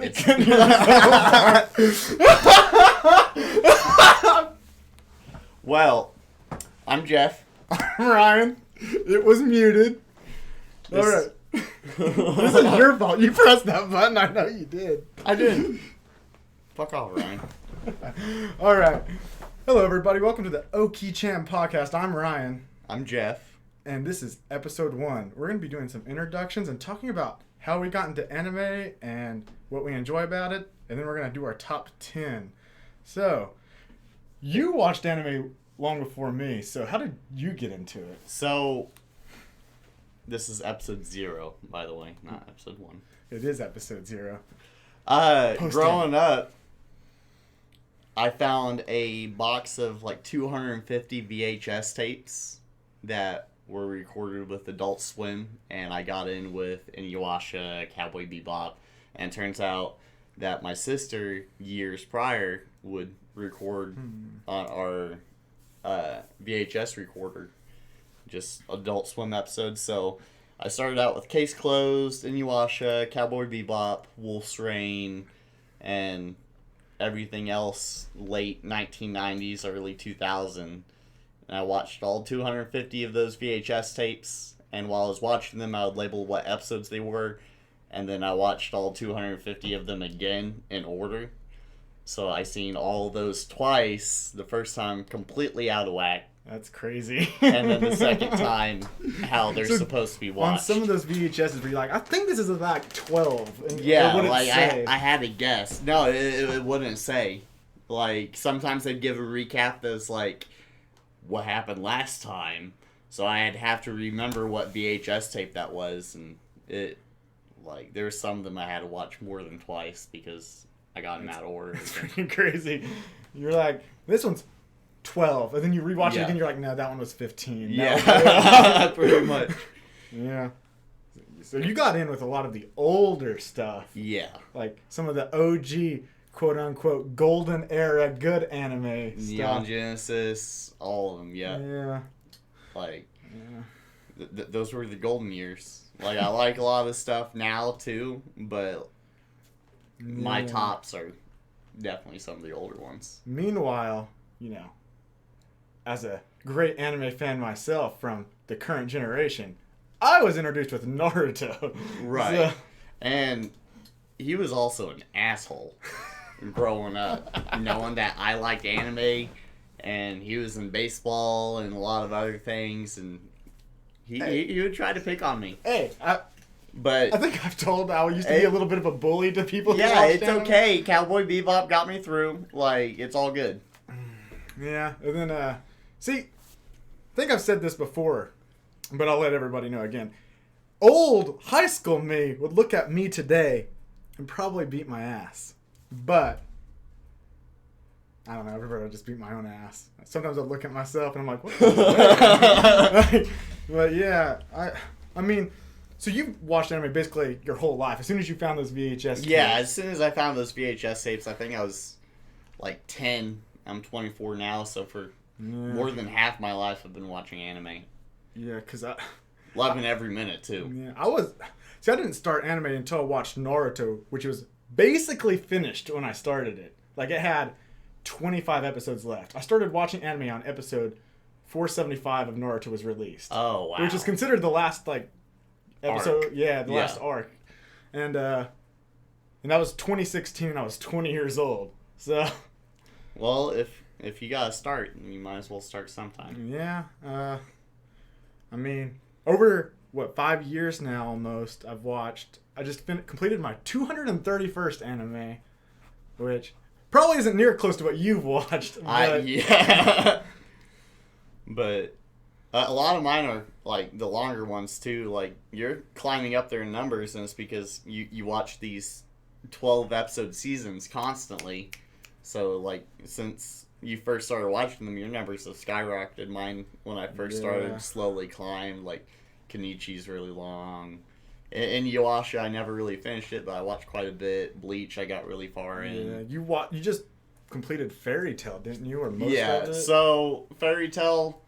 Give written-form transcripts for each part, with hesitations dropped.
It's well, I'm Jeff. I'm Ryan. It was muted. All right. This is your fault. You pressed that button. I know you did. I didn't. Fuck off, Ryan. All right. Hello, everybody. Welcome to the Okie-Chan podcast. I'm Ryan. I'm Jeff. And this is episode 1. We're going to be doing some introductions and talking about how we got into anime and what we enjoy about it. And then we're going to do our top 10. So, you watched anime long before me. So, how did you get into it? So, this is episode 0, by the way, not episode 1. It is episode 0. Growing up, I found a box of like 250 VHS tapes that were recorded with Adult Swim, and I got in with Inuyasha, Cowboy Bebop, and it turns out that my sister, years prior, would record on our VHS recorder, just Adult Swim episodes. So I started out with Case Closed, Inuyasha, Cowboy Bebop, Wolf's Rain, and everything else late 1990s, early 2000. And I watched all 250 of those VHS tapes, and while I was watching them, I would label what episodes they were, and then I watched all 250 of them again in order. So I seen all those twice, the first time completely out of whack, That's crazy. and then the second time how they're supposed to be watched. On some of those VHSs where you're like, I think this is like 12. And Yeah, what would it like say? I had to guess. No, it wouldn't say. Like, sometimes they'd give a recap that's like, what happened last time. So I'd have to remember what VHS tape that was, and it, like, there's some of them I had to watch more than twice because I got in that order. It's freaking crazy. You're like, this one's 12. And then you rewatch it again, you're like, no, that one was 15. Yeah, pretty much. Yeah. So you got in with a lot of the older stuff. Yeah. Like some of the OG, quote-unquote, golden era good anime stuff. Neon Genesis, all of them, Yeah. Like, those were the golden years. Like, I like a lot of the stuff now, too, but my tops are definitely some of the older ones. Meanwhile, you know, as a great anime fan myself from the current generation, I was introduced with Naruto. Right. And he was also an asshole growing up, knowing that I liked anime, and he was in baseball and a lot of other things, and he would try to pick on me. Hey, I But think I've told I used to be a little bit of a bully to people. who yeah, watched it's anime. okay. Cowboy Bebop got me through. Like, it's all good. Yeah, and then, see, I think I've said this before, but I'll let everybody know again. Old high school me would look at me today and probably beat my ass. But, I don't know, everybody would just beat my own ass. Sometimes I'd look at myself and I'm like, what the heck? But yeah, I mean, so you watched anime basically your whole life. As soon as you found those VHS tapes. Yeah, as soon as I found those VHS tapes, I think I was like 10. I'm 24 now, so for more than half my life I've been watching anime. Yeah, because Loving every minute, too. Yeah, I didn't start anime until I watched Naruto, which was basically finished when I started it. Like, it had 25 episodes left. I started watching anime on episode 475 of Naruto was released. Oh, wow. Which is considered the last, like, episode. Arc. Yeah, the last arc. And that was 2016, and I was 20 years old. So... Well, if you gotta start, you might as well start sometime. Yeah. I mean, over, 5 years now almost, I just completed my 231st anime, which probably isn't near close to what you've watched. Yeah. But a lot of mine are, like, the longer ones, too. Like, you're climbing up there in numbers, and it's because you watch these 12-episode seasons constantly. So, like, since you first started watching them, your numbers have skyrocketed. Mine, when I first started, slowly climbed. Like, Kenichi's really long. In Inuyasha, I never really finished it, but I watched quite a bit. Bleach, I got really far in. Yeah, you just completed Fairy Tail, didn't you? Or most of it? So, Fairy Tail,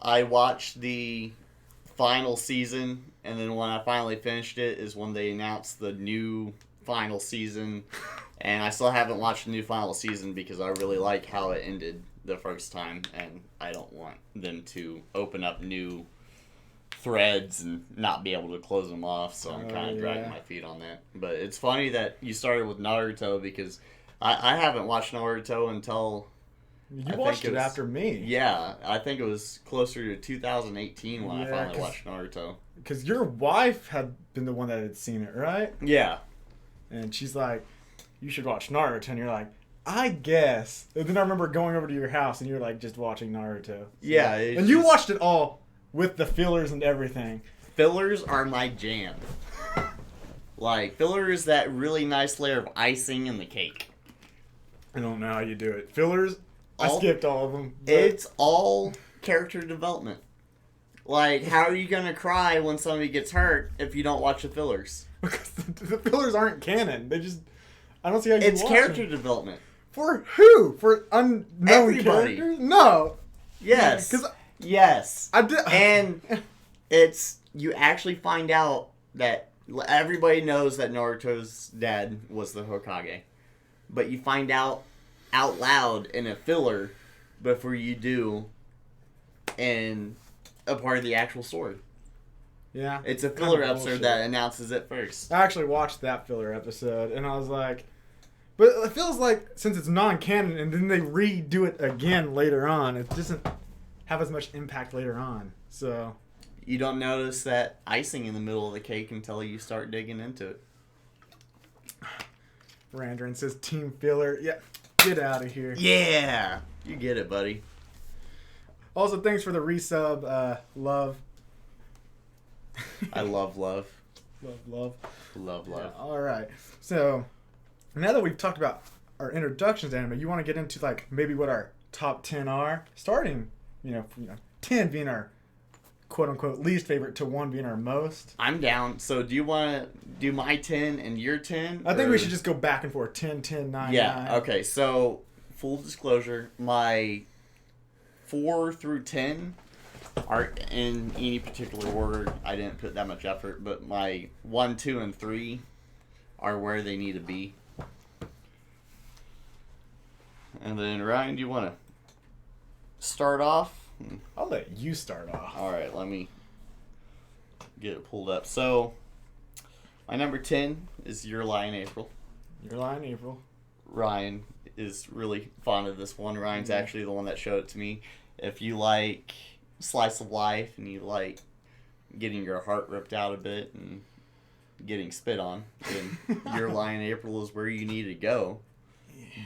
I watched the final season, and then when I finally finished it is when they announced the new final season, and I still haven't watched the new final season because I really like how it ended the first time, and I don't want them to open up new threads and not be able to close them off, so I'm kind of dragging my feet on that. But it's funny that you started with Naruto because I haven't watched Naruto until... You watched it after me. Yeah, I think it was closer to 2018 when I finally watched Naruto. Because your wife had been the one that had seen it, right? Yeah. And she's like, you should watch Naruto. And you're like, I guess. And then I remember going over to your house and you were like just watching Naruto. So, yeah. And you watched it all with the fillers and everything. Fillers are my jam. Like, filler is that really nice layer of icing in the cake. I don't know how you do it. Fillers, I skipped all of them. It's all character development. Like, how are you going to cry when somebody gets hurt if you don't watch the fillers? Because the fillers aren't canon. They just... I don't see how you It's watch character them. development. For who? For unknown Everybody. characters? No. Yes. Yeah, yes. I did... And it's... You actually find out that... Everybody knows that Naruto's dad was the Hokage. But you find out loud in a filler before you do in a part of the actual story. Yeah. It's a filler episode that announces it first. I actually watched that filler episode, and I was like... But it feels like, since it's non-canon, and then they redo it again later on, it doesn't have as much impact later on. So... You don't notice that icing in the middle of the cake until you start digging into it. Randrin says team filler. Yeah, get out of here. Yeah! You get it, buddy. Also, thanks for the resub, love. I love love. Love. Love. Yeah, all right. So, now that we've talked about our introductions to anime, you want to get into, like, maybe what our top 10 are? Starting, 10 being our quote-unquote least favorite to 1 being our most. I'm down. So, do you want to do my 10 and your 10? I think we should just go back and forth. 10, 10, 9, Yeah, 9. okay. So, full disclosure, my 4 through 10 aren't in any particular order. I didn't put that much effort, but my 1, 2, and 3 are where they need to be. And then, Ryan, do you want to start off? I'll let you start off. All right, let me get it pulled up. So, my number 10 is Your Lie in April. Your Lie in April. Ryan is really fond of this one. Ryan's actually the one that showed it to me. If you like slice of life and you like getting your heart ripped out a bit and getting spit on, then Your Lie in April is where you need to go.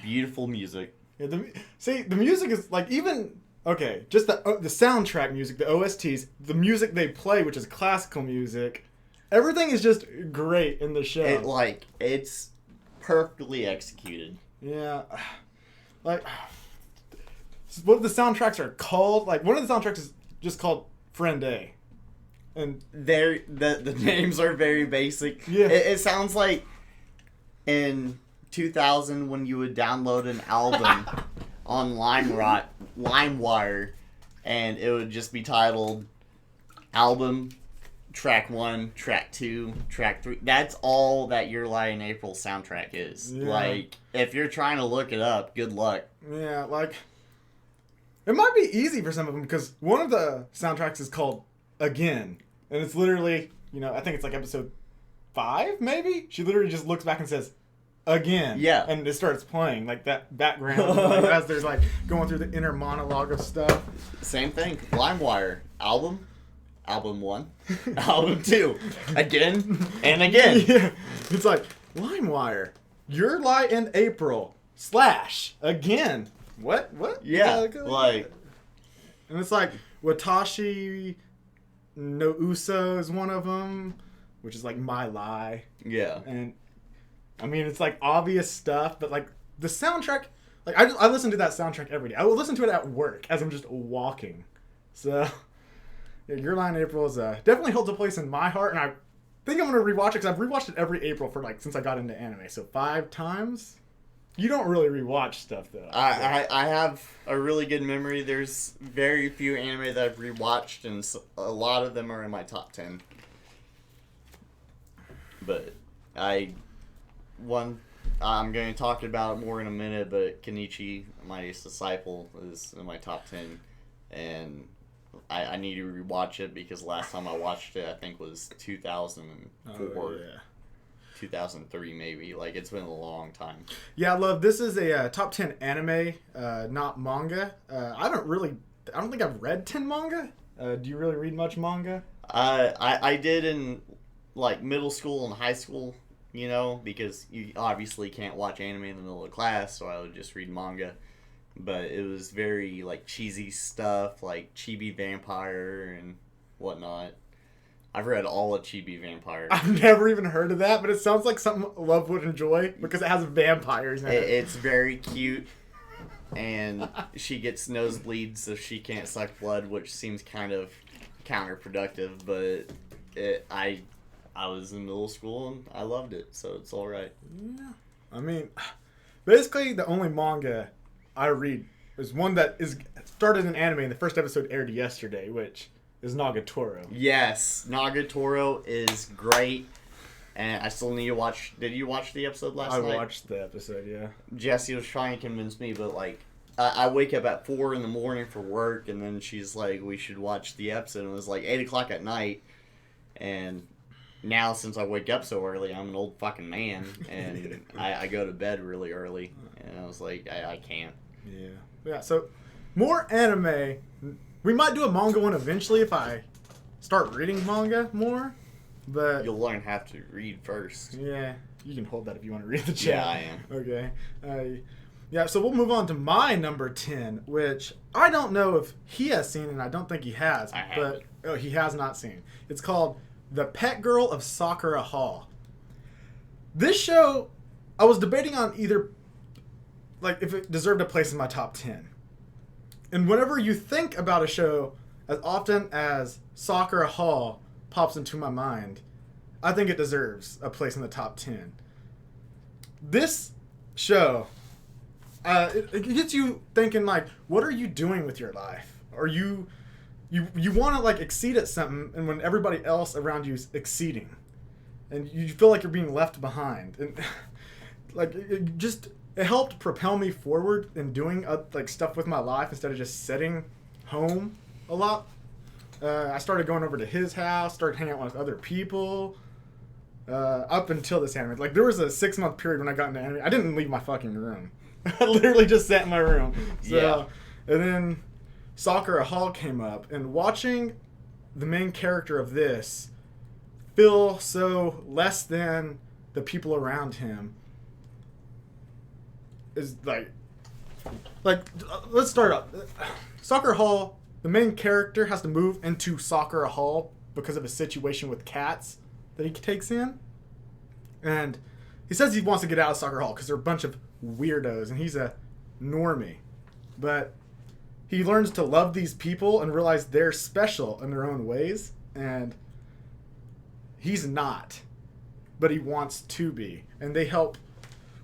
Beautiful music. Yeah, the music is like even... Okay, just the soundtrack music, the OSTs, the music they play, which is classical music. Everything is just great in the show. It's perfectly executed. Yeah. Like, what the soundtracks are called, like, one of the soundtracks is just called Friend A. And the names are very basic. Yeah. It sounds like in 2000 when you would download an album on LimeWire, and it would just be titled album, track 1, track 2, track 3. That's all that Your Lie in April soundtrack is. Yeah. Like, if you're trying to look it up, good luck. Yeah, like, it might be easy for some of them, because one of the soundtracks is called Again, and it's literally, I think it's like episode 5, maybe? She literally just looks back and says, Again. Yeah. And it starts playing, like, that background, like, as there's, like, going through the inner monologue of stuff. Same thing. LimeWire. Album 1. Album 2. Again. And again. Yeah. It's like, LimeWire. Your Lie in April. / Again. What? Yeah. Like. And it's like, Watashi no Uso is one of them, which is, like, My Lie. Yeah. And... I mean, it's, like, obvious stuff, but, like, the soundtrack... Like, I listen to that soundtrack every day. I will listen to it at work as I'm just walking. So, yeah, Your Lie in April is definitely holds a place in my heart, and I think I'm going to rewatch it, because I've rewatched it every April for, like, since I got into anime. So, 5 times? You don't really rewatch stuff, though. I have a really good memory. There's very few anime that I've rewatched, and a lot of them are in my top 10. But one I'm going to talk about it more in a minute, but Kenichi, Mightiest Disciple, is in my top 10, and I need to rewatch it because last time I watched it, I think was 2004, 2003 maybe. Like, it's been a long time. Yeah, love. This is a top 10 anime, not manga. I don't think I've read 10 manga. Do you really read much manga? I did in like middle school and high school, you know, because you obviously can't watch anime in the middle of class, so I would just read manga. But it was very like cheesy stuff, like Chibi Vampire and whatnot. I've read all of Chibi Vampire. I've never even heard of that, but it sounds like something Love would enjoy because it has vampires in it. It's very cute, and she gets nosebleeds so she can't suck blood, which seems kind of counterproductive, but I was in middle school and I loved it, so it's all right. Yeah, I mean, basically the only manga I read is one that is started in anime, and the first episode aired yesterday, which is Nagatoro. Yes, Nagatoro is great, and I still need to watch. Did you watch the episode last night? I watched the episode, yeah. Jessie was trying to convince me, but like, I wake up at 4 in the morning for work, and then she's like, we should watch the episode. And it was like 8 o'clock at night, and now since I wake up so early, I'm an old fucking man, and I go to bed really early, and I was like, I can't. Yeah, so more anime. We might do a manga one eventually if I start reading manga more, but... You'll learn how to read first. Yeah, you can hold that if you want to read the chat. Yeah, I am. Okay. Yeah, so we'll move on to my number 10, which I don't know if he has seen, and I don't think he has. I have. But he has not seen. It's called The Pet Girl of Sakura Hall. This show, I was debating on either, like, if it deserved a place in my top 10. And whenever you think about a show, as often as Sakura Hall pops into my mind, I think it deserves a place in the top 10. This show, it gets you thinking, like, what are you doing with your life? Are you want to, like, exceed at something, and when everybody else around you is exceeding, and you feel like you're being left behind. And, like, it helped propel me forward in doing like stuff with my life instead of just sitting home a lot. I started going over to his house, started hanging out with other people. Up until this anime, like there was a 6-month period when I got into anime. I didn't leave my fucking room. I literally just sat in my room. So, yeah. And then Sakura Hall came up, and watching the main character of this feel so less than the people around him is like let's start up. Sakura Hall, the main character has to move into Sakura Hall because of a situation with cats that he takes in, and he says he wants to get out of Sakura Hall because they're a bunch of weirdos and he's a normie, but he learns to love these people and realize they're special in their own ways, and he's not, but he wants to be, and they help.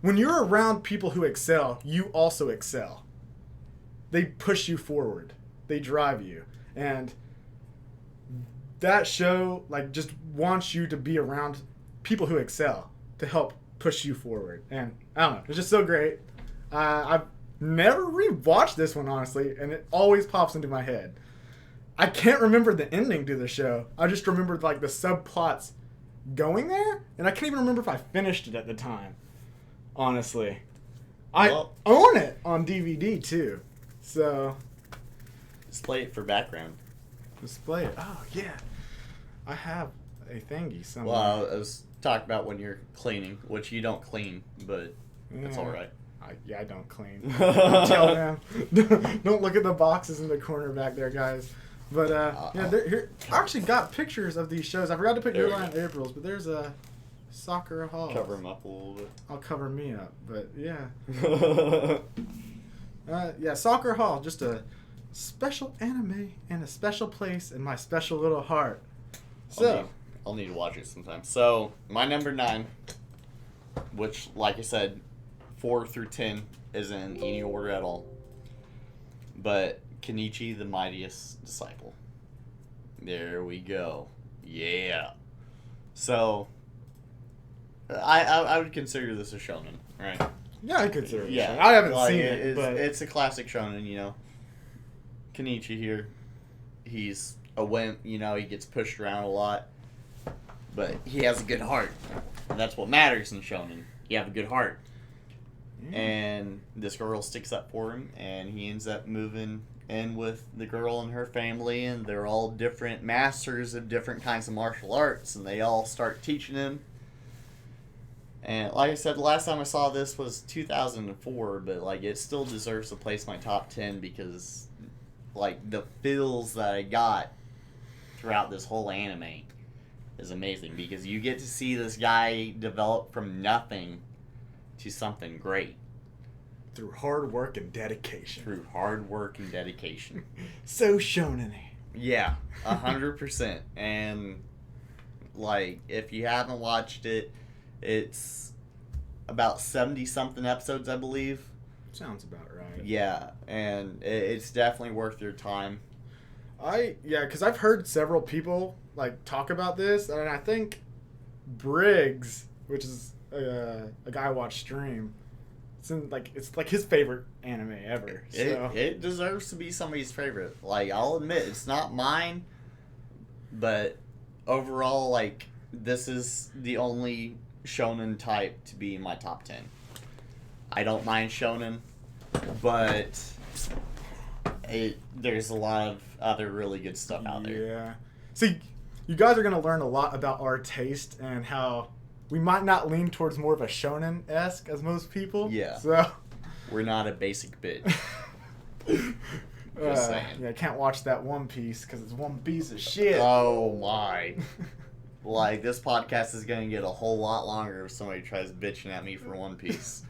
When you're around people who excel, you also excel. They push you forward. They drive you. And that show, like, just wants you to be around people who excel to help push you forward. And I don't know, it's just so great. I've never rewatched this one, honestly, and it always pops into my head. I can't remember the ending to the show. I just remembered, like, the subplots going there, and I can't even remember if I finished it at the time. Honestly, I own it on DVD too, so Display it for background. Display it. Oh yeah, I have a thingy somewhere. Well, I was talking about when you're cleaning, which you don't clean, but it's all right. I don't clean. Tell them. Don't look at the boxes in the corner back there, guys. But yeah, here I actually got pictures of these shows. I forgot to put your line April's, but there's a Sakura Hall. Cover them up a little bit. I'll cover me up, but yeah. Yeah, Sakura Hall, just a special anime and a special place in my special little heart. So I'll need to watch it sometime. So my number 9, which, like I said, 4 through 10 isn't in any order at all, but Kenichi, the Mightiest Disciple. There we go. Yeah. So I would consider this a shonen, right? Yeah, I consider it. Yeah, I haven't like, seen it, but it's a classic shonen. You know, Kenichi here, he's a wimp. You know, he gets pushed around a lot, but he has a good heart, and that's what matters in shonen. You have a good heart. And this girl sticks up for him, and he ends up moving in with the girl and her family, and they're all different masters of different kinds of martial arts, and they all start teaching him. And like I said, the last time I saw this was 2004, but like it still deserves to place my top 10 because like the feels that I got throughout this whole anime is amazing, because you get to see this guy develop from nothing to something great. Through hard work and dedication. So shonen. Yeah, 100%. And like, if you haven't watched it, it's about 70-something episodes, I believe. Sounds about right. Yeah, and it's definitely worth your time. Because I've heard several people like talk about this, and I think Briggs, which is a guy I watch stream, it's like his favorite anime ever. So. It deserves to be somebody's favorite. Like, I'll admit, it's not mine, but overall, like, this is the only shonen type to be in my top 10. I don't mind shonen, but there's a lot of other really good stuff out there. Yeah. See, you guys are going to learn a lot about our taste and how we might not lean towards more of a shonen-esque as most people. Yeah. So we're not a basic bitch. Just saying. Yeah, I can't watch that One Piece because it's one piece of shit. Oh my. Like, this podcast is going to get a whole lot longer if somebody tries bitching at me for One Piece.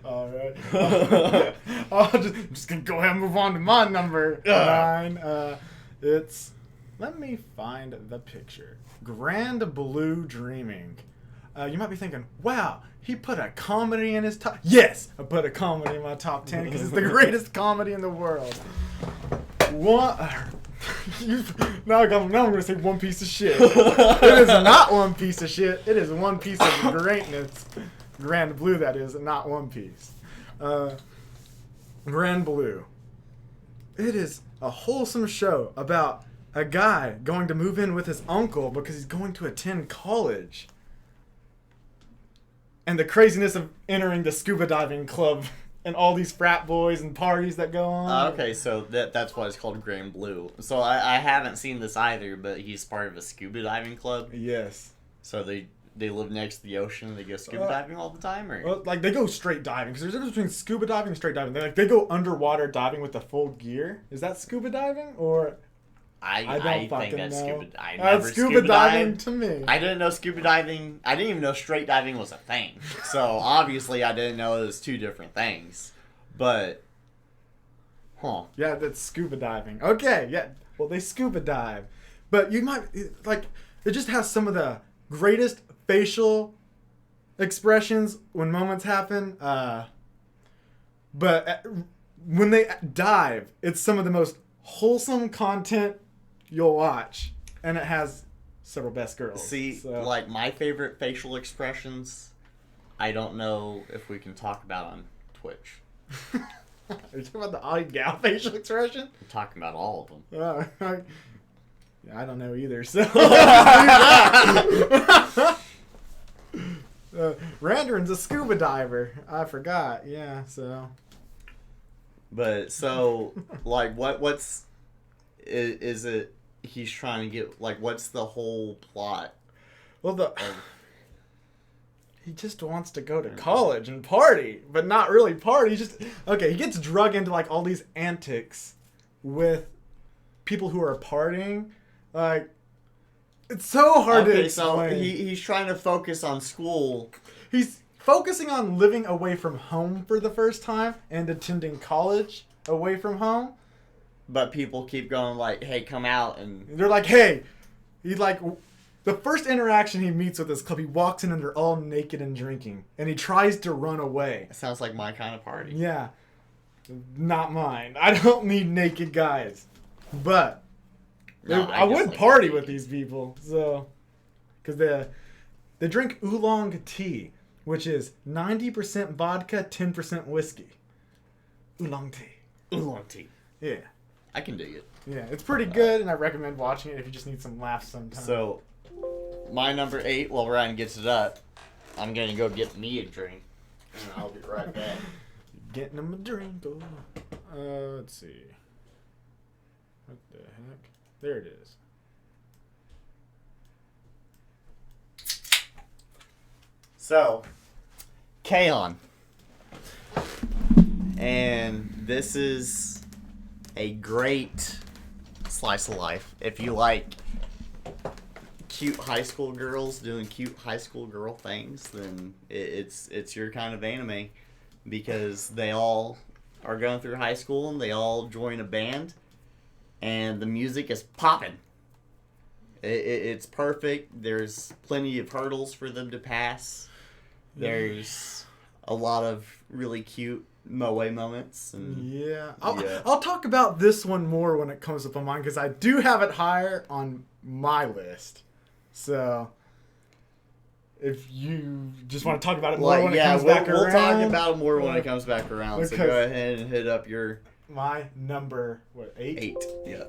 Alright. I'm just going to go ahead and move on to my number 9. Let me find the picture. Grand Blue Dreaming. You might be thinking, wow, he put a comedy in his top... Yes, I put a comedy in my top 10 because it's the greatest comedy in the world. Now I'm going to say one piece of shit. It is not one piece of shit. It is one piece of greatness. Grand Blue, that is, not One Piece. Grand Blue. It is a wholesome show about a guy going to move in with his uncle because he's going to attend college. And the craziness of entering the scuba diving club and all these frat boys and parties that go on. Okay, so that's why it's called Grand Blue. So I haven't seen this either, but he's part of a scuba diving club. Yes. So they live next to the ocean. They go scuba diving all the time, or well, like they go straight diving because there's a difference between scuba diving and straight diving. They go underwater diving with the full gear. Is that scuba diving or? I don't fucking know. That's scuba diving to me. I didn't know scuba diving. I didn't even know straight diving was a thing. So obviously I didn't know it was two different things. But, yeah, that's scuba diving. Okay, yeah. Well, they scuba dive, but you might like it just has some of the greatest facial expressions when moments happen. But when they dive, it's some of the most wholesome content you'll watch, and it has several best girls. See, like my favorite facial expressions, I don't know if we can talk about on Twitch. Are you talking about the Audi Gal facial expression? I'm talking about all of them. Yeah, I don't know either. So, Randarin's a scuba diver. I forgot. Yeah, so. But so, like, what's is it? He's trying to get like, what's the whole plot? Well, he just wants to go to college and party, but not really party. He gets drug into like all these antics with people who are partying. Like, it's so hard to explain. So he's trying to focus on school. He's focusing on living away from home for the first time and attending college away from home. But people keep going like, hey, come out. And they're like, hey. He's like, the first interaction he meets with this club, he walks in and they're all naked and drinking. And he tries to run away. It sounds like my kind of party. Yeah. Not mine. I don't need naked guys. But I would party with these people. So, because They drink oolong tea, which is 90% vodka, 10% whiskey. Oolong tea. Oolong tea. Yeah. I can dig it. Yeah, it's pretty good, and I recommend watching it if you just need some laughs sometimes. So, my number 8, while Ryan gets it up, I'm going to go get me a drink. And I'll be right back. Getting him a drink. Let's see. What the heck? There it is. So, K-On! And this is a great slice of life. If you like cute high school girls doing cute high school girl things, then it's your kind of anime, because they all are going through high school and they all join a band and the music is popping. It's perfect. There's plenty of hurdles for them to pass. There's a lot of really cute moe moments. And yeah. I'll talk about this one more when it comes up on mine, because I do have it higher on my list. So, if you just want to talk about it more when it comes back around. We'll talk about it more when it comes back around. So go ahead and hit up your... My number, 8? 8, yeah.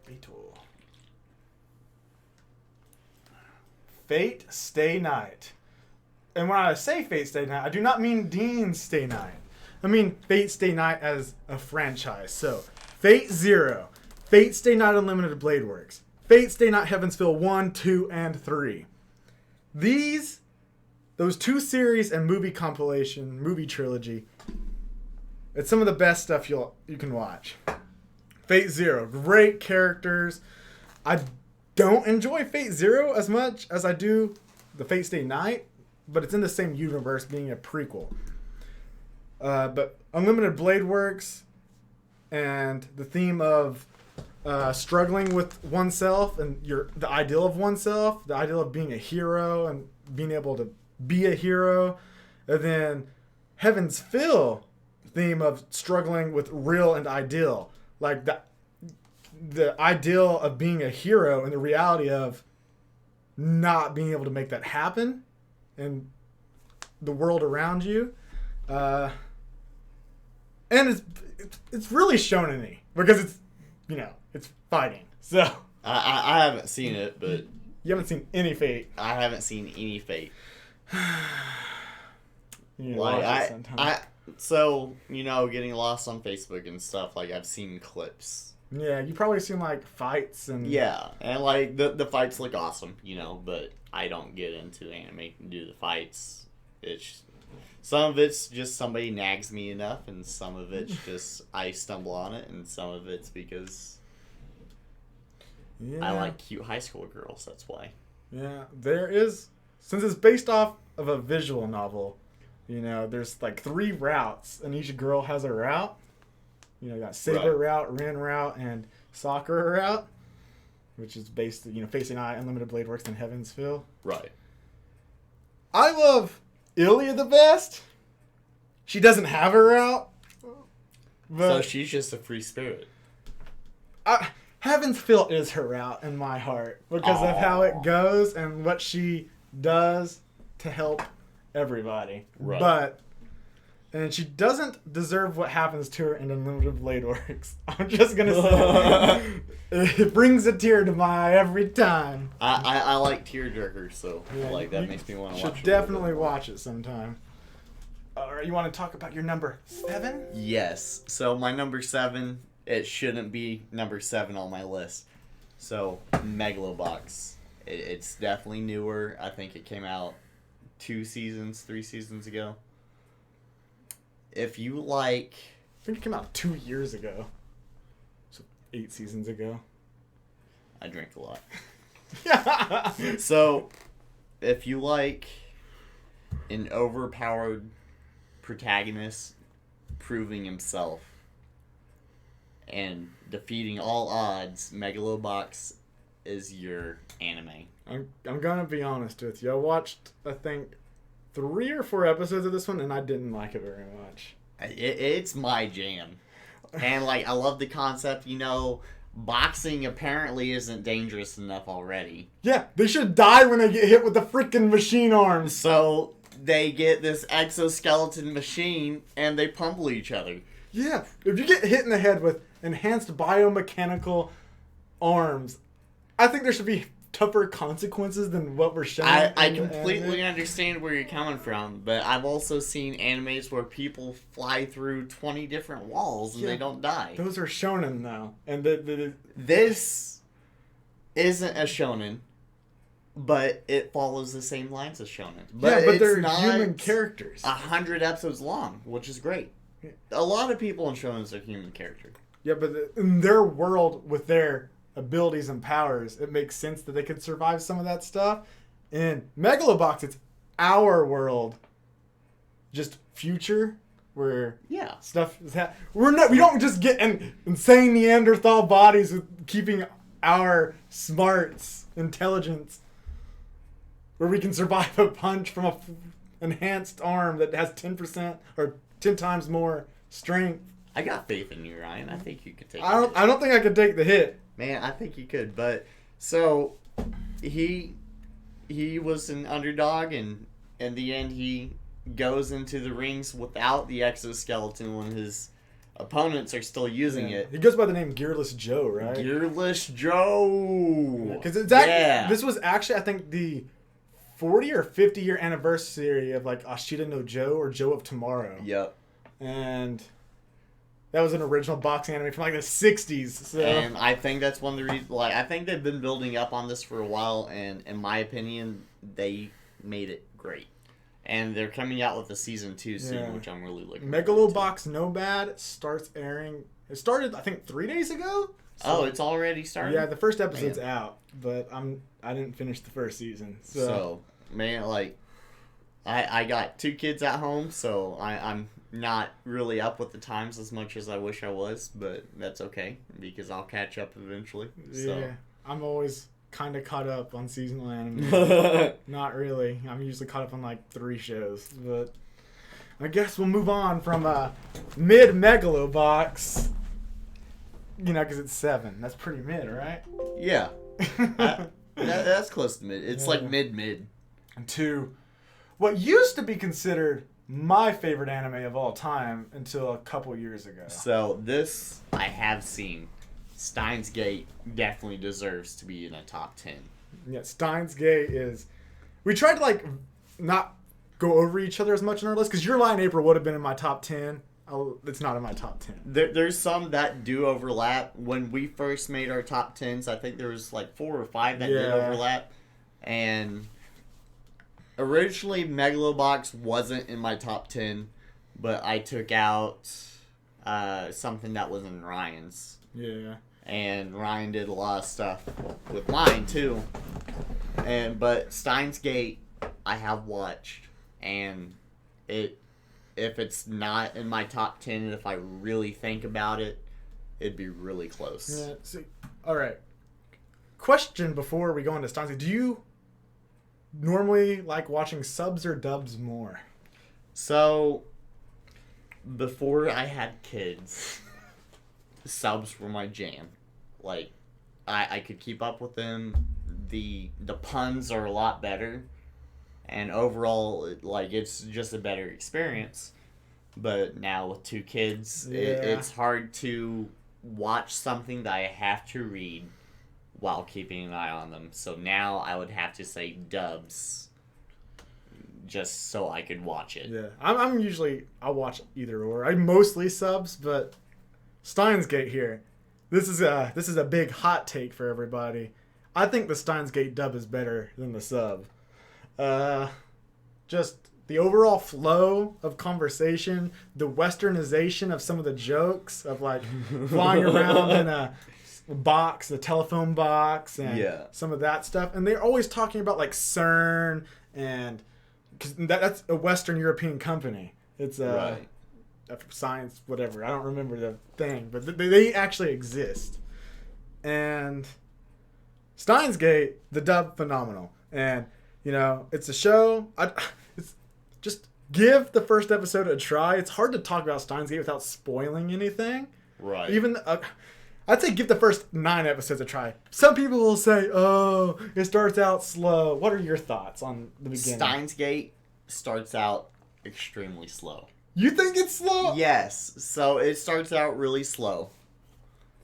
8. Fate Stay Night. And when I say Fate Stay Night, I do not mean Dean Stay Night. I mean Fate Stay Night as a franchise. So, Fate Zero, Fate Stay Night Unlimited Blade Works, Fate Stay Night Heavensville 1, 2, and 3. Those 2 series and movie compilation, movie trilogy, it's some of the best stuff you can watch. Fate Zero, great characters. I don't enjoy Fate Zero as much as I do the Fate Stay Night, but it's in the same universe, being a prequel. But Unlimited Blade Works and the theme of struggling with oneself and the ideal of oneself, the ideal of being a hero and being able to be a hero, and then Heavensville theme of struggling with real and ideal, like the ideal of being a hero and the reality of not being able to make that happen and the world around you. And it's really shonen-y because it's fighting. So I haven't seen it, but you haven't seen any Fate. I haven't seen any Fate. So, getting lost on Facebook and stuff, like, I've seen clips. Yeah, you've probably seen, like, fights and... Yeah, and, like, the fights look awesome, but I don't get into anime and do the fights. Some of it's just somebody nags me enough, and some of it's just I stumble on it, and some of it's because I like cute high school girls, that's why. Yeah, since it's based off of a visual novel, there's like 3 routes, and each girl has a route. You got Saber route, Ren route, and Sakura route, which is based, Facing Eye, Unlimited Blade Works, and Heavensville. Right. I love Ilya the best. She doesn't have a route. So she's just a free spirit. Heavensville is her route in my heart because of how it goes and what she does to help everybody. Right. And she doesn't deserve what happens to her in Unlimited Blade Works. I'm just going to say it brings a tear to my eye every time. I like tearjerkers, so that makes me want to watch it. Should definitely watch it sometime. Alright, you want to talk about your number 7? Yes. So my number 7, it shouldn't be number 7 on my list. So, Megalobox. It's definitely newer. I think it came out 3 seasons ago. If you like... I think it came out 2 years ago. So 8 seasons ago. I drink a lot. So, if you like an overpowered protagonist proving himself and defeating all odds, Megalobox is your anime. I'm gonna be honest with you. I watched, I think, 3 or 4 episodes of this one, and I didn't like it very much. It's my jam. And, I love the concept, boxing apparently isn't dangerous enough already. Yeah, they should die when they get hit with the freaking machine arms. So they get this exoskeleton machine and they pummel each other. Yeah, if you get hit in the head with enhanced biomechanical arms, I think there should be tougher consequences than what we're showing. I completely understand where you're coming from, but I've also seen animes where people fly through 20 different walls and they don't die. Those are shonen now, and this isn't a shonen, but it follows the same lines as shonen. But they're human characters. 100 episodes long, which is great. A lot of people in shonens are human characters. Yeah, but in their world with their abilities and powers, it makes sense that they could survive some of that stuff. In Megalobox, it's our world, just future, where stuff is we don't just get insane Neanderthal bodies with keeping our smarts, intelligence, where we can survive a punch from a enhanced arm that has 10% or 10 times more strength. I got faith in you, Ryan. I think you could take I don't think I could take the hit. Man, I think you could, but so he was an underdog, and in the end he goes into the rings without the exoskeleton when his opponents are still using it. He goes by the name Gearless Joe, right? Gearless Joe. Because this was actually, I think, the 40 or 50 year anniversary of like Ashita no Joe or Joe of Tomorrow. Yep. And that was an original boxing anime from like the 60s. So. And I think that's one of the reasons. Like, I think they've been building up on this for a while, and in my opinion, they made it great. And they're coming out with a season 2 soon, which I'm really looking forward to. Megalobox No Bad starts airing. It started, I think, 3 days ago. So, it's already started. Yeah, the first episode's out, but I didn't finish the first season. So man, like, I got 2 kids at home, so I'm not really up with the times as much as I wish I was, but that's okay because I'll catch up eventually. So. Yeah, I'm always kind of caught up on seasonal anime. Not really. I'm usually caught up on like 3 shows, but I guess we'll move on from mid Megalobox. You know, because it's 7. That's pretty mid, right? Yeah, that's close to mid. It's like mid. And 2, what used to be considered my favorite anime of all time until a couple years ago. So this I have seen. Steins Gate definitely deserves to be in a top 10. Yeah, Steins Gate is... We tried to like not go over each other as much in our list because Your Lie in April would have been in my top 10. It's not in my top 10. There's some that do overlap. When we first made our top 10s, I think there was like 4 or 5 that did overlap. And originally Megalobox wasn't in my top 10, but I took out something that was in Ryan's. Yeah. And Ryan did a lot of stuff with mine too. But Steins Gate I have watched, and if it's not in my top 10, if I really think about it, it'd be really close. Yeah. See, all right. Question before we go into Steins Gate: do you normally like watching subs or dubs more? So, before I had kids, subs were my jam. Like, I could keep up with them. The puns are a lot better. And overall, like, it's just a better experience. But now with 2 kids, it's hard to watch something that I have to read while keeping an eye on them. So now I would have to say dubs just so I could watch it. Yeah, I'm usually, I'll watch either or. I mostly subs, but Steins Gate here. This is a big hot take for everybody. I think the Steins Gate dub is better than the sub. Just the overall flow of conversation, the westernization of some of the jokes of like flying around in a box, the telephone box, and some of that stuff. And they're always talking about like CERN, and because that's a Western European company. It's right. Science, whatever. I don't remember the thing, but they actually exist. And Steins Gate, the dub, phenomenal. And you know, it's a show. It's just give the first episode a try. It's hard to talk about Steins Gate without spoiling anything. Right. Even I'd say give the first 9 episodes a try. Some people will say, "Oh, it starts out slow." What are your thoughts on the beginning? Steins Gate starts out extremely slow. You think it's slow? Yes. So it starts out really slow.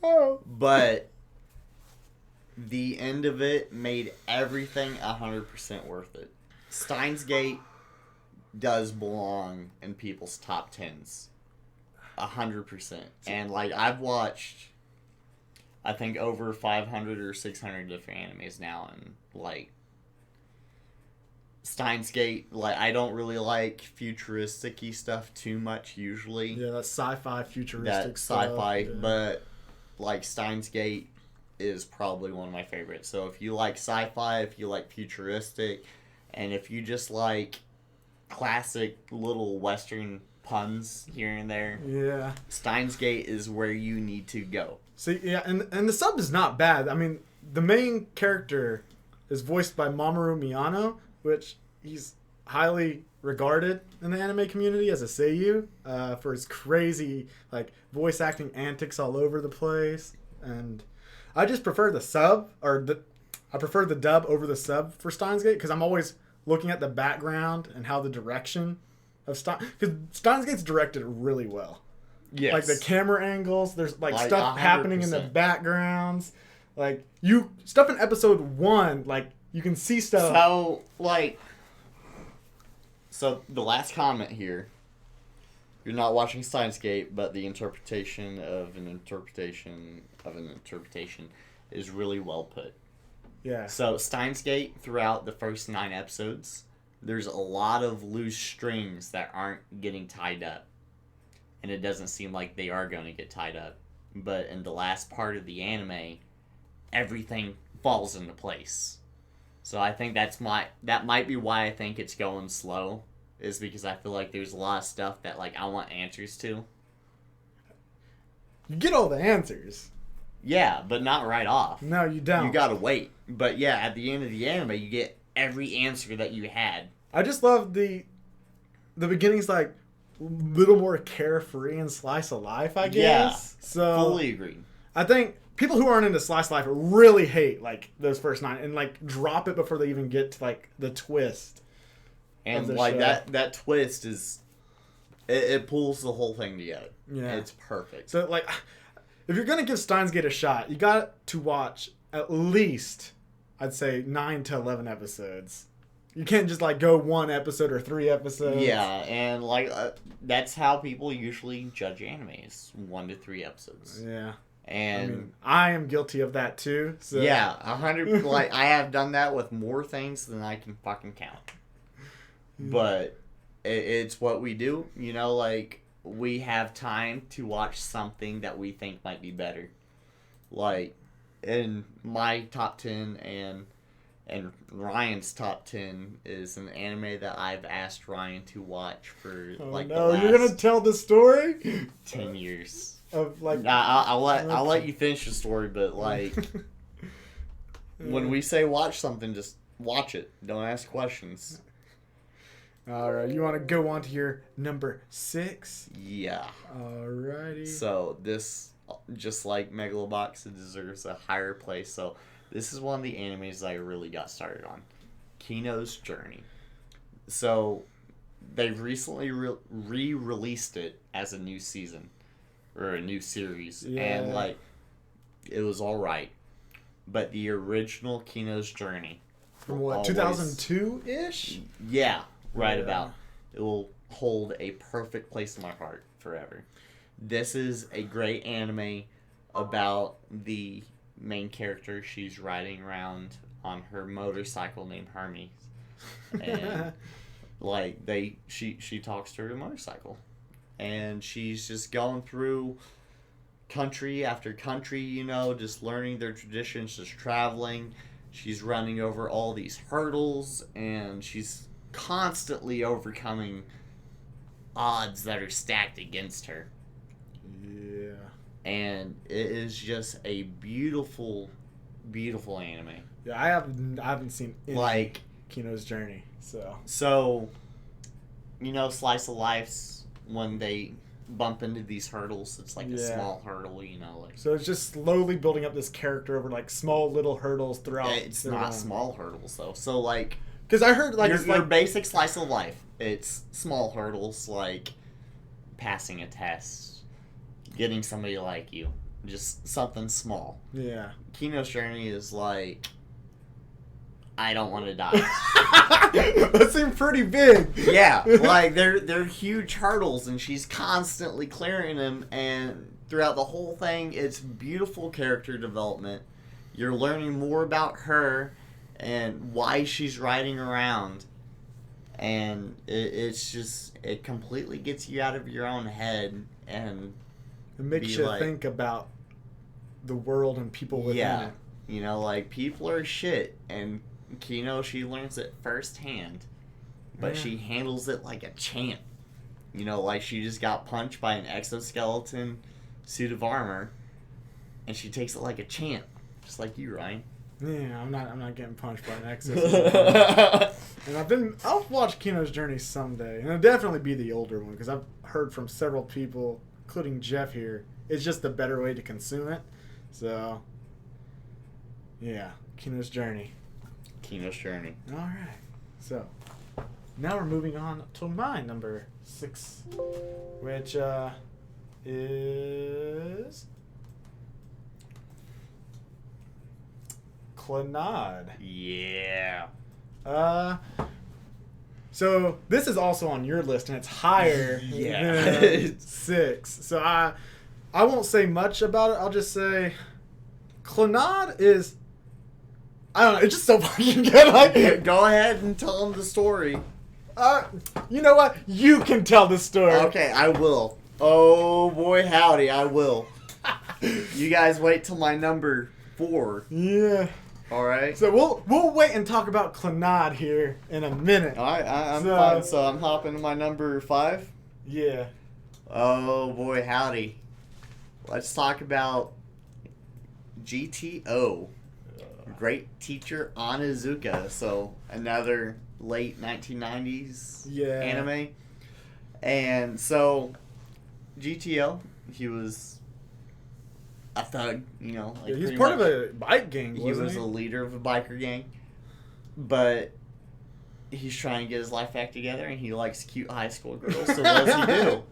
Oh. But the end of it made everything 100% worth it. Steins Gate does belong in people's top 10s. 100%. And, like, I've watched, I think, over 500 or 600 different animes now. And, like, Steins Gate, like, I don't really like futuristic-y stuff too much usually. Yeah, that's sci-fi, futuristic That stuff. sci-fi, Yeah. but, like, Steins Gate is probably one of my favorites. So if you like sci-fi, if you like futuristic, and if you just like classic little Western puns here and there, Yeah. Steins Gate is where you need to go. See, yeah, and the sub is not bad. I mean, the main character is voiced by Mamoru Miyano, which he's highly regarded in the anime community as a seiyuu for his crazy like voice acting antics all over the place. And I just prefer the sub I prefer the dub over the sub for Steins Gate because I'm always looking at the background and how the direction of because Steins Gate's directed really well. Yes. Like the camera angles, there's like stuff 100%. happening in the backgrounds. Like stuff in episode 1, like you can see stuff. So the last comment here, you're not watching Steins Gate, but the interpretation of an interpretation is really well put. Yeah. So Steins Gate, throughout the first 9 episodes, there's a lot of loose strings that aren't getting tied up. And it doesn't seem like they are going to get tied up. But in the last part of the anime, everything falls into place. So I think that might be why I think it's going slow, is because I feel like there's a lot of stuff that like I want answers to. You get all the answers. Yeah, but not right off. No, you don't. You gotta wait. But yeah, at the end of the anime, you get every answer that you had. I just love the beginning's like a little more carefree and slice of life, I guess. Yeah, so fully agreed. I think people who aren't into slice of life really hate like those first 9 and like drop it before they even get to like the twist. And like that twist is it pulls the whole thing together. Yeah. It's perfect. So like if you're gonna give Steins Gate a shot, you got to watch at least I'd say 9 to 11 episodes. You can't just like go 1 episode or 3 episodes. Yeah, and like that's how people usually judge animes, 1 to 3 episodes. Yeah. And I mean, I am guilty of that too. So. Yeah, 100. Like I have done that with more things than I can fucking count. But it's what we do, you know. Like we have time to watch something that we think might be better. Like in my top 10 and Ryan's top 10 is an anime that I've asked Ryan to watch for the last you're gonna tell the story 10 years. Of like I'll let you finish the story, but like when we say watch something, just watch it. Don't ask questions. All right, you want to go on to your number 6? Yeah. Alrighty. So this, just like Megalobox, it deserves a higher place. So this is one of the animes that I really got started on, Kino's Journey. So they've recently re-released it as a new season or a new series, and like it was all right, but the original Kino's Journey from what 2002-ish? Yeah. Right about. It will hold a perfect place in my heart forever. This is a great anime about the main character. She's riding around on her motorcycle named Hermes. And like she talks to her motorcycle. And she's just going through country after country, you know, just learning their traditions, just traveling. She's running over all these hurdles, and she's constantly overcoming odds that are stacked against her. Yeah. And it is just a beautiful, beautiful anime. Yeah, I haven't seen any like Kino's Journey, so you know, slice of lifes when they bump into these hurdles. It's like a small hurdle, you know. Like, so it's just slowly building up this character over like small little hurdles throughout. It's not small hurdles though. So like, because I heard like your basic slice of life. It's small hurdles like passing a test, getting somebody to like you, just something small. Yeah. Kino's journey is like, I don't want to die. That seemed pretty big. Yeah, like they're huge hurdles, and she's constantly clearing them. And throughout the whole thing, it's beautiful character development. You're learning more about her and why she's riding around, and it completely gets you out of your own head, and it makes you think about the world and people within it. You know, like, people are shit, and Kino, she learns it firsthand, but she handles it like a champ. You know, like, she just got punched by an exoskeleton suit of armor, and she takes it like a champ, just like you, Ryan. Yeah, I'm not getting punched by an exoskeleton. And I'll watch Kino's Journey someday, and it'll definitely be the older one, because I've heard from several people, including Jeff here, it's just the better way to consume it. So, yeah, Kino's Journey. Kino's Journey. All right. So, now we're moving on to my number 6, which is Clannad. Yeah. So this is also on your list, and it's higher than 6. So I won't say much about it. I'll just say Clannad is, I don't know, it's just so fucking good. Like, go ahead and tell them the story. You know what? You can tell the story. Okay, I will. Oh boy, howdy, I will. You guys wait till my number 4. Yeah. All right. So we'll wait and talk about Clannad here in a minute. All right, I'm fine. So I'm hopping to my number 5. Yeah. Oh boy, howdy. Let's talk about GTO. Great Teacher Onizuka. So another late 1990s anime. And so GTO, he was a thug, you know. Like, he's part of a bike gang, he was a leader of a biker gang. But he's trying to get his life back together, and he likes cute high school girls. So what does he do?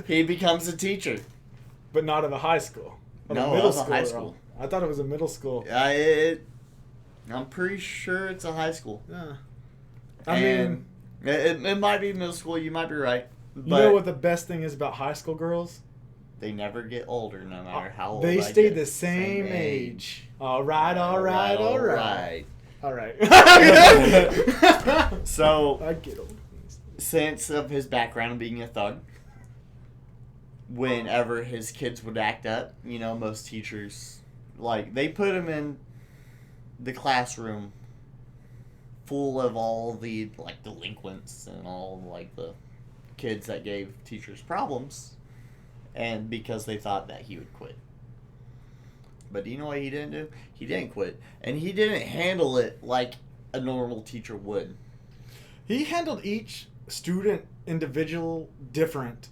He becomes a teacher. But not of a high school. No, of a high school. I thought it was a middle school. I'm pretty sure it's a high school. Yeah. I mean, it might be middle school. You might be right. But you know what the best thing is about high school girls? They never get older, no matter how old they stay the same age. All right. So, I get old. Since of his background being a thug, whenever his kids would act up, you know, most teachers, like, they put him in the classroom full of all the, like, delinquents and all, like, the kids that gave teachers problems, and because they thought that he would quit. But do you know what he didn't do? He didn't quit. And he didn't handle it like a normal teacher would. He handled each student individual different,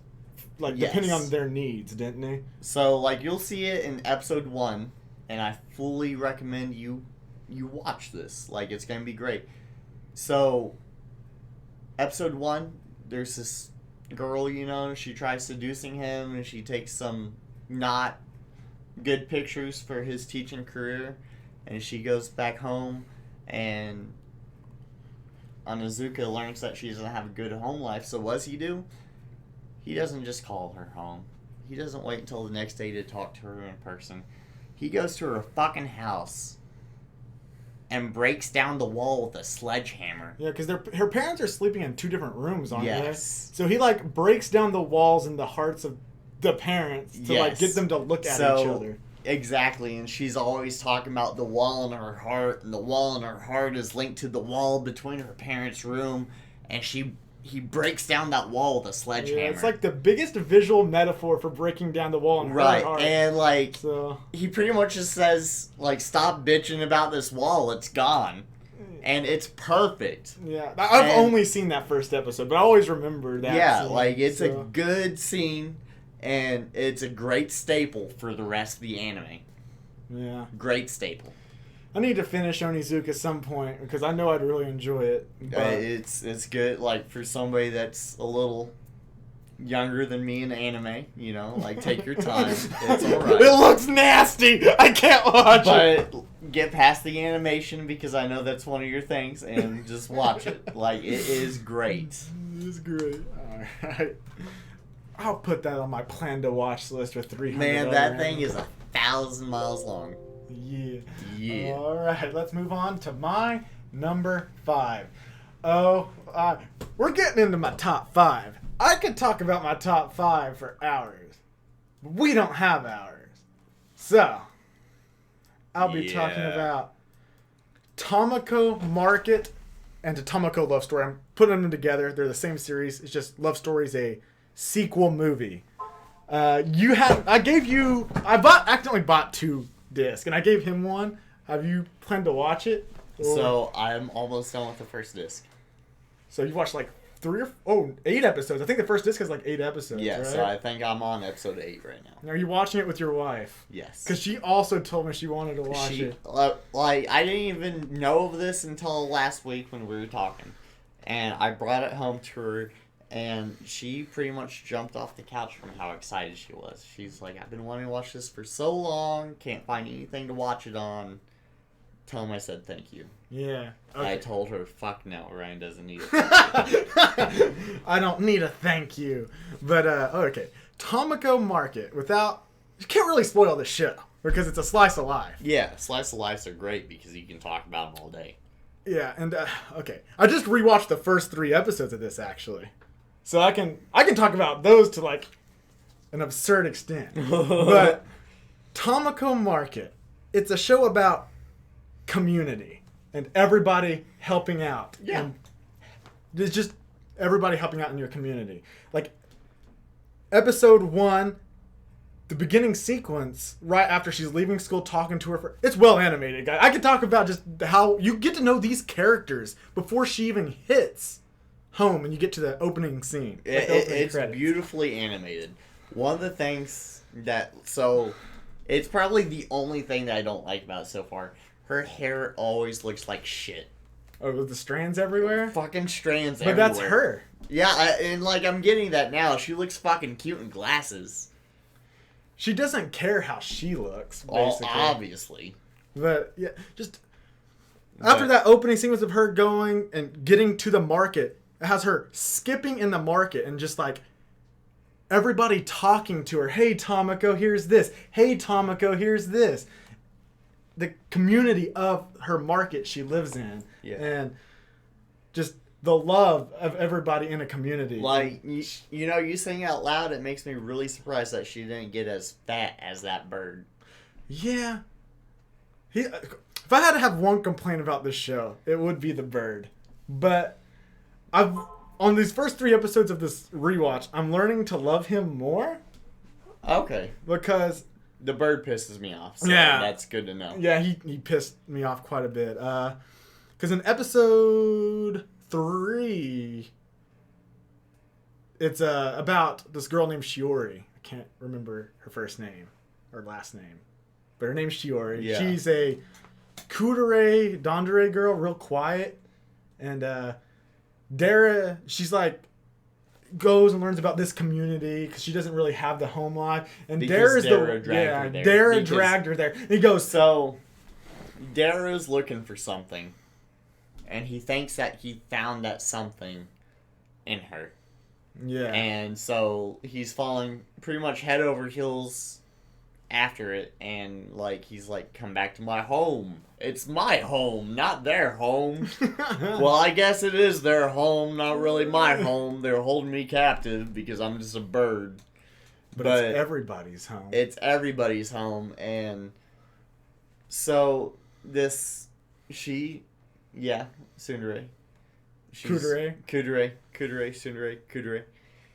like, depending on their needs, didn't he? So, like, you'll see it in episode 1, and I fully recommend you watch this. Like, it's going to be great. So, episode 1, there's this girl, you know, she tries seducing him, and she takes some not good pictures for his teaching career, and she goes back home, and Onizuka learns that she doesn't have a good home life. So what does he do? He doesn't just call her home. He doesn't wait until the next day to talk to her in person. He goes to her fucking house and breaks down the wall with a sledgehammer. Yeah, because her parents are sleeping in 2 different rooms, aren't they? Yes. So he, like, breaks down the walls in the hearts of the parents to, like, get them to look at each other. Exactly, and she's always talking about the wall in her heart, and the wall in her heart is linked to the wall between her parents' room, and he breaks down that wall with a sledgehammer. Yeah, it's like the biggest visual metaphor for breaking down the wall in her heart. And, like, he pretty much just says, like, stop bitching about this wall, it's gone. And it's perfect. Yeah, I've only seen that first episode, but I always remember that. Yeah, scene, like, it's a good scene. And it's a great staple for the rest of the anime. Yeah. Great staple. I need to finish Onizuka at some point because I know I'd really enjoy it. But It's good, like, for somebody that's a little younger than me in anime, you know, like, take your time. It's alright. It looks nasty! I can't watch it! But get past the animation because I know that's one of your things and just watch it. Like, it is great. It's great. Alright. I'll put that on my plan to watch list with 300. Man, that thing is 1,000 miles long. Yeah. Yeah. Alright, let's move on to my number 5. Oh, we're getting into my top 5. I could talk about my top 5 for hours. But we don't have hours. So, I'll be talking about Tomoko Market and a Tomoko Love Story. I'm putting them together. They're the same series. It's just Love Story's a sequel movie. I accidentally bought 2 discs, and I gave him one. Have you planned to watch it? So I'm almost done with the first disc. So you watched like 8 episodes. I think the first disc has like 8 episodes. Yeah, right? so I think I'm on episode 8 right now. Are you watching it with your wife? Yes. Because she also told me she wanted to watch it. Like, I didn't even know of this until last week when we were talking. And I brought it home to her, and she pretty much jumped off the couch from how excited she was. She's like, I've been wanting to watch this for so long, can't find anything to watch it on. Tell him I said thank you. Yeah. Okay. I told her, fuck no, Ryan doesn't need it. I don't need a thank you. But, okay. Tomoko Market, you can't really spoil the show, because it's a slice of life. Yeah, slice of lives are great because you can talk about them all day. Yeah, and, okay. I just rewatched the first 3 episodes of this, actually. So I can talk about those to, like, an absurd extent. But Tomoko Market, it's a show about community and everybody helping out. Yeah. And it's just everybody helping out in your community. Like, episode 1, the beginning sequence, right after she's leaving school, talking to her it's well animated, guys. I could talk about just how you get to know these characters before she even hits home and you get to the opening scene. It's beautifully animated. One of the things it's probably the only thing that I don't like about it so far. Her hair always looks like shit. Oh, with the strands everywhere? Fucking strands but everywhere. But that's her. Yeah, and like I'm getting that now. She looks fucking cute in glasses. She doesn't care how she looks, basically. Obviously. But, yeah, after that opening sequence of her going and getting to the market, it has her skipping in the market and just, like, everybody talking to her. Hey, Tomoko, here's this. Hey, Tomoko, here's this. The community of her market she lives in. Yeah. And just the love of everybody in a community. Like, you saying out loud, it makes me really surprised that she didn't get as fat as that bird. Yeah. If I had to have one complaint about this show, it would be the bird. But on these first 3 episodes of this rewatch, I'm learning to love him more. Okay. Because the bird pisses me off. So that's good to know. Yeah, he pissed me off quite a bit. Because in episode 3, it's about this girl named Shiori. I can't remember her first name or last name, but her name's Shiori. Yeah. She's a dandere girl, real quiet, and Dara, she's like goes and learns about this community because she doesn't really have the home life, and Dara dragged her there. And he goes, so Dara's looking for something, and he thinks that he found that something in her. Yeah. And so he's falling pretty much head over heels after it, and like he's like, come back to my home. It's my home, not their home. Well, I guess it is their home, not really my home. They're holding me captive because I'm just a bird. But it's everybody's home. It's everybody's home, and so tsundere.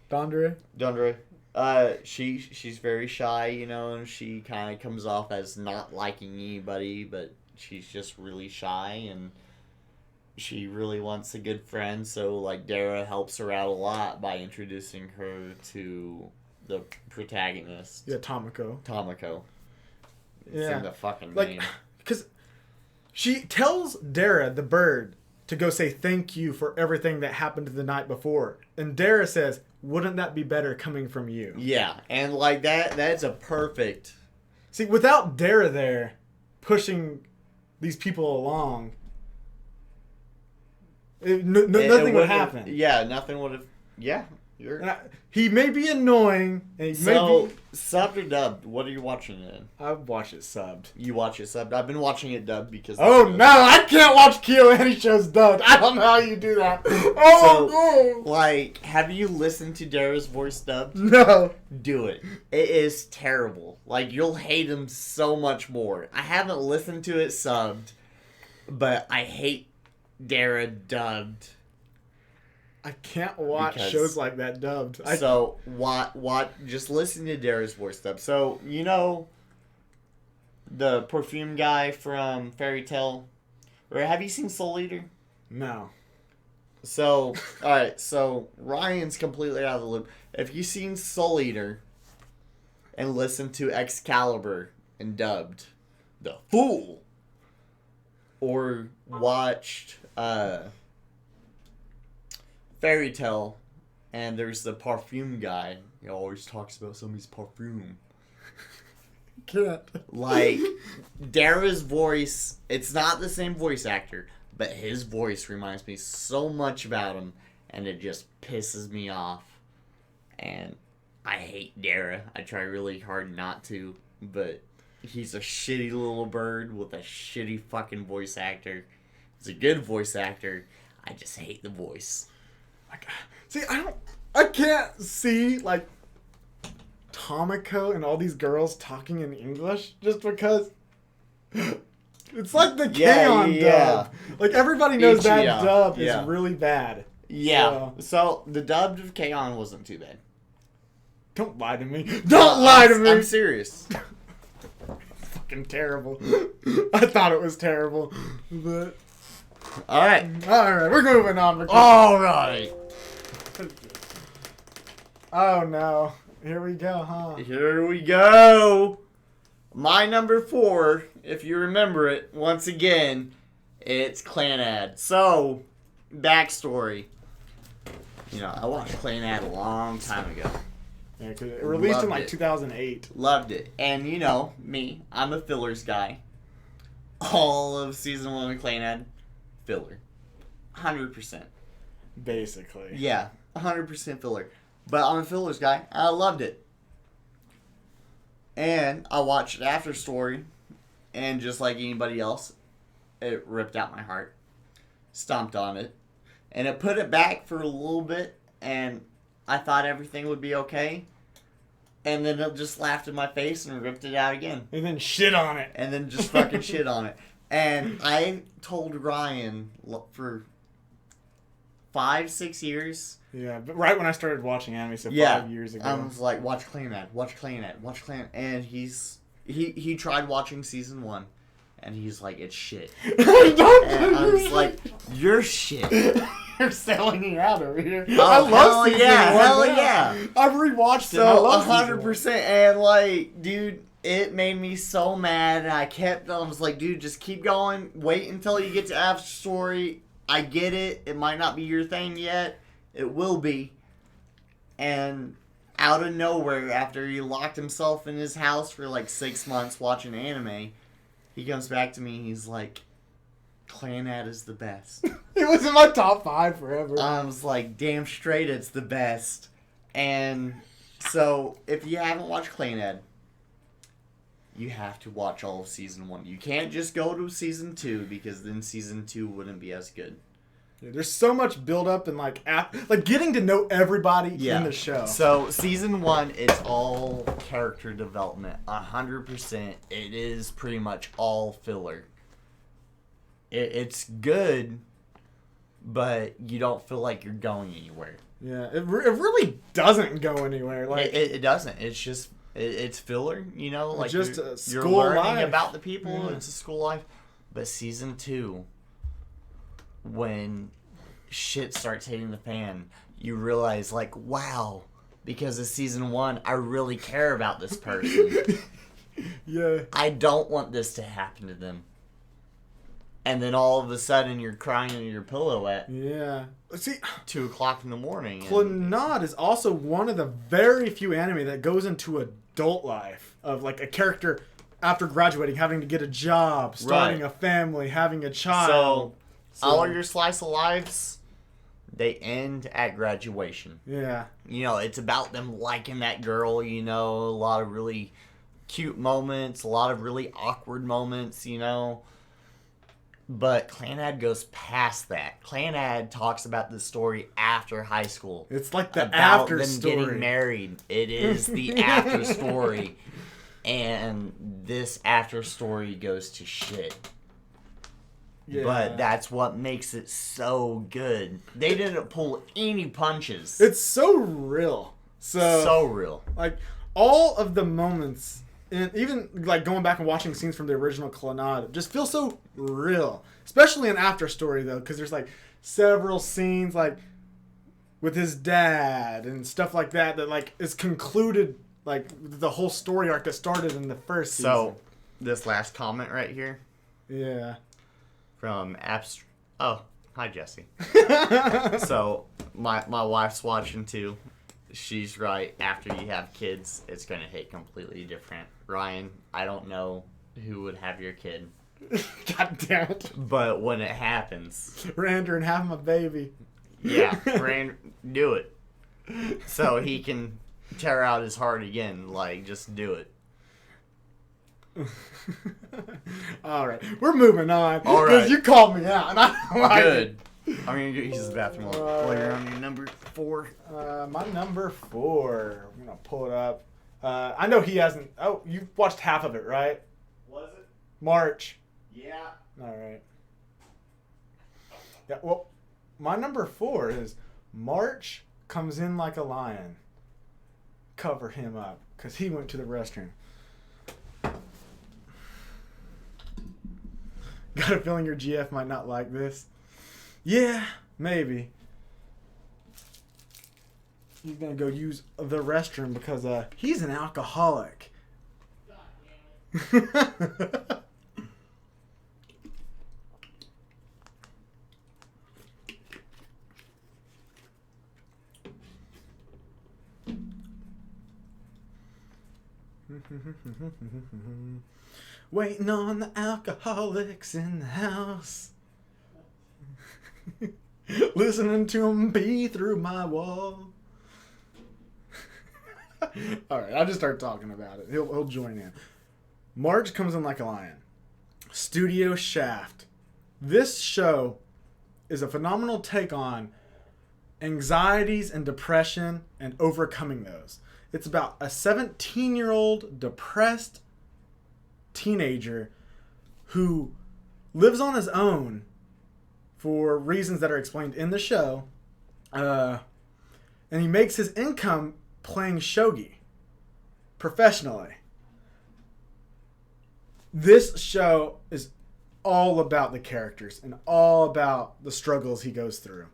Dandere. She's very shy, and she kind of comes off as not liking anybody, but she's just really shy, and she really wants a good friend, so like Dara helps her out a lot by introducing her to the protagonist. Yeah, Tomoko. Tomoko. It's Yeah. in the fucking Like, name. because she tells Dara, the bird, to go say thank you for everything that happened the night before. And Dara says, wouldn't that be better coming from you? Yeah, and like that's a perfect... See, without Dara there pushing these people along, nothing would happen. Yeah, nothing would have... Yeah, you're... He may be annoying. And he may be... subbed or dubbed? What are you watching it in? I've watched it subbed. You watch it subbed? I've been watching it dubbed because... Oh no, I can't watch KyoAni shows dubbed. I don't know how you do that. Oh no! Like, have you listened to Dara's voice dubbed? No. Do it. It is terrible. Like, you'll hate him so much more. I haven't listened to it subbed, but I hate Dara dubbed. I can't watch shows like that dubbed. So, just listen to Dara's voice dub. So, you know the perfume guy from Fairy Tail? Or have you seen Soul Eater? No. So, alright, so Ryan's completely out of the loop. If you've seen Soul Eater and listened to Excalibur and dubbed The Fool, or watched Fairy Tail, and there's the perfume guy. He always talks about somebody's perfume. Can't. Like, Dara's voice, it's not the same voice actor, but his voice reminds me so much about him, and it just pisses me off. And I hate Dara. I try really hard not to, but he's a shitty little bird with a shitty fucking voice actor. He's a good voice actor. I just hate the voice. See, I can't see, like, Tomoko and all these girls talking in English just because it's like the K-On! Dub. Like, everybody knows that dub is really bad. Yeah. So the dub of K-On! Wasn't too bad. Don't lie to me. Don't lie to me. I'm serious. Fucking terrible. I thought it was terrible. But... Alright, we're moving on. Alright. Oh no. Here we go, huh? Here we go. My number 4, if you remember it, once again, it's Clanad. So, backstory. You know, I watched Clanad a long time ago. Yeah, 'cause it released in like 2008. Loved it. And you know, me, I'm a fillers guy. All of season 1 of Clanad, filler. 100%. Basically. Yeah, 100% filler. But I'm a fillers guy. I loved it. And I watched After Story, and just like anybody else, it ripped out my heart. Stomped on it. And it put it back for a little bit, and I thought everything would be okay. And then it just laughed in my face and ripped it out again. And then shit on it. And then just fucking shit on it. And I told Ryan for 5-6 years. Yeah, but right when I started watching anime, so 5 years ago. I was like, watch Clanad. And he tried watching season 1. And he's like, it's shit. And I was like, you're shit. You're selling me out over here. Oh, I love season 1. Hell yeah. I've rewatched it. So 100%. And like, dude, it made me so mad. And I was like, dude, just keep going. Wait until you get to After Story. I get it. It might not be your thing yet. It will be. And out of nowhere, after he locked himself in his house for like 6 months watching anime, he comes back to me and he's like, Clanad is the best. It was in my top 5 forever. I was like, damn straight it's the best. And so, if you haven't watched Clanad, you have to watch all of season 1. You can't just go to season 2, because then season 2 wouldn't be as good. Yeah, there's so much build up and like getting to know everybody in the show. So season 1 is all character development, 100%. It is pretty much all filler. It's good, but you don't feel like you're going anywhere. Yeah, it really doesn't go anywhere. Like it doesn't. It's just it's filler. You know, like just you're school learning life. about the people. Yeah. It's a school life. But season 2. When shit starts hitting the fan, you realize, like, wow, because of season 1, I really care about this person. Yeah. I don't want this to happen to them. And then all of a sudden you're crying in your pillow at Yeah. See, 2 o'clock in the morning. Clannad is also one of the very few anime that goes into adult life of like a character after graduating, having to get a job, starting a family, having a child. So all of your slice of lives, they end at graduation. Yeah. You know, it's about them liking that girl, you know, a lot of really cute moments, a lot of really awkward moments, you know. But Clannad goes past that. Clannad talks about the story after high school. It's like the about after them story. getting married. It is the after story. And this after story goes to shit. Yeah. But that's what makes it so good. They didn't pull any punches. It's so real. So real. Like, all of the moments, and even like going back and watching scenes from the original Clannad, just feel so real. Especially in After Story, though, because there's like several scenes like with his dad and stuff like that that is concluded, like the whole story arc that started in the first season. So, this last comment right here. Yeah. From Oh, hi Jesse. So my wife's watching too. She's right. After you have kids, it's gonna hit completely different. Ryan, I don't know who would have your kid. God damn it! But when it happens, Rander and have my baby. Yeah, do it. So he can tear out his heart again. Like, just do it. All right, we're moving on. All right, because you called me out, and I don't like Good. I'm gonna use the bathroom while you're on your number 4. My number 4. I'm gonna pull it up. I know he hasn't. Oh, you watched half of it, right? Was it? March. Yeah. All right. Yeah. Well, my number 4 is March comes in like a lion. Cover him up, cause he went to the restroom. Got a feeling your GF might not like this. Yeah, maybe. He's gonna go use the restroom because he's an alcoholic. God damn it. Waiting on the alcoholics in the house. Listening to them pee through my wall. Alright, I'll just start talking about it. He'll join in. Marge comes in like a lion. Studio Shaft. This show is a phenomenal take on anxieties and depression and overcoming those. It's about a 17-year-old depressed teenager who lives on his own for reasons that are explained in the show. And he makes his income playing shogi professionally. This show is all about the characters and all about the struggles he goes through.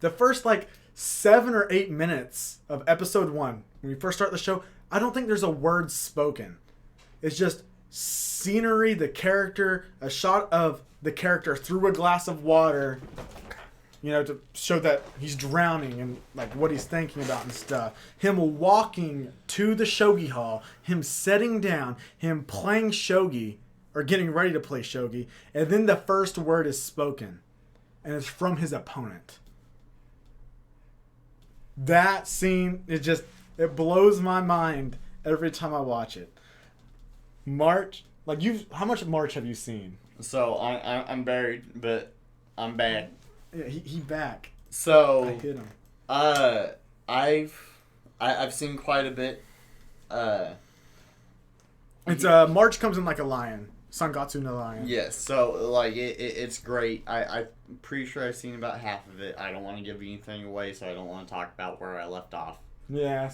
The first 7 or 8 minutes of episode 1, when we first start the show, I don't think there's a word spoken. It's just scenery, the character, a shot of the character through a glass of water, to show that he's drowning and what he's thinking about and stuff. Him walking to the shogi hall, him sitting down, him playing shogi or getting ready to play shogi, and then the first word is spoken, and it's from his opponent. That scene, it blows my mind every time I watch it. March, how much March have you seen? So I'm buried, but I'm back. Yeah, he back. So I hit him. I've seen quite a bit. It's March comes in like a lion. Sangatsu no lion. Yes, so it's great. I'm pretty sure I've seen about half of it. I don't want to give anything away, so I don't want to talk about where I left off. Yeah,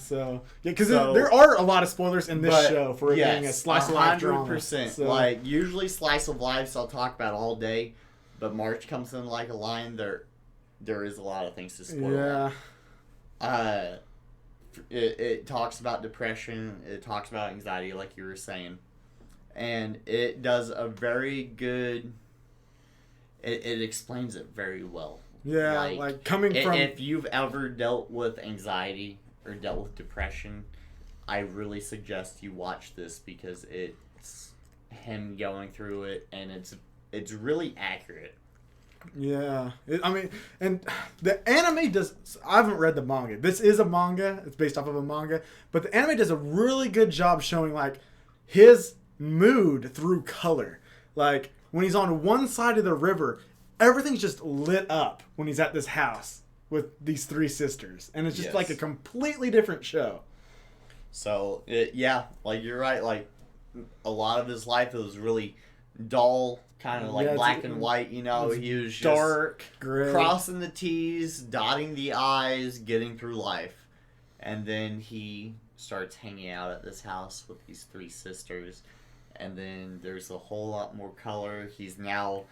because there are a lot of spoilers in this show for it being a slice of life drama. 100%. So. Usually slice of life I'll talk about all day, but March comes in like a lion. There is a lot of things to spoil. Yeah. It talks about depression. It talks about anxiety, like you were saying. And it does a very good... It explains it very well. Yeah, like coming from... If you've ever dealt with anxiety or dealt with depression, I really suggest you watch this because it's him going through it, and it's really accurate. Yeah. And the anime does... I haven't read the manga. This is a manga. It's based off of a manga. But the anime does a really good job showing, like, his mood through color. Like, when he's on one side of the river, everything's just lit up when he's at this house with these three sisters. And it's just like a completely different show. So, like, you're right. Like, a lot of his life, it was really dull, kind of like black and white, you know. He was just dark, gray, crossing the T's, dotting the I's, getting through life. And then he starts hanging out at this house with these three sisters. And then there's a whole lot more color. He's now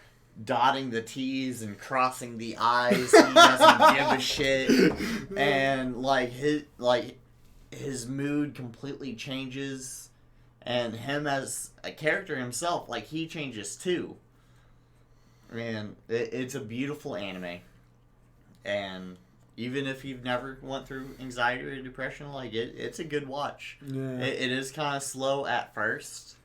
dotting the T's and crossing the I's. He doesn't give a shit. And his mood completely changes. And him as a character himself, like, he changes too. And it's a beautiful anime. And even if you've never went through anxiety or depression, like, it's a good watch. Yeah. It is kind of slow at first.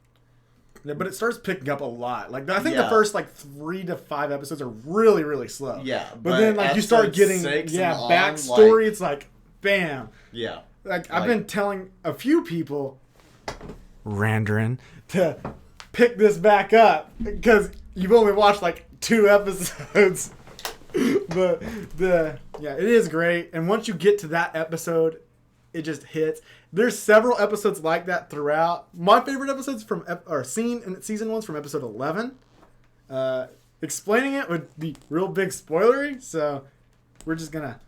Yeah, but it starts picking up a lot. Like, I think the first, 3 to 5 episodes are really, really slow. Yeah. But then, like, you start getting, backstory. It's like, bam. Yeah. Like, I've been telling a few people, Randrin, to pick this back up. Because you've only watched, 2 episodes. But, it is great. And once you get to that episode, it just hits. There's several episodes like that throughout. My favorite episodes scene in season 1's from episode 11. Explaining it would be real big spoilery, so we're just gonna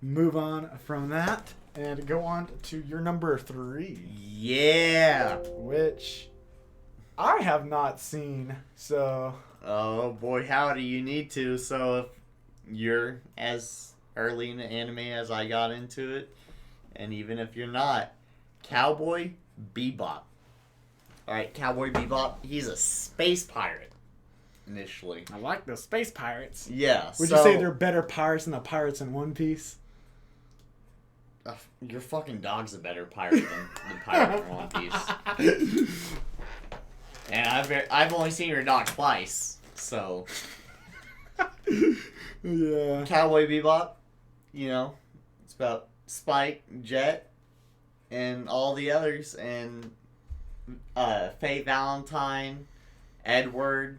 move on from that and go on to your number 3. Yeah. Which I have not seen, so... Oh boy, howdy, you need to. So if you're as early in the anime as I got into it, and even if you're not, Cowboy Bebop. Alright, Cowboy Bebop, he's a space pirate, initially. I like the space pirates. Yeah, Would you say they're better pirates than the pirates in One Piece? Your fucking dog's a better pirate than the pirate in One Piece. And I've only seen your dog twice, so... Yeah. Cowboy Bebop, it's about Spike, Jet, and all the others, and Faye Valentine, Edward,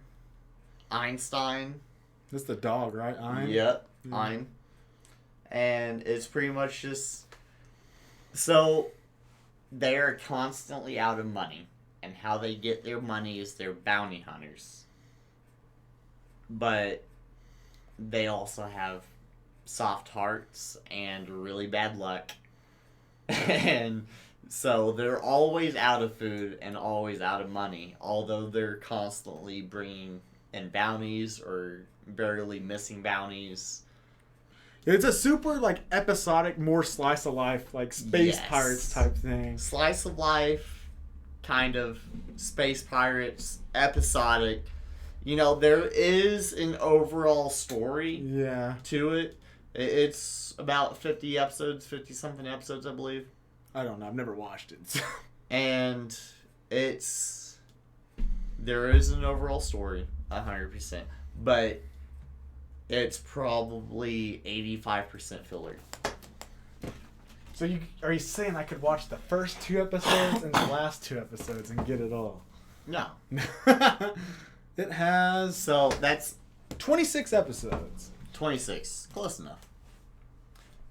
Einstein. That's the dog, right? Ein? Yep, Ein. And it's pretty much just... So, they are constantly out of money, and how they get their money is they're bounty hunters. But they also have soft hearts and really bad luck. And so they're always out of food and always out of money, although they're constantly bringing in bounties or barely missing bounties. It's a super, episodic, more slice of life, space pirates type thing. Slice of life, kind of space pirates, episodic. There is an overall story to it. It's about 50 episodes, 50-something episodes, I believe. I don't know. I've never watched it. So. And there is an overall story, 100%. But it's probably 85% filler. So are you saying I could watch the first 2 episodes and the last 2 episodes and get it all? No. It has... So that's... 26 episodes. 26. Close enough.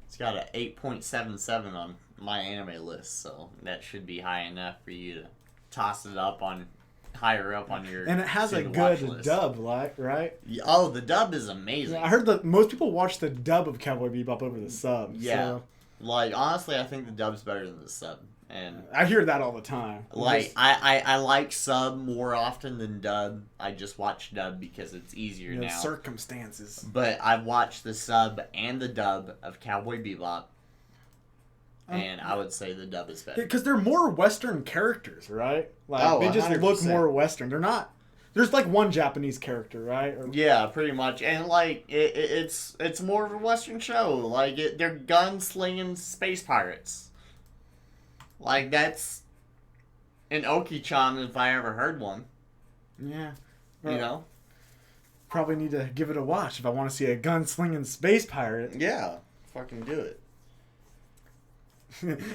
It's got an 8.77 on my anime list, so that should be high enough for you to toss it up on... higher up on your... And it has a good dub, right? Oh, the dub is amazing. Yeah, I heard that most people watch the dub of Cowboy Bebop over the sub. Yeah. So. Honestly, I think the dub's better than the sub. And I hear that all the time. I like sub more often than dub. I just watch dub because it's easier now. Circumstances. But I've watched the sub and the dub of Cowboy Bebop. and I would say the dub is better. Because they're more Western characters, right? Like they just 100%. look more Western. They're not. There's like one Japanese character, right? Yeah, pretty much, and like it's more of a Western show. Like they're gunslinging space pirates. Like that's an Okie-Chan if I ever heard one. Yeah. You know? Probably need to give it a watch if I want to see a gunslinging space pirate. Yeah. Fucking do it.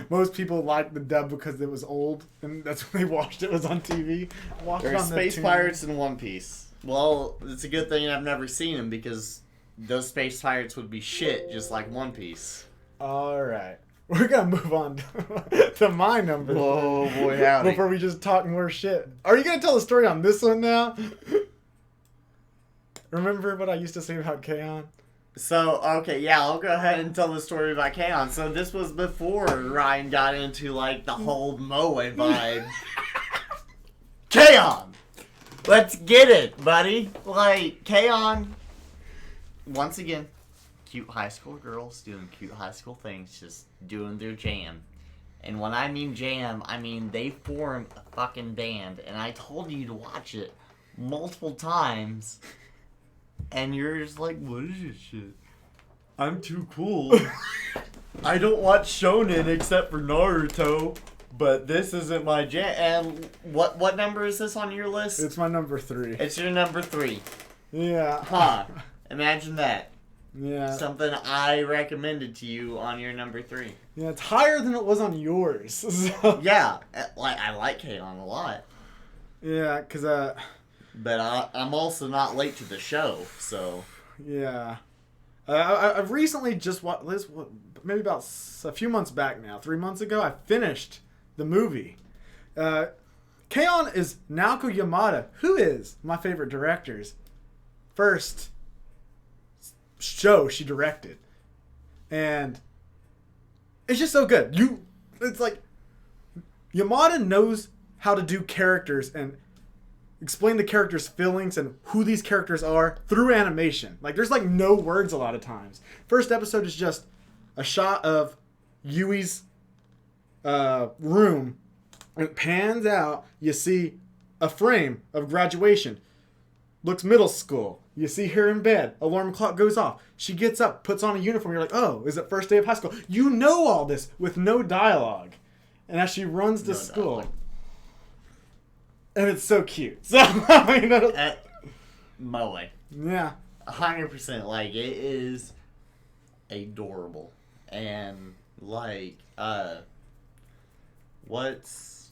Most people liked the dub because it was old, and that's when they watched it. Was on TV. There are space pirates in One Piece. Well, it's a good thing I've never seen them because those space pirates would be shit just like One Piece. All right. We're going to move on to my number. Whoa, boy, howdy. Before we just talk more shit. Are you going to tell the story on this one now? Remember what I used to say about K-On? So, okay, yeah, I'll go ahead and tell the story about K-On. So this was before Ryan got into, like, the whole Moe vibe. K-On! Let's get it, buddy. Like, K-On, once again, cute high school girls doing cute high school things, just doing their jam. And when I mean jam, I mean they formed a fucking band. And I told you to watch it multiple times. And you're just like, what is this shit? I'm too cool. I don't watch shonen except for Naruto, but this isn't my jam. And what number is this on your list? It's my number 3. It's your number 3. Yeah. Huh. Imagine that. Yeah. Something I recommended to you on your number 3. Yeah, it's higher than it was on yours. So. Yeah. Like I like K-On a lot. Yeah, because But I'm also not late to the show, so. Yeah. I've recently just watched, maybe about a few months back now, 3 months ago, I finished the movie. K-On is Naoko Yamada, who is my favorite director's first show she directed. And it's just so good. It's like, Yamada knows how to do characters and explain the characters' feelings and who these characters are through animation. Like, there's like no words a lot of times. First episode is just a shot of Yui's room. It pans out. You see a frame of graduation. Looks middle school. You see her in bed. Alarm clock goes off. She gets up, puts on a uniform. You're like, oh, is it first day of high school? You know all this with no dialogue. And as she runs to school. Dialogue. And it's so cute. So, I mean, Moe. Yeah. 100%. Like, it is adorable. And, like, what's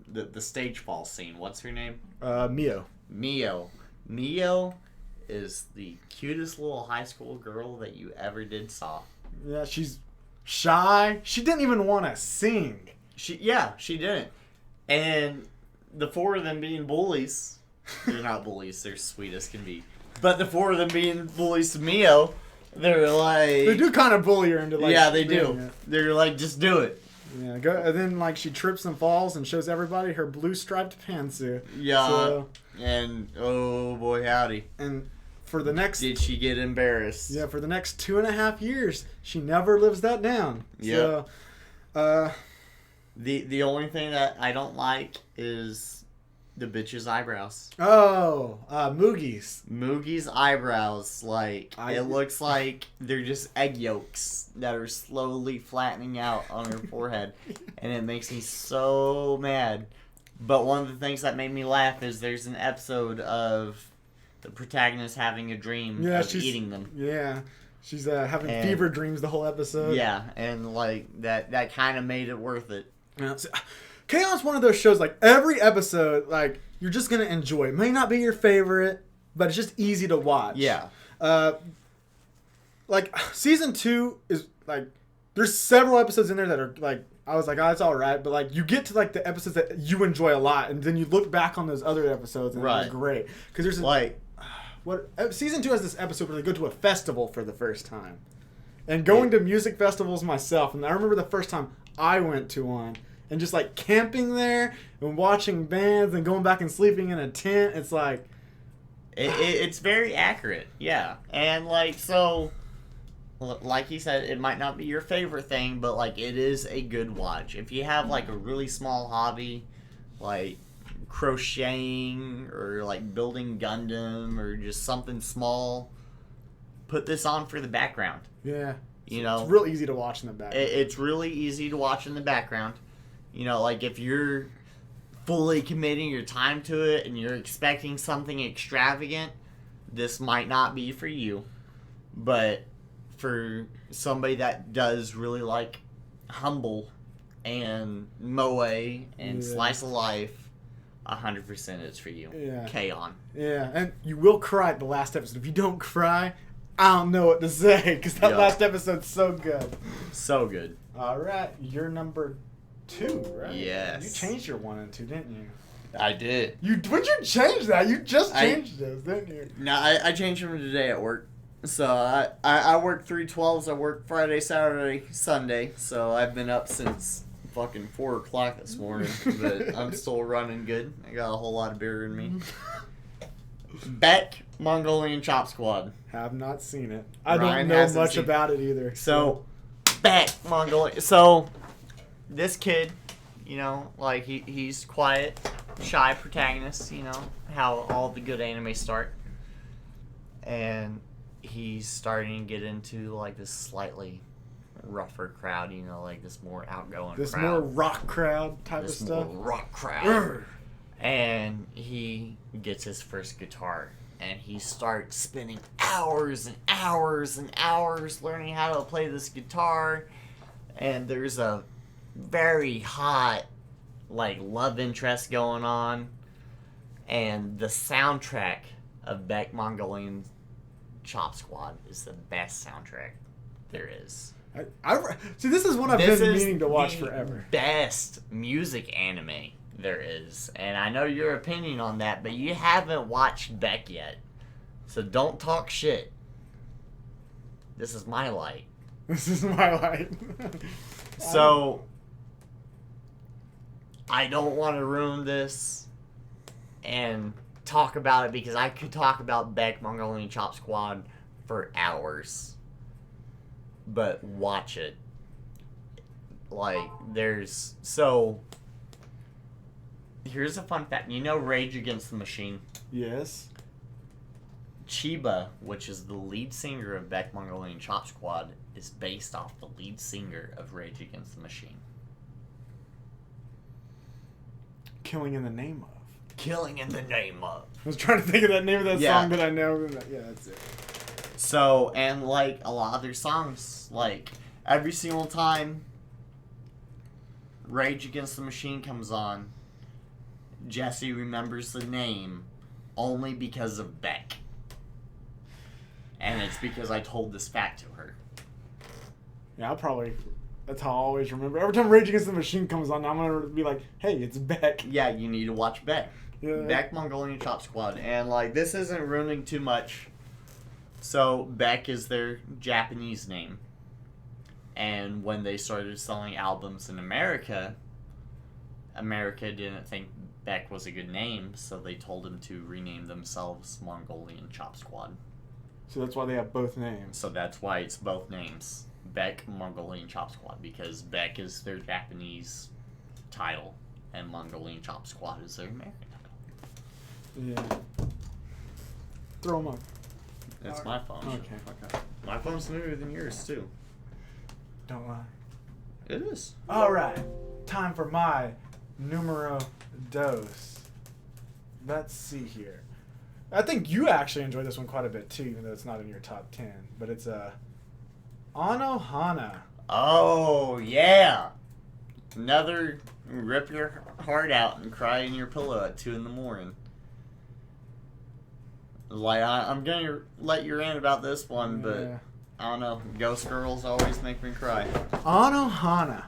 the stage fall scene? What's her name? Mio. Mio is the cutest little high school girl that you ever saw. Yeah, she's shy. She didn't even want to sing. She didn't. And the 4 of them being bullies, they're not bullies, they're sweet as can be. But the 4 of them being bullies to Mio, they're like... They do kind of bully her into like... Yeah, they do. It. They're like, just do it. Yeah, and then like she trips and falls and shows everybody her blue striped pantsuit. Yeah, so, and oh boy howdy. And for the next... Did she get embarrassed? Yeah, for the next 2.5 years, she never lives that down. Yeah. So, The only thing that I don't like is the bitch's eyebrows. Oh, Moogie's. Moogie's eyebrows, like, it looks like they're just egg yolks that are slowly flattening out on her forehead. And it makes me so mad. But one of the things that made me laugh is there's an episode of the protagonist having a dream of eating them. Yeah. She's having fever dreams the whole episode. Yeah, and, like, that kind of made it worth it. Yeah, so, K-On's one of those shows, like, every episode, like, you're just going to enjoy. It may not be your favorite, but it's just easy to watch. Yeah. Like, season 2 is, like, there's several episodes in there that are, like, I was like, oh, it's all right. But, like, you get to, like, the episodes that you enjoy a lot, and then you look back on those other episodes, and it's great. Because there's, like... Season 2 has this episode where they go to a festival for the first time. And going to music festivals myself, and I remember the first time I went to one, and just like camping there and watching bands and going back and sleeping in a tent. It's like... It's very accurate, yeah. And like, so like he said, it might not be your favorite thing, but like it is a good watch. If you have like a really small hobby, like crocheting or like building Gundam or just something small, put this on for the background. Yeah. You know, it's real easy to watch in the background. It's really easy to watch in the background. You know, like if you're fully committing your time to it and you're expecting something extravagant, this might not be for you. But for somebody that does really like humble and moe and slice of life, 100% it's for you. Yeah. K-On. Yeah, and you will cry at the last episode. If you don't cry, I don't know what to say, because that last episode's so good. So good. All right, you're number 2, right? Yes. You changed your 1 and 2, didn't you? I did. When'd you change that? You just changed those, didn't you? No, I changed them today at work. So I work 3/12s. I work Friday, Saturday, Sunday. So I've been up since fucking 4 o'clock this morning. But I'm still running good. I got a whole lot of beer in me. Beck, Mongolian Chop Squad. Have not seen it. I Ryan don't know hasn't much seen about it either. So, Beck, Mongolian. So, this kid, you know, like he's quiet, shy protagonist, you know, how all the good anime start. And he's starting to get into like this slightly rougher crowd, you know, like this more outgoing this crowd. more rock crowd type This of stuff. more rock crowd. And he gets his first guitar and he starts spending hours and hours and hours learning how to play this guitar. And there's a very hot like love interest going on. And the soundtrack of Beck Mongolian Chop Squad is the best soundtrack there is. See, this is one I've been meaning to watch forever. Best music anime there is, and I know your opinion on that, but you haven't watched Beck yet, so don't talk shit. This is my light. This is my light. So I don't want to ruin this and talk about it because I could talk about Beck Mongolian Chop Squad for hours. But watch it. Like, here's a fun fact. You know Rage Against the Machine? Yes. Chiba, which is the lead singer of Beck Mongolian Chop Squad, is based off the lead singer of Rage Against the Machine. Killing in the Name of. Killing in the Name of. I was trying to think of that name of that song, but I know. Yeah, that's it. So, and like a lot of their songs, like every single time Rage Against the Machine comes on, Jesse remembers the name only because of Beck. And it's because I told this fact to her. Yeah, that's how I'll always remember. Every time Rage Against the Machine comes on, I'm going to be like, hey, it's Beck. Yeah, you need to watch Beck. Yeah. Beck Mongolian Chop Squad. And like, this isn't ruining too much. So, Beck is their Japanese name. And when they started selling albums in America didn't think Beck was a good name, so they told him to rename themselves Mongolian Chop Squad. So that's why they have both names. So that's why it's both names. Beck Mongolian Chop Squad, because Beck is their Japanese title, and Mongolian Chop Squad is their American title. Yeah. Throw them up. It's my phone. Okay. My phone's newer than yours, too. Don't lie. It is. All right. Time for my numero dos. Let's see here. I think you actually enjoyed this one quite a bit, too, even though it's not in your top 10. But it's Anohana. Oh, yeah. Another rip your heart out and cry in your pillow at 2 in the morning. Like, I'm going to let you rant about this one, but I don't know. Ghost girls always make me cry. Anohana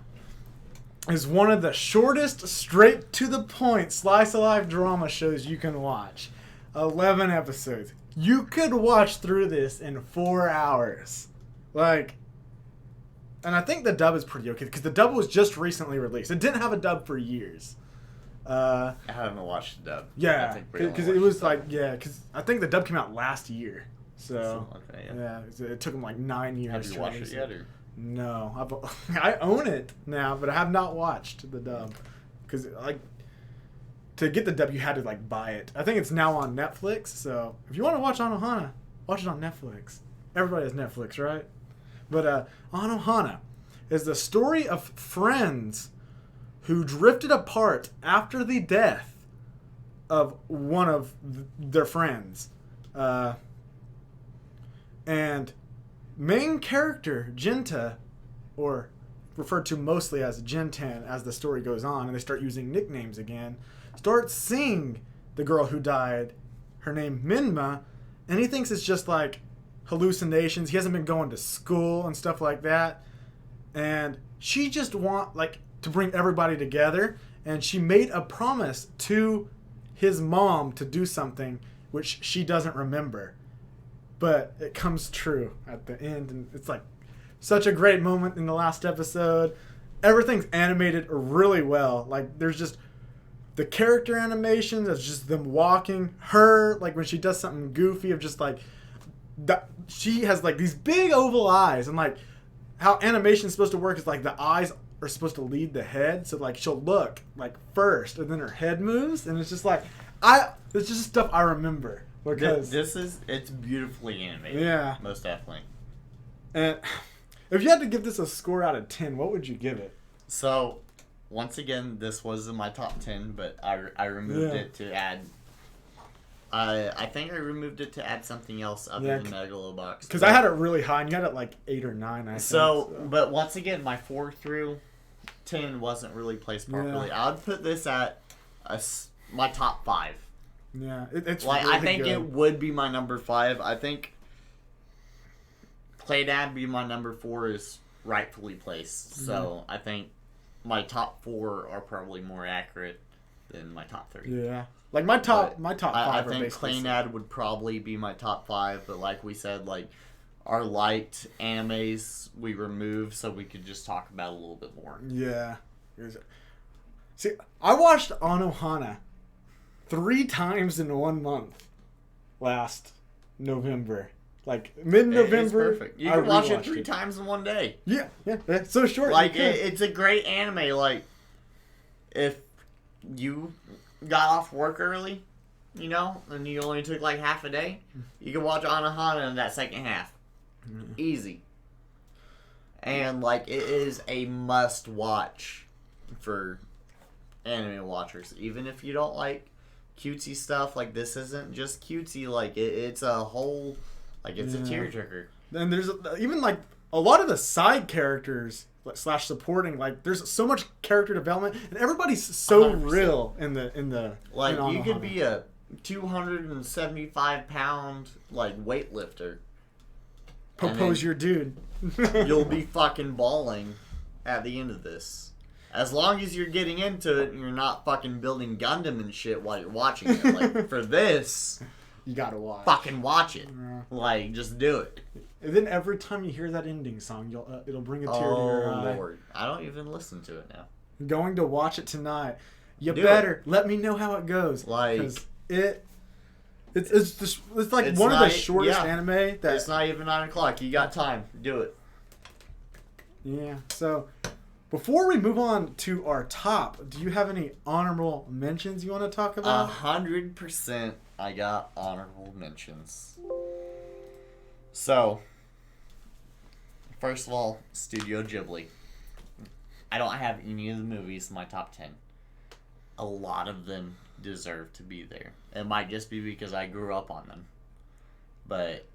is one of the shortest, straight to the point slice of life drama shows you can watch. 11 episodes. You could watch through this in 4 hours. Like, and I think the dub is pretty okay because the dub was just recently released. It didn't have a dub for years. I haven't watched the dub. Yeah, because it was like, because I think the dub came out last year. So Okay, yeah, it took him like 9 years. Have you watched it yet? Or? No, I own it now, but I have not watched the dub because like to get the dub you had to like buy it. I think it's now on Netflix. So if you want to watch Anohana, watch it on Netflix. Everybody has Netflix, right? But Anohana is the story of friends who drifted apart after the death of one of their friends. And main character, Jinta, or referred to mostly as Jintan as the story goes on, and they start using nicknames again, starts seeing the girl who died, her name Minma, and he thinks it's just like hallucinations. He hasn't been going to school and stuff like that. And she just want like to bring everybody together, and she made a promise to his mom to do something which she doesn't remember. But it comes true at the end, and it's like such a great moment in the last episode. Everything's animated really well. Like there's just the character animations of just them walking. Her, like when she does something goofy of just like she has like these big oval eyes, and like how animation's supposed to work is like the eyes are supposed to lead the head, so like she'll look like first and then her head moves, and it's just like it's just stuff I remember because it's beautifully animated. Yeah, most definitely. And if you had to give this a score out of 10, what would you give it? So once again, this was in my top 10, but I removed it to add. I think I removed it to add something else other than Megalobox. Because I had it really high, and you had it like 8 or 9. I think. So, but once again, my 4 through 10 wasn't really placed properly. I would put this at my top 5. Yeah, it's like really I think good. it would be my number 5. I think Play Dad be my number 4 is rightfully placed. So I think my top 4 are probably more accurate than my top 3. Yeah, like my top 5. I think Play Dad would probably be my top 5, but like we said, like our light animes we removed so we could just talk about it a little bit more. Yeah. See, I watched Anohana 3 times in 1 month last November. Like mid-November. It's perfect. You can watch it 3 times in one day. Yeah, it's so short. Like it's a great anime. Like if you got off work early, you know, and you only took like half a day, you can watch Anohana in that second half. Easy. And like it is a must watch for anime watchers. Even if you don't like cutesy stuff, like this isn't just cutesy, like it's a whole, like it's a tearjerker. And there's even like a lot of the side characters / supporting, like there's so much character development, and everybody's so 100%. Real in the like you could be a 275-pound like weightlifter. Propose your dude. You'll be fucking bawling at the end of this. As long as you're getting into it and you're not fucking building Gundam and shit while you're watching it. Like, for this, you gotta watch. Fucking watch it. Like, just do it. And then every time you hear that ending song, it'll bring a tear to your eye. Oh, Lord. I don't even listen to it now. I'm going to watch it tonight. You better let me know how it goes. Like, it's like one of the shortest anime that it's not even 9 o'clock. You got time. Do it. Yeah. So before we move on to our top, do you have any honorable mentions you want to talk about? 100% I got honorable mentions. So, first of all, Studio Ghibli. I don't have any of the movies in my top 10. A lot of them deserve to be there. It might just be because I grew up on them. But,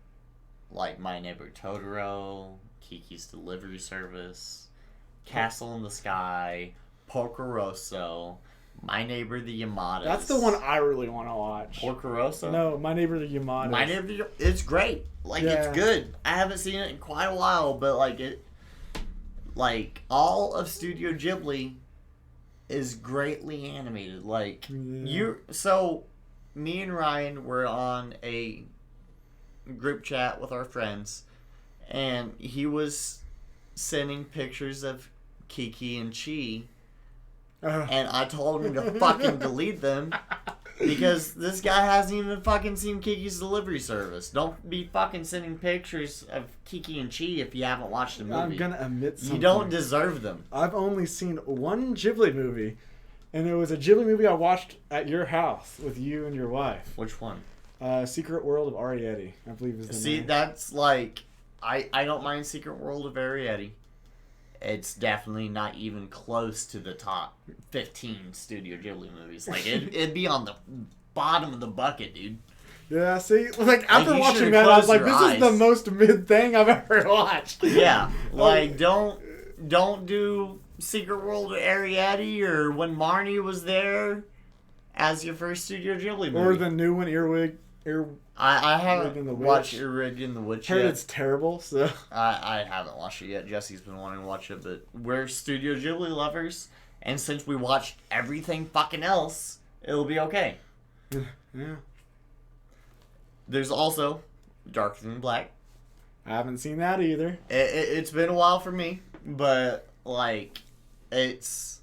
like My Neighbor Totoro, Kiki's Delivery Service, Castle in the Sky, Porco Rosso, My Neighbor the Yamadas. That's the one I really want to watch. Porco Rosso? No, My Neighbor the Yamadas. My Neighbor, it's great. Like, it's good. I haven't seen it in quite a while, but, like, all of Studio Ghibli is greatly animated. Like, so, me and Ryan were on a group chat with our friends, and he was sending pictures of Kiki and Chi, and I told him to fucking delete them Because this guy hasn't even fucking seen Kiki's Delivery Service. Don't be fucking sending pictures of Kiki and Chi if you haven't watched the movie. I'm gonna admit something. You don't deserve them. I've only seen one Ghibli movie, and it was a Ghibli movie I watched at your house with you and your wife. Which one? Secret World of Arietti, I believe is the name. See, that's like... I don't mind Secret World of Arietti. It's definitely not even close to the top 15 Studio Ghibli movies. Like, it'd be on the bottom of the bucket, dude. Yeah, see? Like, after watching that, I was like, this is the most mid thing I've ever watched. Yeah. Like, don't do Secret World of Arietti or When Marnie Was There as your first Studio Ghibli movie. Or the new one, Earwig. I haven't watched Earwig and the Witch yet. Heard it's terrible, so... I haven't watched it yet. Jesse's been wanting to watch it, but we're Studio Ghibli lovers, and since we watched everything fucking else, it'll be okay. Yeah. There's also Darker Than Black. I haven't seen that either. It's been a while for me, but, like, it's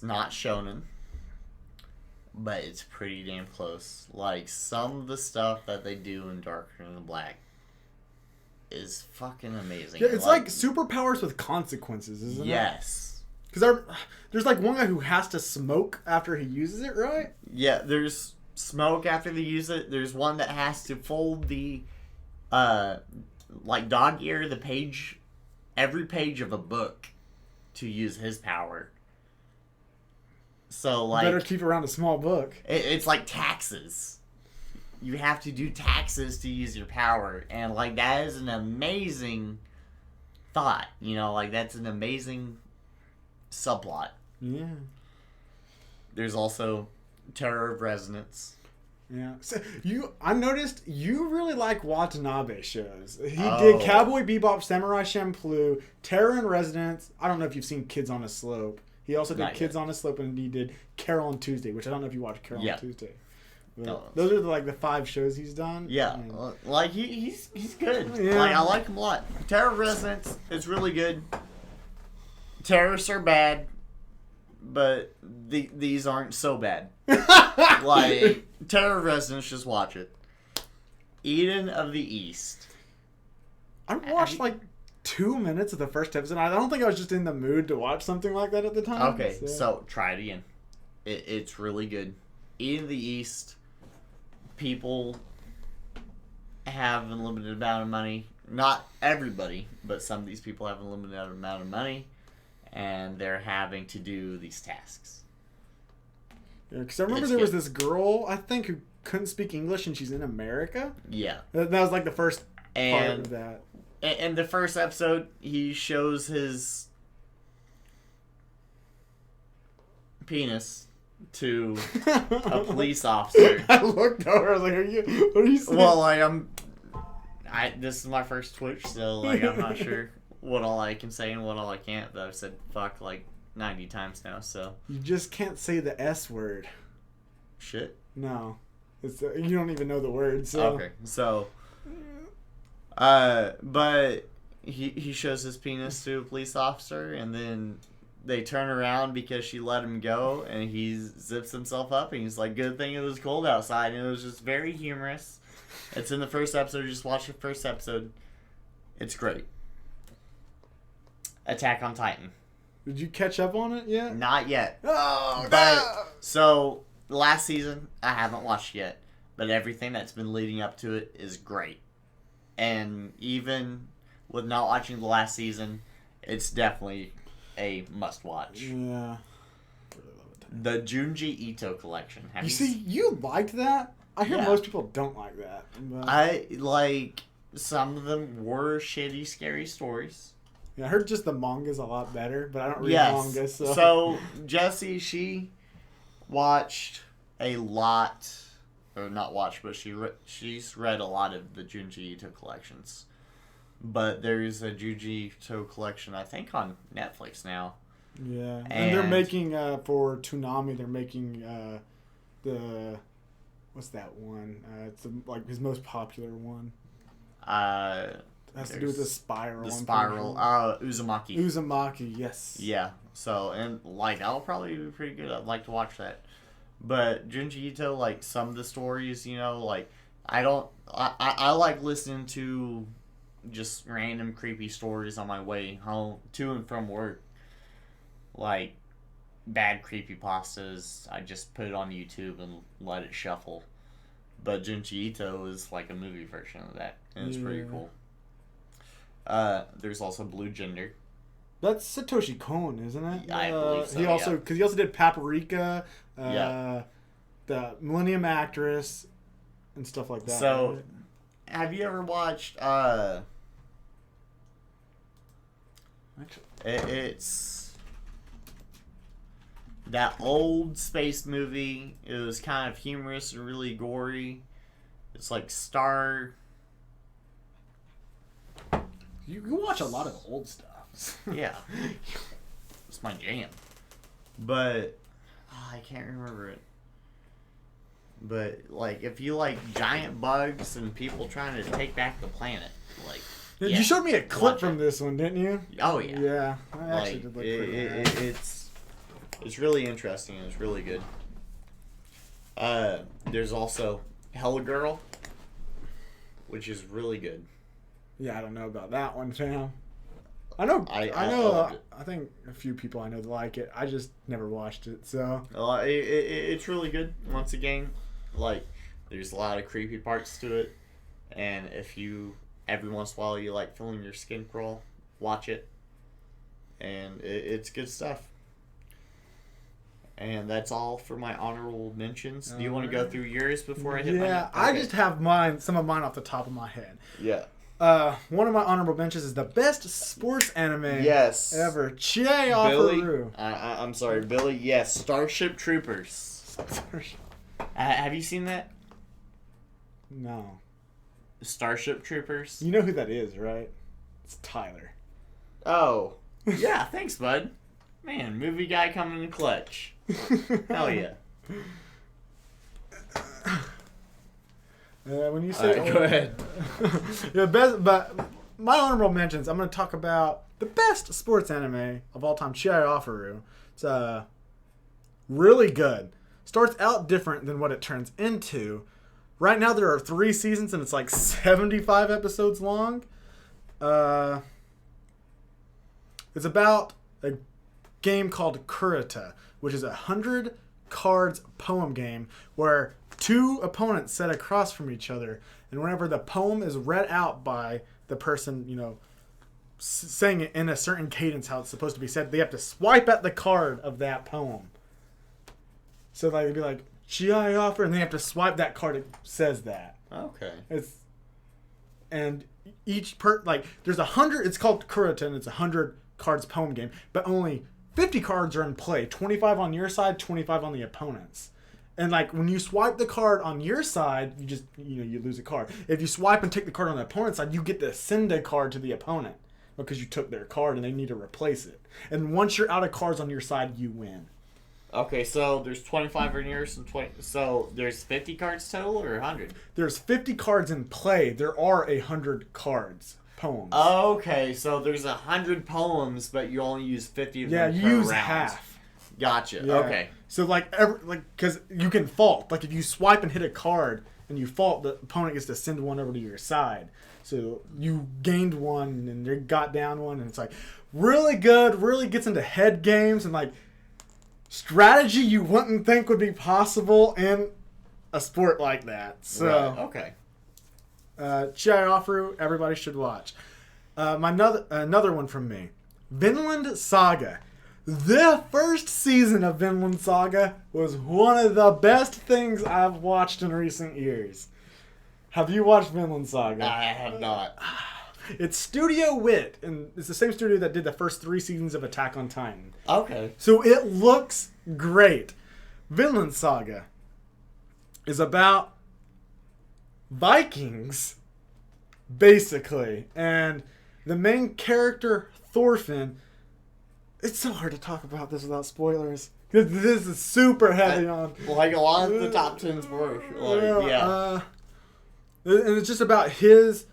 not shonen. But it's pretty damn close. Like, some of the stuff that they do in Darker Than Black is fucking amazing. Yeah, it's like superpowers with consequences, isn't it? Yes. Because there's like one guy who has to smoke after he uses it, right? Yeah, there's smoke after they use it. There's one that has to fold the, like, dog ear, every page of a book to use his power. So, like... Better keep around a small book. It's like taxes. You have to do taxes to use your power. And, like, that is an amazing thought. You know, like, that's an amazing subplot. Yeah. There's also Terror of Resonance. Yeah. So I noticed you really like Watanabe shows. He did Cowboy Bebop, Samurai Champloo, Terror in Resonance. I don't know if you've seen Kids on a Slope. He also did Kids on a Slope, and he did Carol on Tuesday, which I don't know if you watched Carol on Tuesday. Those are like the 5 shows he's done. Yeah, like he's good. Yeah. Like, I like him a lot. Terror of Resonance is really good. Terrorists are bad, but these aren't so bad. Like, Terror of Resonance, just watch it. Eden of the East. I watched like 2 minutes of the first episode. I don't think I was just in the mood to watch something like that at the time. Okay, so try it again. It's really good. Eden of the East. People have a limited amount of money. Not everybody, but some of these people have a limited amount of money, and they're having to do these tasks. Yeah, because I remember there was this girl, I think, who couldn't speak English, and she's in America. Yeah. That was like the first part of that. In the first episode, he shows his penis to a police officer. I looked over. I was like, what are you saying? Well, like, this is my first Twitch, so, like, I'm not sure what all I can say and what all I can't, but I've said fuck, like, 90 times now, so. You just can't say the S word. Shit. No. You don't even know the word, so. Okay, so. But he shows his penis to a police officer, and then they turn around because she let him go, and he zips himself up, and he's like, good thing it was cold outside, and it was just very humorous. It's in the first episode. Just watch the first episode. It's great. Attack on Titan. Did you catch up on it yet? Not yet. Oh, but, no! So, last season, I haven't watched yet, but everything that's been leading up to it is great. And even with not watching the last season, it's definitely a must-watch. Yeah. The Junji Ito collection. You liked that? I hear most people don't like that. But... I like some of them were shitty, scary stories. Yeah, I heard just the manga's a lot better, but I don't read manga, so... So, Jessie, she watched a lot... Or not watched, but she's read a lot of the Junji Ito collections. But there's a Junji Ito collection, I think, on Netflix now. Yeah. And they're making, for Toonami, they're making the... What's that one? It's like his most popular one. It has to do with the spiral. The spiral. Uzumaki. Uzumaki, yes. Yeah. So, and like, that'll probably be pretty good. I'd like to watch that. But Junji Ito, like, some of the stories, you know, like, I like listening to just random creepy stories on my way home, to and from work. Like, bad creepypastas, I just put it on YouTube and let it shuffle. But Junji Ito is like a movie version of that, and it's pretty cool. There's also Blue Gender. That's Satoshi Kon, isn't it? I believe so. He also because he also did Paprika, Yeah. the Millennium Actress, and stuff like that. So, right? have you ever watched? It's that old space movie. It was kind of humorous and really gory. It's like Star. You watch a lot of old stuff. Yeah, it's my jam. But I can't remember it. But like, if you like giant bugs and people trying to take back the planet, like. Yeah, you showed me a clip from it. this one, didn't you? Oh yeah. Yeah, I actually Like, did look pretty bad. it's really interesting and it's really good. There's also Hella Girl, which is really good. Yeah, I don't know about that one, fam. I know. I know. I think a few people I know like it. I just never watched it. So it's really good. Once again, like, there's a lot of creepy parts to it, and if you every once in a while you like feeling your skin crawl, watch it, and it's good stuff. And that's all for my honorable mentions. Do you want to go through yours before I hit my? Yeah, I just have some of mine off the top of my head. Yeah. One of my honorable mentions is the best sports anime Yes. ever. Billy. Billy. I'm sorry, Billy. Yes, Starship Troopers. Have you seen that? No. Starship Troopers? You know who that is, right? It's Tyler. Oh. Yeah, thanks, bud. Man, movie guy coming in clutch. Hell yeah. When you say go ahead. the best, but my honorable mentions, I'm going to talk about the best sports anime of all time, Chihaya-Afaru. It's really good. Starts out different than what it turns into. Right now there are 3 seasons and it's like 75 episodes long. It's about a game called Kurita, which is a 100 cards poem game where 2 opponents sit across from each other, and whenever the poem is read out by the person, you know, saying it in a certain cadence how it's supposed to be said, they have to swipe at the card of that poem. So like it'd be like Chihaya-Afaru, and they have to swipe that card that says that. Okay. And each there's 100. It's called Kurita, and it's 100 cards poem game, but only 50 cards are in play. 25 on your side, 25 on the opponent's. And like when you swipe the card on your side, you lose a card. If you swipe and take the card on the opponent's side, you get to send a card to the opponent because you took their card and they need to replace it. And once you're out of cards on your side, you win. Okay, so there's 25 on yours and 20. So there's 50 cards total or 100? There's 50 cards in play. There are 100 cards poems. Okay, so there's 100 poems, but you only use 50 of them you per use round. half. Gotcha. Yeah. Okay. So because you can fault. Like if you swipe and hit a card and you fault, the opponent gets to send one over to your side. So you gained one and they got down one, and it's like really good. Really gets into head games and like strategy you wouldn't think would be possible in a sport like that. So Right. Okay. Chihaya-Afaru, everybody should watch. Another one from me, Vinland Saga. The first season of Vinland Saga was one of the best things I've watched in recent years. Have you watched Vinland Saga? I have not. It's Studio Wit, and it's the same studio that did the first 3 seasons of Attack on Titan. Okay. So it looks great. Vinland Saga is about Vikings, basically. And the main character, Thorfinn, it's so hard to talk about this without spoilers. This is super heavy on. Like a lot of the top 10s were. Like, yeah. And it's just about his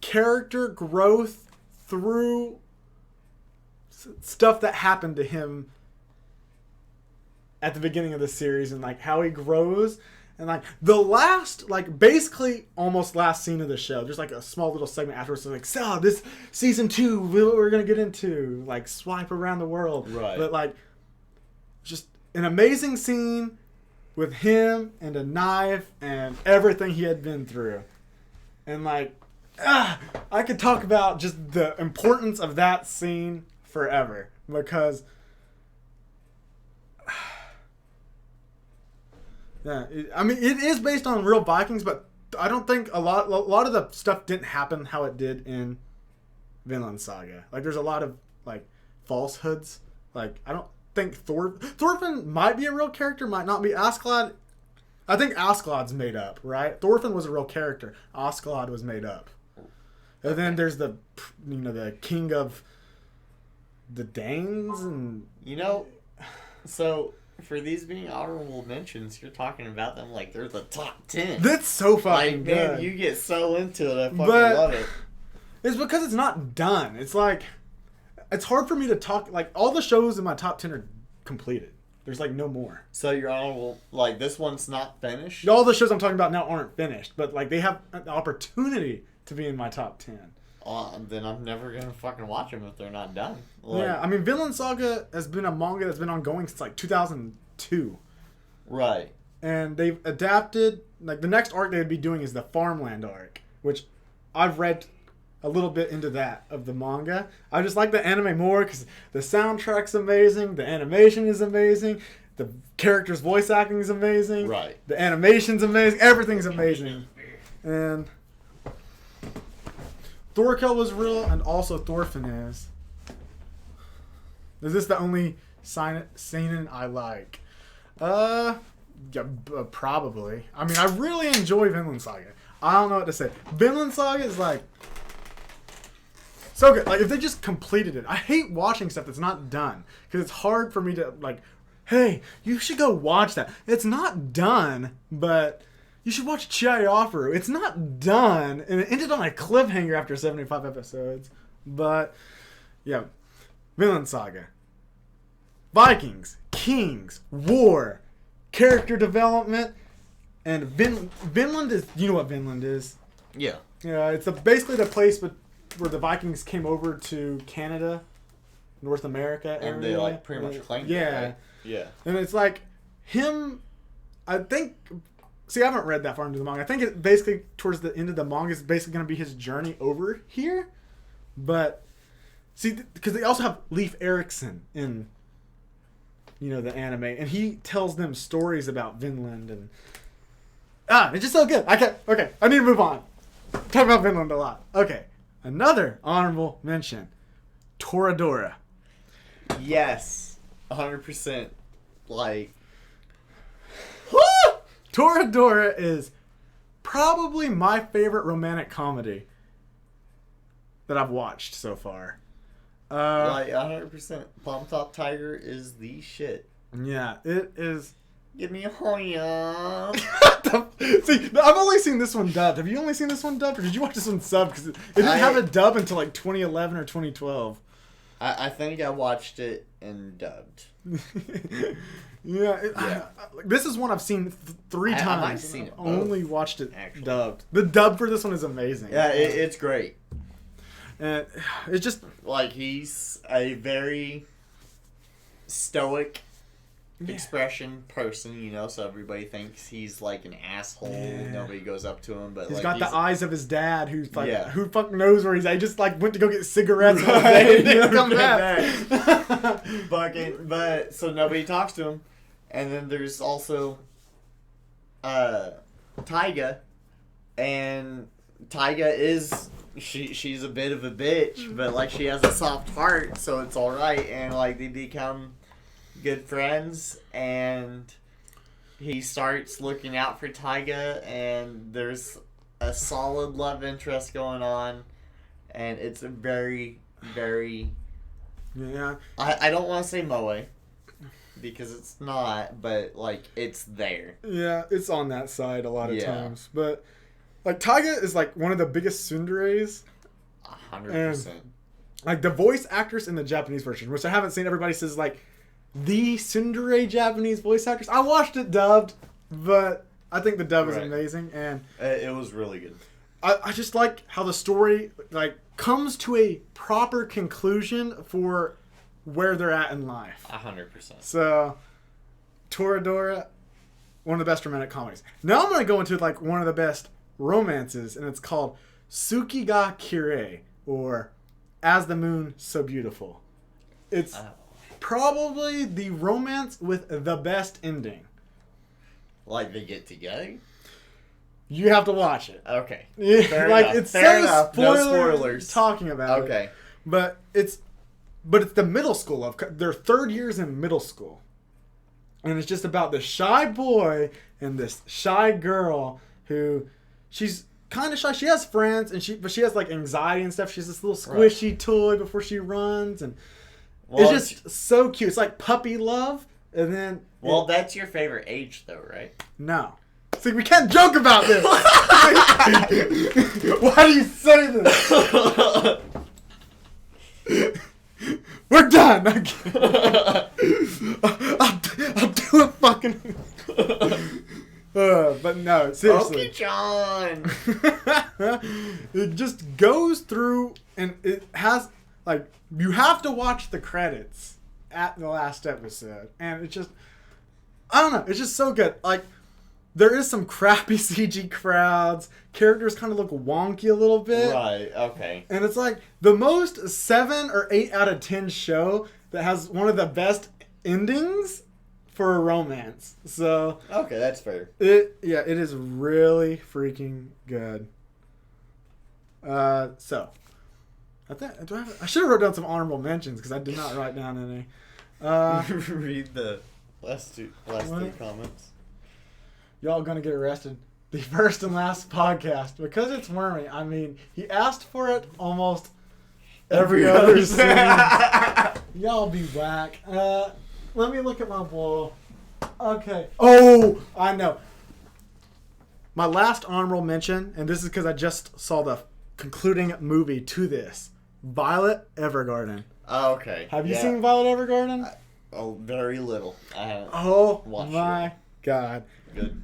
character growth through stuff that happened to him at the beginning of the series and like how he grows. And like the last, like basically almost last scene of the show, there's like a small little segment afterwards. So like, so this season 2, we're gonna get into like swipe around the world, right? But like, just an amazing scene with him and a knife and everything he had been through, and like, I could talk about just the importance of that scene forever because. Yeah, it is based on real Vikings, but I don't think a lot of the stuff didn't happen how it did in Vinland Saga. Like, there's a lot of like falsehoods. Like, I don't think Thorfinn might be a real character, might not be. Askeladd, I think Askeladd's made up, right? Thorfinn was a real character. Askeladd was made up. And then there's the king of the Danes and so. For these being honorable mentions, you're talking about them like they're the top 10. That's so fucking good. Man, you get so into it. I fucking love it. It's because it's not done. It's like, it's hard for me to talk. Like, all the shows in my top 10 are completed. There's like no more. So your honorable, like this one's not finished? All the shows I'm talking about now aren't finished, but like they have an opportunity to be in my top 10. Then I'm never going to fucking watch them if they're not done. Like, yeah, I mean, Vinland Saga has been a manga that's been ongoing since like 2002. Right. And they've adapted, like the next arc they would be doing is the Farmland arc, which I've read a little bit into that of the manga. I just like the anime more because the soundtrack's amazing, the animation is amazing, the characters' voice acting is amazing, right? The animation's amazing, everything's amazing. And Thorkel was real, and also Thorfinn is. Is this the only seinen I like? Yeah, probably. I mean, I really enjoy Vinland Saga. I don't know what to say. Vinland Saga is like so good. Like, if they just completed it. I hate watching stuff that's not done because it's hard for me to like, hey, you should go watch that. It's not done, but you should watch Chiayafaru. It's not done, and it ended on a cliffhanger after 75 episodes. But yeah, Vinland Saga, Vikings, Kings, War, character development, and Vinland is. You know what Vinland is? Yeah. Yeah, it's basically the place where the Vikings came over to Canada, North America area. And they like pretty much claimed it, right? Yeah. And it's like him. I think. See, I haven't read that far into the manga. I think it basically towards the end of the manga is basically going to be his journey over here. But see, because they also have Leif Erikson in, the anime, and he tells them stories about Vinland and it's just so good. Okay, I need to move on. Talk about Vinland a lot. Okay, another honorable mention, Toradora. Yes, 100%. Like. Toradora is probably my favorite romantic comedy that I've watched so far. Like 100%. Palm Top Tiger is the shit. Yeah, it is. Give me a Hoya. See, I've only seen this one dubbed. Have you only seen this one dubbed, or did you watch this one subbed? Because it didn't have a dub until like 2011 or 2012. I think I watched it in dubbed. Yeah. This is one I've seen 3 times. I've seen it. Only watched it dubbed. The dub for this one is amazing. Yeah, it's great. And it's just like he's a very stoic expression person, so everybody thinks he's like an asshole. Yeah. Nobody goes up to him, but he's got the eyes of his dad, who's like, who fucking knows where he's at? I just like went to go get cigarettes one day and didn't come back. But so nobody talks to him, and then there's also Taiga, and Taiga is she's a bit of a bitch, but like she has a soft heart, so it's all right, and like they become good friends, and he starts looking out for Taiga, and there's a solid love interest going on, and it's a very, very I don't want to say moe because it's not, but like it's there. Yeah, it's on that side a lot of times, but like Taiga is like one of the biggest tsunderes. 100%. Like the voice actress in the Japanese version, which I haven't seen, everybody says like the tsundere Japanese voice actors. I watched it dubbed, but I think the dub is amazing, and it was really good. I just like how the story like comes to a proper conclusion for where they're at in life. 100%. So, Toradora, one of the best romantic comedies. Now I'm going to go into like one of the best romances, and it's called Tsuki ga Kirei, or As the Moon So Beautiful. It's probably the romance with the best ending. Like they get together? You have to watch it. Okay. Fair like enough. It's fair so enough. No spoilers talking about it. Okay. But it's the middle school of their third years in middle school. And it's just about this shy boy and this shy girl who she's kind of shy. She has friends but she has like anxiety and stuff. She has this little squishy toy before she runs, and it's just so cute. It's like puppy love, and then that's your favorite age though, right? No. See, we can't joke about this. Why do you say this? We're done. I'll do it fucking. But no, seriously. Okie-Chan. It just goes through, and it has like you have to watch the credits at the last episode, and it's just I don't know. It's just so good. Like. There is some crappy CG crowds. Characters kind of look wonky a little bit. Right, okay. And it's like the most 7 or 8 out of 10 show that has one of the best endings for a romance. So okay, that's fair. It is really freaking good. So I should have wrote down some honorable mentions because I did not write down any. Read the last three comments. Y'all gonna get arrested. The first and last podcast. Because it's Wormy, I mean, he asked for it almost every other scene. Y'all be whack. Let me look at my bowl. Okay. Oh, I know. My last honorable mention, and this is because I just saw the concluding movie to this. Violet Evergarden. Oh, okay. Have you seen Violet Evergarden? Very little. I haven't. Oh my god. Good.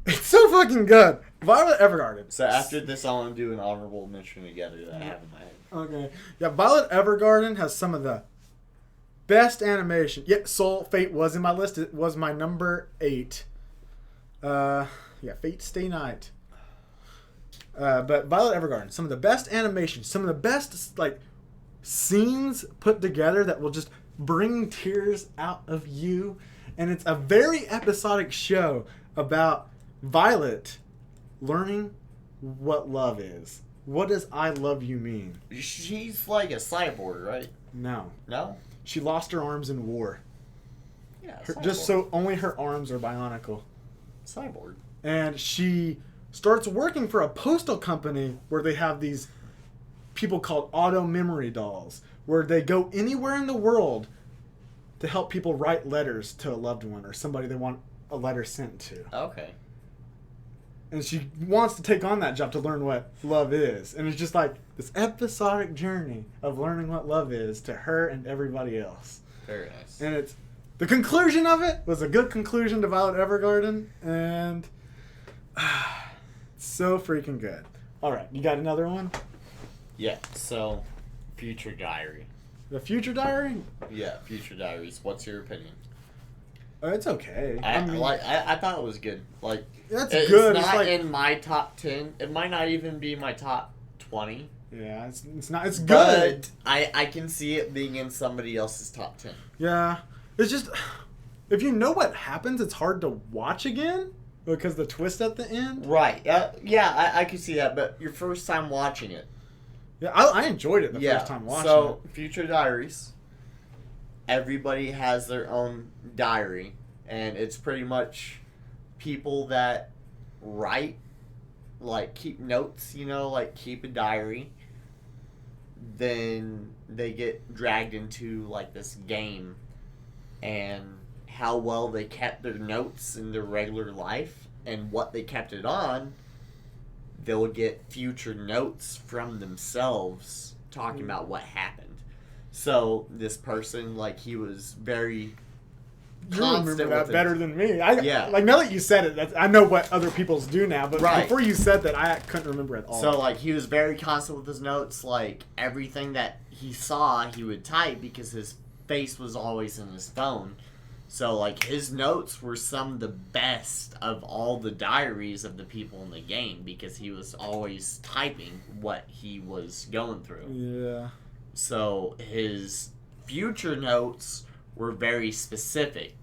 It's so fucking good. Violet Evergarden. So after this, I want to do an honorable mention together that I have in my head. Okay. Yeah, Violet Evergarden has some of the best animation. Yeah, Soul Fate was in my list. It was my number 8. Fate Stay Night. But Violet Evergarden, some of the best animation, some of the best like scenes put together that will just bring tears out of you. And it's a very episodic show about Violet learning what love is. What does I love you mean? She's like a cyborg, right? No. No? She lost her arms in war. Yeah, just so only her arms are bionicle. Cyborg. And she starts working for a postal company where they have these people called auto memory dolls, where they go anywhere in the world to help people write letters to a loved one or somebody they want a letter sent to. Okay. And she wants to take on that job to learn what love is. And it's just like this episodic journey of learning what love is to her and everybody else. Very nice. And it's the conclusion of it was a good conclusion to Violet Evergarden. And so freaking good. All right, you got another one? Yeah, so Future Diary. The Future Diary? Yeah, Future Diaries. What's your opinion? It's okay. I thought it was good. Like that's good. It's not like, in my top 10. It might not even be my top 20. Yeah, it's not. It's good. But I can see it being in somebody else's top 10. Yeah, it's just if you know what happens, it's hard to watch again because the twist at the end. Right. I could see that. But your first time watching it. Yeah, I enjoyed it the first time watching it. So Future Diaries. Everybody has their own diary, and it's pretty much people that write, like keep notes, like keep a diary. Then they get dragged into like this game, and how well they kept their notes in their regular life and what they kept it on, they'll get future notes from themselves talking about what happened. So this person, like, he was very You remember that better than me. Like, now that you said it, I know what other people's do now, but before you said that, I couldn't remember at all. So, like, he was very constant with his notes. Like, everything that he saw, he would type because his face was always in his phone. So, like, his notes were some of the best of all the diaries of the people in the game because he was always typing what he was going through. Yeah. So, his future notes were very specific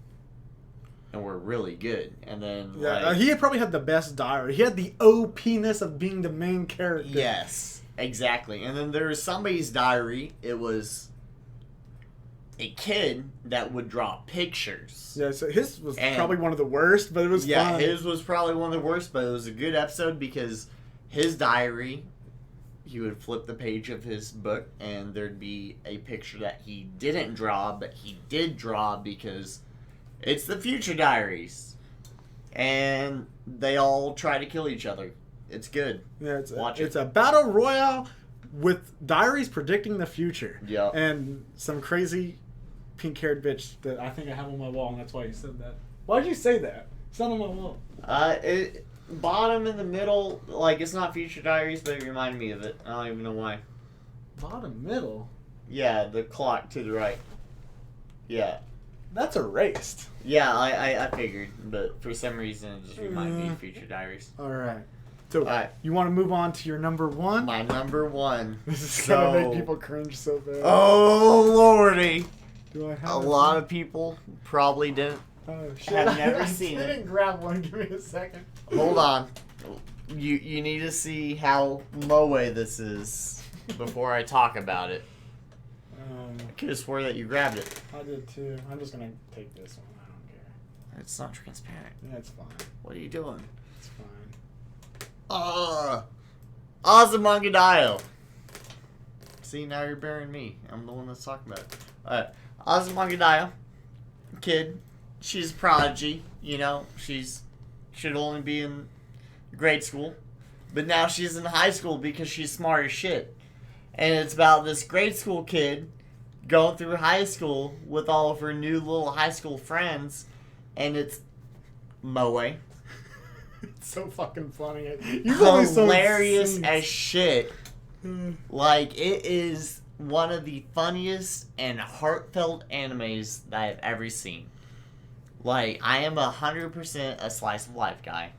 and were really good. And then, he probably had the best diary. He had the OP-ness of being the main character. Yes, exactly. And then there was somebody's diary. It was a kid that would draw pictures. Yeah, so his was probably one of the worst, but it was fun. Yeah, his was probably one of the worst, but it was a good episode because his diary, he would flip the page of his book and there'd be a picture that he didn't draw, but he did draw because it's the future diaries. And they all try to kill each other. It's good. Yeah, it's a battle royale with diaries predicting the future. Yeah. And some crazy pink-haired bitch that I think I have on my wall, and that's why you said that. Why'd you say that? It's not on my wall. Bottom in the middle, like, it's not Future Diaries, but it reminded me of it. I don't even know why. Bottom middle? Yeah, the clock to the right. Yeah. That's erased. Yeah, I figured, but for some reason it just reminded me of Future Diaries. Alright. So, you want to move on to your number one? My number one. This is going to make people cringe so bad. Oh, lordy. Do I have a lot of people probably didn't. Oh, shit. Have never seen it. I didn't grab one. Give me a second. Hold on. You need to see how moe this is before I talk about it. I could have swore that you grabbed it. I did too. I'm just going to take this one. I don't care. It's not transparent. Yeah, it's fine. What are you doing? It's fine. Ozymandias. See, now you're burying me. I'm the one that's talking about it. Alright. Ozymandias. Kid. She's a prodigy. You know, should only be in grade school. But now she's in high school because she's smart as shit. And it's about this grade school kid going through high school with all of her new little high school friends. And it's moe. It's so fucking funny. Hilarious as shit. Like, it is one of the funniest and heartfelt animes that I've ever seen. Like, I am 100% a slice of life guy.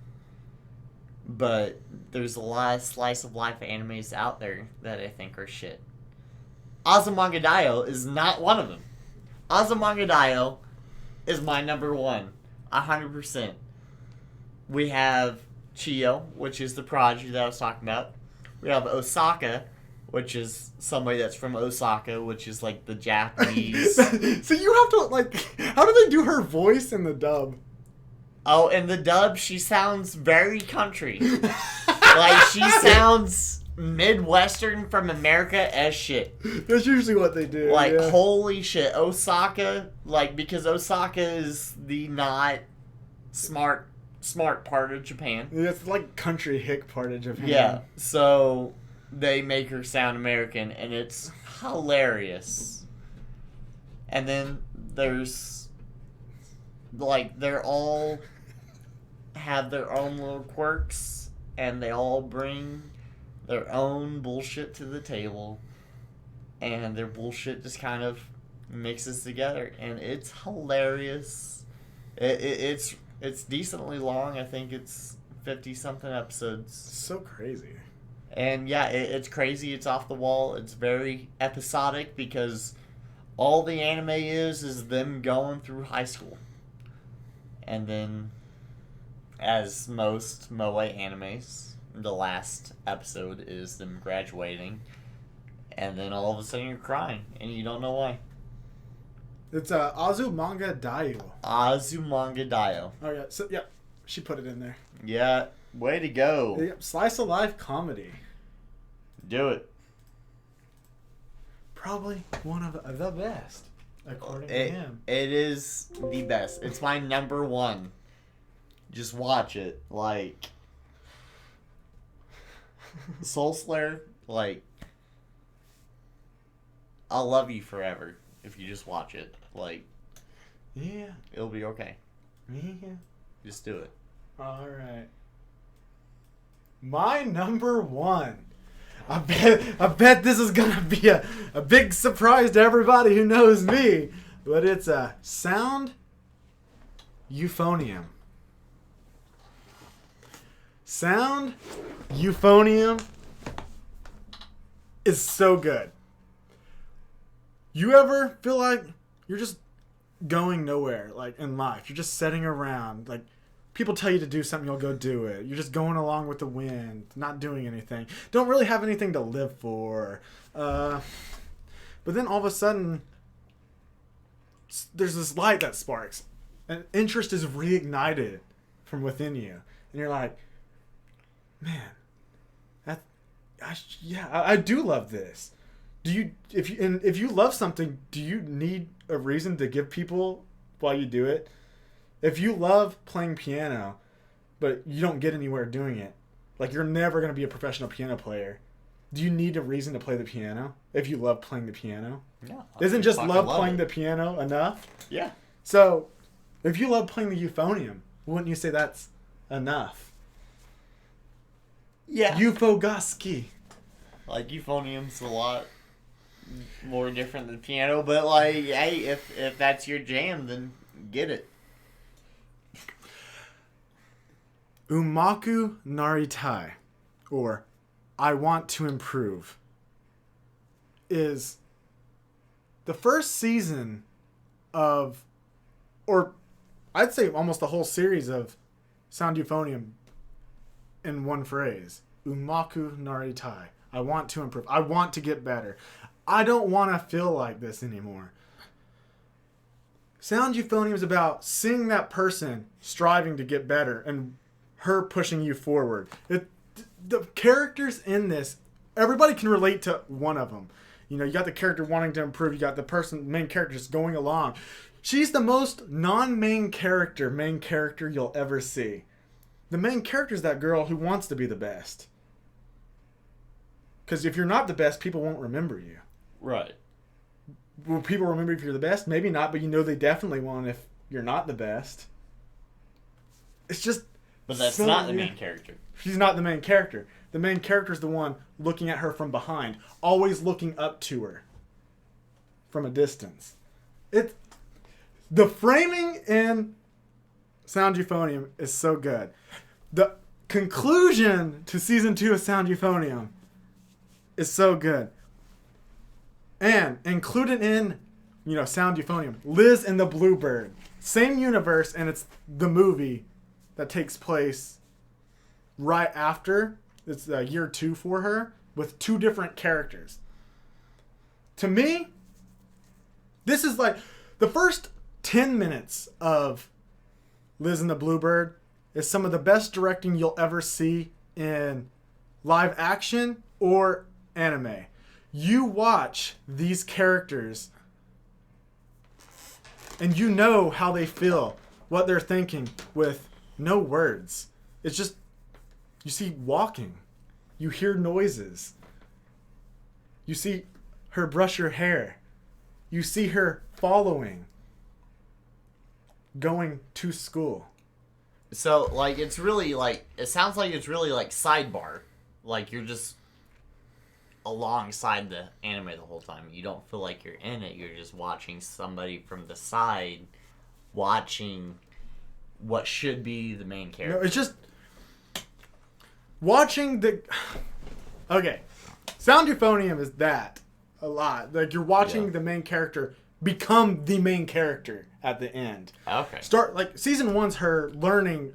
But there's a lot of slice of life animes out there that I think are shit. Ozymandias is not one of them. Ozymandias is my number one. 100%. We have Chio, which is the prodigy that I was talking about. We have Osaka, which is somebody that's from Osaka, which is like the Japanese. So you have to, like, how do they do her voice in the dub? Oh, in the dub, she sounds very country. Like, she sounds Midwestern from America as shit. That's usually what they do. Like, holy shit. Osaka, like, because Osaka is the not smart part of Japan. Yeah, it's like country hick part of Japan. Yeah, so they make her sound American, and it's hilarious. And then there's, like, they're all have their own little quirks, and they all bring their own bullshit to the table, and their bullshit just kind of mixes together, and it's hilarious. It's decently long. I think it's 50-something episodes. So crazy. And yeah, it's crazy. It's off the wall. It's very episodic because all the anime is them going through high school. And then, as most moe animes, the last episode is them graduating. And then all of a sudden you're crying, and you don't know why. It's Ozymandias. Ozymandias. Oh yeah, so yeah, she put it in there. Yeah, way to go. Yep, slice of life comedy. Do it. Probably one of the best, according to him. It is the best. It's my number one. Just watch it. Like, Soul Slayer, like, I'll love you forever if you just watch it. Like, Yeah. It'll be okay. Yeah. Just do it. All right. My number one. I bet this is gonna be a big surprise to everybody who knows me, but it's a sound euphonium. Sound euphonium is so good. You ever feel like you're just going nowhere, like in life? You're just sitting around, like people tell you to do something, you'll go do it. You're just going along with the wind, not doing anything. Don't really have anything to live for. But then all of a sudden, there's this light that sparks, and interest is reignited from within you, and you're like, man, I do love this. If you love something, do you need a reason to give people while you do it? If you love playing piano, but you don't get anywhere doing it, like you're never going to be a professional piano player, do you need a reason to play the piano if you love playing the piano? Yeah. Isn't just love playing the piano enough? Yeah. So, if you love playing the euphonium, wouldn't you say that's enough? Yeah. Euphogosky. Like, euphonium's a lot more different than piano, but like, hey, if that's your jam, then get it. Umaku Naritai, or I Want to Improve, is the first season of, or I'd say almost the whole series of Sound Euphonium in one phrase. Umaku Naritai. I want to improve. I want to get better. I don't want to feel like this anymore. Sound Euphonium is about seeing that person striving to get better and her pushing you forward. The characters in this, everybody can relate to one of them. You know, you got the character wanting to improve. You got the main character just going along. She's the most main character you'll ever see. The main character is that girl who wants to be the best. Because if you're not the best, people won't remember you. Right. Will people remember if you're the best? Maybe not, but you know they definitely won't if you're not the best. It's just... But that's not the main character. She's not the main character. The main character is the one looking at her from behind, always looking up to her from a distance. The framing in Sound Euphonium is so good. The conclusion to season 2 of Sound Euphonium is so good. And included in, Sound Euphonium, Liz and the Bluebird. Same universe, and it's the movie that takes place right after. It's year 2 for her, with 2 different characters. To me, this is like the first 10 minutes of Liz and the Bluebird is some of the best directing you'll ever see in live action or anime. You watch these characters and you know how they feel, what they're thinking with no words. It's just, you see walking. You hear noises. You see her brush her hair. You see her following, going to school. So, like, it's really, like, it sounds like it's really, like, sidebar. Like, you're just alongside the anime the whole time. You don't feel like you're in it. You're just watching somebody from the side watching what should be the main character. No, it's just watching the... Okay. Sound Euphonium is that a lot. Like, you're watching the main character become the main character at the end. Okay. Season 1's her learning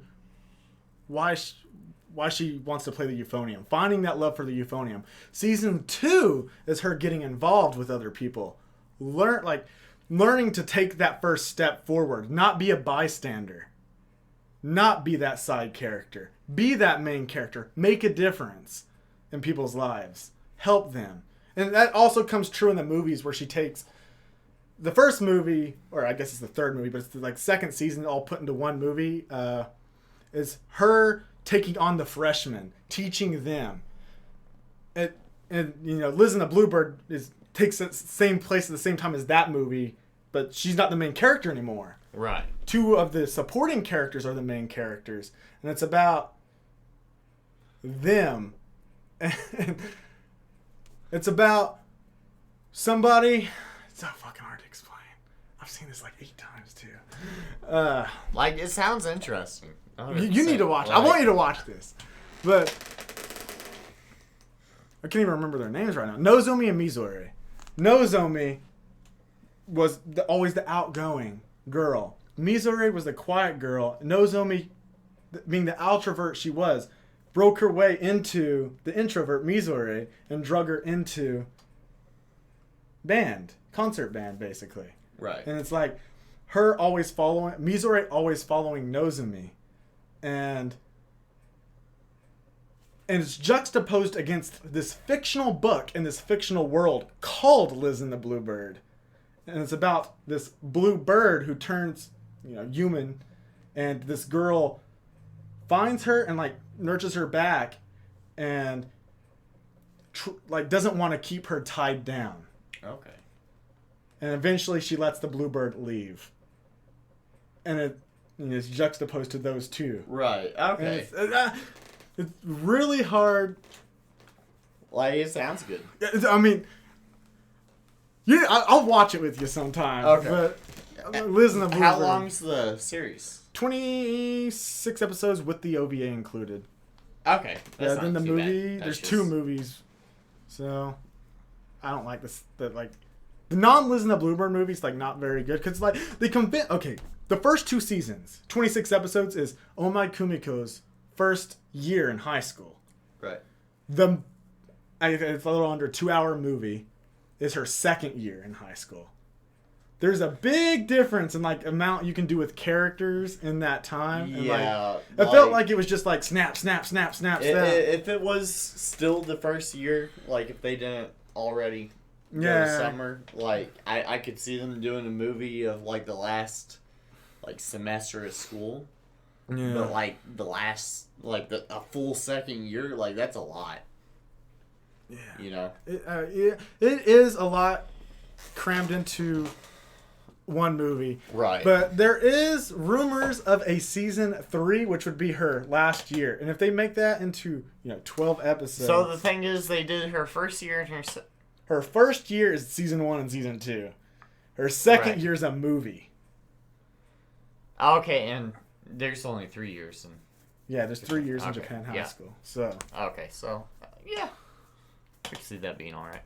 why she wants to play the euphonium, finding that love for the euphonium. Season 2 is her getting involved with other people, learning to take that first step forward, not be a bystander, not be that side character, be that main character, make a difference in people's lives, help them. And that also comes true in the movies where she takes the first movie, or I guess it's the third movie, but it's the second season all put into one movie, is her taking on the freshmen, teaching them. And Liz and the Bluebird takes the same place at the same time as that movie, but she's not the main character anymore. Right. Two of the supporting characters are the main characters, and it's about them. And it's about somebody. It's so fucking hard to explain. I've seen this like 8 times too. Like, it sounds interesting. You need to watch. I want you to watch this, but I can't even remember their names right now. Nozomi and Mizore. Nozomi was always the outgoing girl. Mizore was the quiet girl. Nozomi, being the outrovert she was, broke her way into the introvert Mizore and drug her into concert band, basically. Right. And it's like her always following, Mizore always following Nozomi. And it's juxtaposed against this fictional book in this fictional world called Liz and the Bluebird. And it's about this blue bird who turns, human, and this girl finds her and like nurtures her back, and doesn't want to keep her tied down. Okay. And eventually she lets the bluebird leave. And it's juxtaposed to those two. Right. Okay. It's really hard. Like, it sounds good. I mean, I'll watch it with you sometime. Okay. But Liz and the Bluebird. How long's the series? 26 episodes with the OVA included. Okay. That's then the movie. There's 2 movies. So, I don't like this. The non-Liz and the Bluebird movies, not very good. Because, they convince... Okay, the first 2 seasons, 26 episodes, is Omai Kumiko's first year in high school. Right. It's a little under 2-hour movie is her second year in high school. There's a big difference in amount you can do with characters in that time. And, yeah. It felt like it was just snap, snap, snap, snap, snap. If it was still the first year, if they didn't already go to summer, I could see them doing a movie of the last semester of school. Yeah. But the last a full second year, that's a lot. Yeah. It is a lot crammed into one movie. Right. But there is rumors of a season 3, which would be her last year. And if they make that into, 12 episodes. So the thing is, they did her first year and her first year is season 1 and season 2. Her second year is a movie. Okay, and there's only 3 years. Yeah, there's 3 years in Japan high school. So. Okay, so, yeah. I could see that being alright.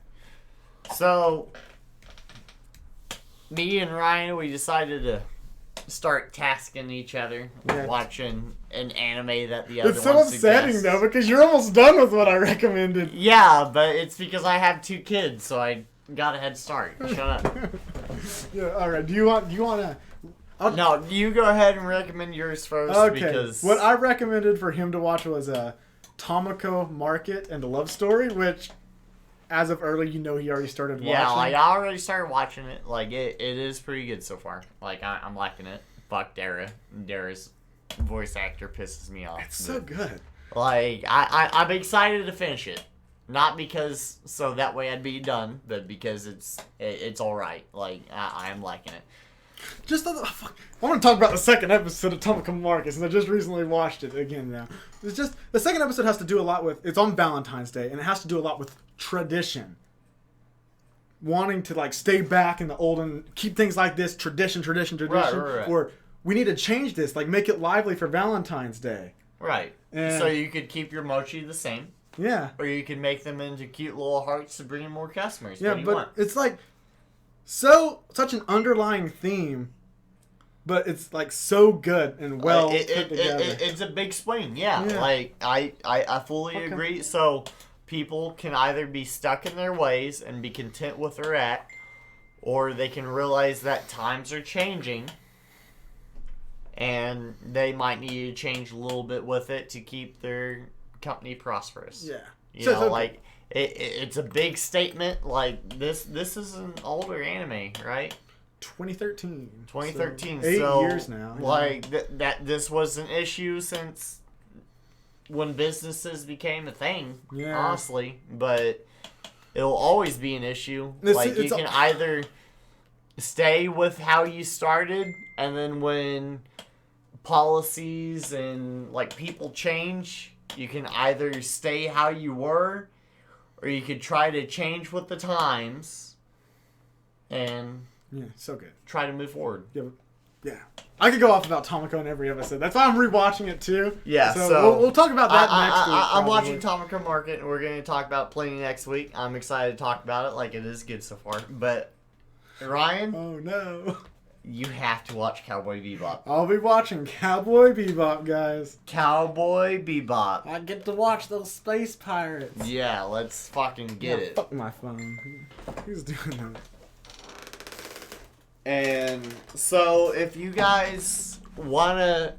So, me and Ryan, we decided to start tasking each other watching an anime that the other one suggests. It's so upsetting, though, because you're almost done with what I recommended. Yeah, but it's because I have 2 kids, so I got a head start. Shut up. Yeah, alright. Do you want to... No, you go ahead and recommend yours first. Okay. Because what I recommended for him to watch was Tomoko Market and the Love Story, which, as of early, he already started watching. Yeah, I already started watching it. It is pretty good so far. I'm liking it. Fuck Dara. Dara's voice actor pisses me off. It's so good. I'm excited to finish it. Not because so that way I'd be done, but because it's all right. I'm liking it. I want to talk about the second episode of Tomoko Market, and I just recently watched it again now. It's just, the second episode has to do a lot with, it's on Valentine's Day, and it has to do a lot with tradition. Wanting to, stay back in the old and keep things like this, tradition. Right. Or, we need to change this, make it lively for Valentine's Day. Right. And, so you could keep your mochi the same. Yeah. Or you can make them into cute little hearts to bring in more customers. Yeah, what do you want? It's such an underlying theme, but it's so good and well put together. It's a big swing, yeah. I fully agree. So people can either be stuck in their ways and be content with where they're at, or they can realize that times are changing and they might need to change a little bit with it to keep their company prosperous. Yeah. It's a big statement. This is an older anime, right? 2013. 2013. So 8 so, years now. Yeah. That this was an issue since when businesses became a thing. Yeah. Honestly, but it'll always be an issue. You stay with how you started, and then when policies and like people change, you can either stay how you were, or you could try to change with the times and so good. Try to move forward. Yeah. I could go off about Tomoko in every episode. That's why I'm rewatching it too. Yeah, so we'll talk about that next week. I'm watching Tomoko Market, and we're going to talk about plenty next week. I'm excited to talk about it. Like, it is good so far. But, Ryan? Oh, no. You have to watch Cowboy Bebop. I'll be watching Cowboy Bebop, guys. Cowboy Bebop. I get to watch those space pirates. Yeah, let's fucking get it. Fuck my phone. Who's doing that? And so, if you guys want to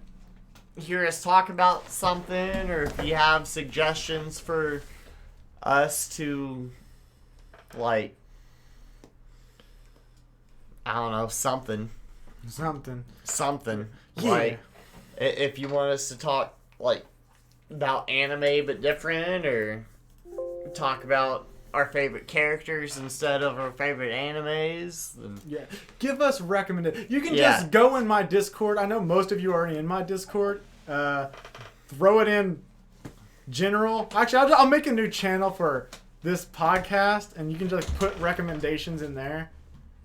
hear us talk about something, or if you have suggestions for us to, like, I don't know, something. Yeah. Like, if you want us to talk, like, about anime but different, or talk about our favorite characters instead of our favorite animes. Yeah. Give us recommendations. You can just go in my Discord. I know most of you are already in my Discord. Throw it in general. Actually, I'll make a new channel for this podcast, and you can just put recommendations in there.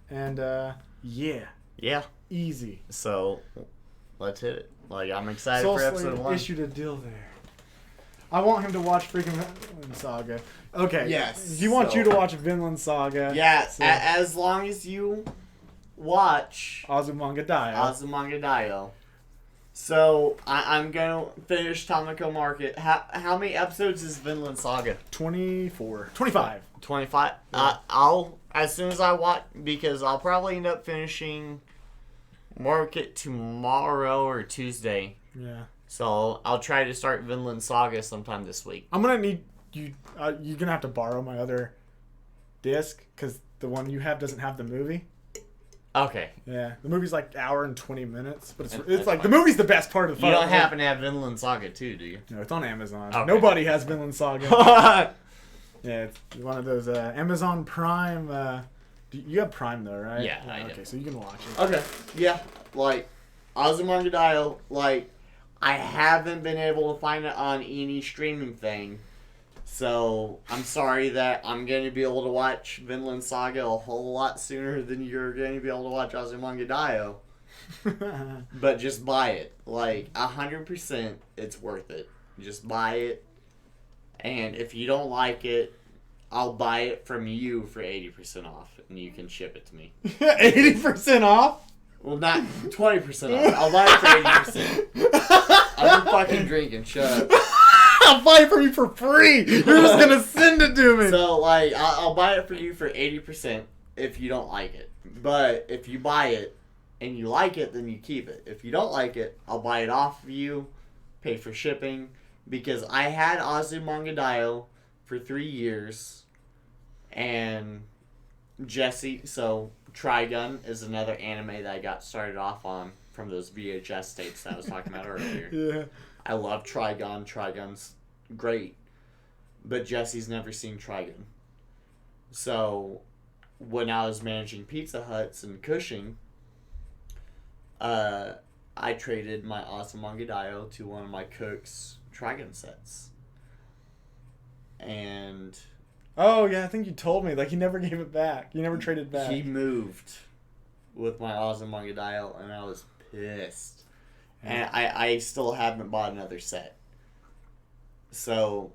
And, Yeah. Easy. So, let's hit it. Like, I'm excited Soul for episode 1. issued a deal there. I want him to watch freaking Vinland Saga. Okay. Yes. He wants you to watch Vinland Saga. Yeah, so. as long as you watch Azumanga Daioh. So, I'm going to finish Tomoko Market. How many episodes is Vinland Saga? 24. 25. 25? Yeah. I'll, as soon as I watch, because I'll probably end up finishing Market tomorrow or Tuesday. Yeah. So, I'll try to start Vinland Saga sometime this week. I'm going to need you... you're going to have to borrow my other disc, because the one you have doesn't have the movie. Okay. Yeah. The movie's like hour and 20 minutes, but it's like... The movie's the best part of the You don't happen to have Vinland Saga too, do you? No, it's on Amazon. Okay. Nobody has Vinland Saga. Yeah, it's one of those Amazon Prime... you have Prime though, right? Yeah, I do. Okay, so you can watch it. Okay. Yeah. Like, Azumanga Daioh, like... I haven't been able to find it on any streaming thing. So, I'm sorry that I'm going to be able to watch Vinland Saga a whole lot sooner than you're going to be able to watch Azumanga Daioh. But just buy it. Like, 100% it's worth it. Just buy it. And if you don't like it, I'll buy it from you for 80% off. And you can ship it to me. 80% off? Well, not 20% off. I'll buy it for 80%. I've been fucking drinking. Shut up. I'll buy it for you for free. You're just gonna send it to me. So, like, I'll buy it for you for 80% if you don't like it. But if you buy it and you like it, then you keep it. If you don't like it, I'll buy it off of you, pay for shipping. Because I had Azumanga Daioh for 3 years. And Jesse, so Trigun is another anime that I got started off on from those VHS tapes that I was talking about earlier. Yeah. I love Trigun. Trigun's great. But Jesse's never seen Trigun. So, when I was managing Pizza Huts in Cushing, I traded my Azumanga Daioh to one of my cook's Trigun sets. And... Oh, yeah, I think you told me. Like, he never gave it back. He never traded back. He moved with my Azumanga Daioh, and I was pissed. And I still haven't bought another set. So,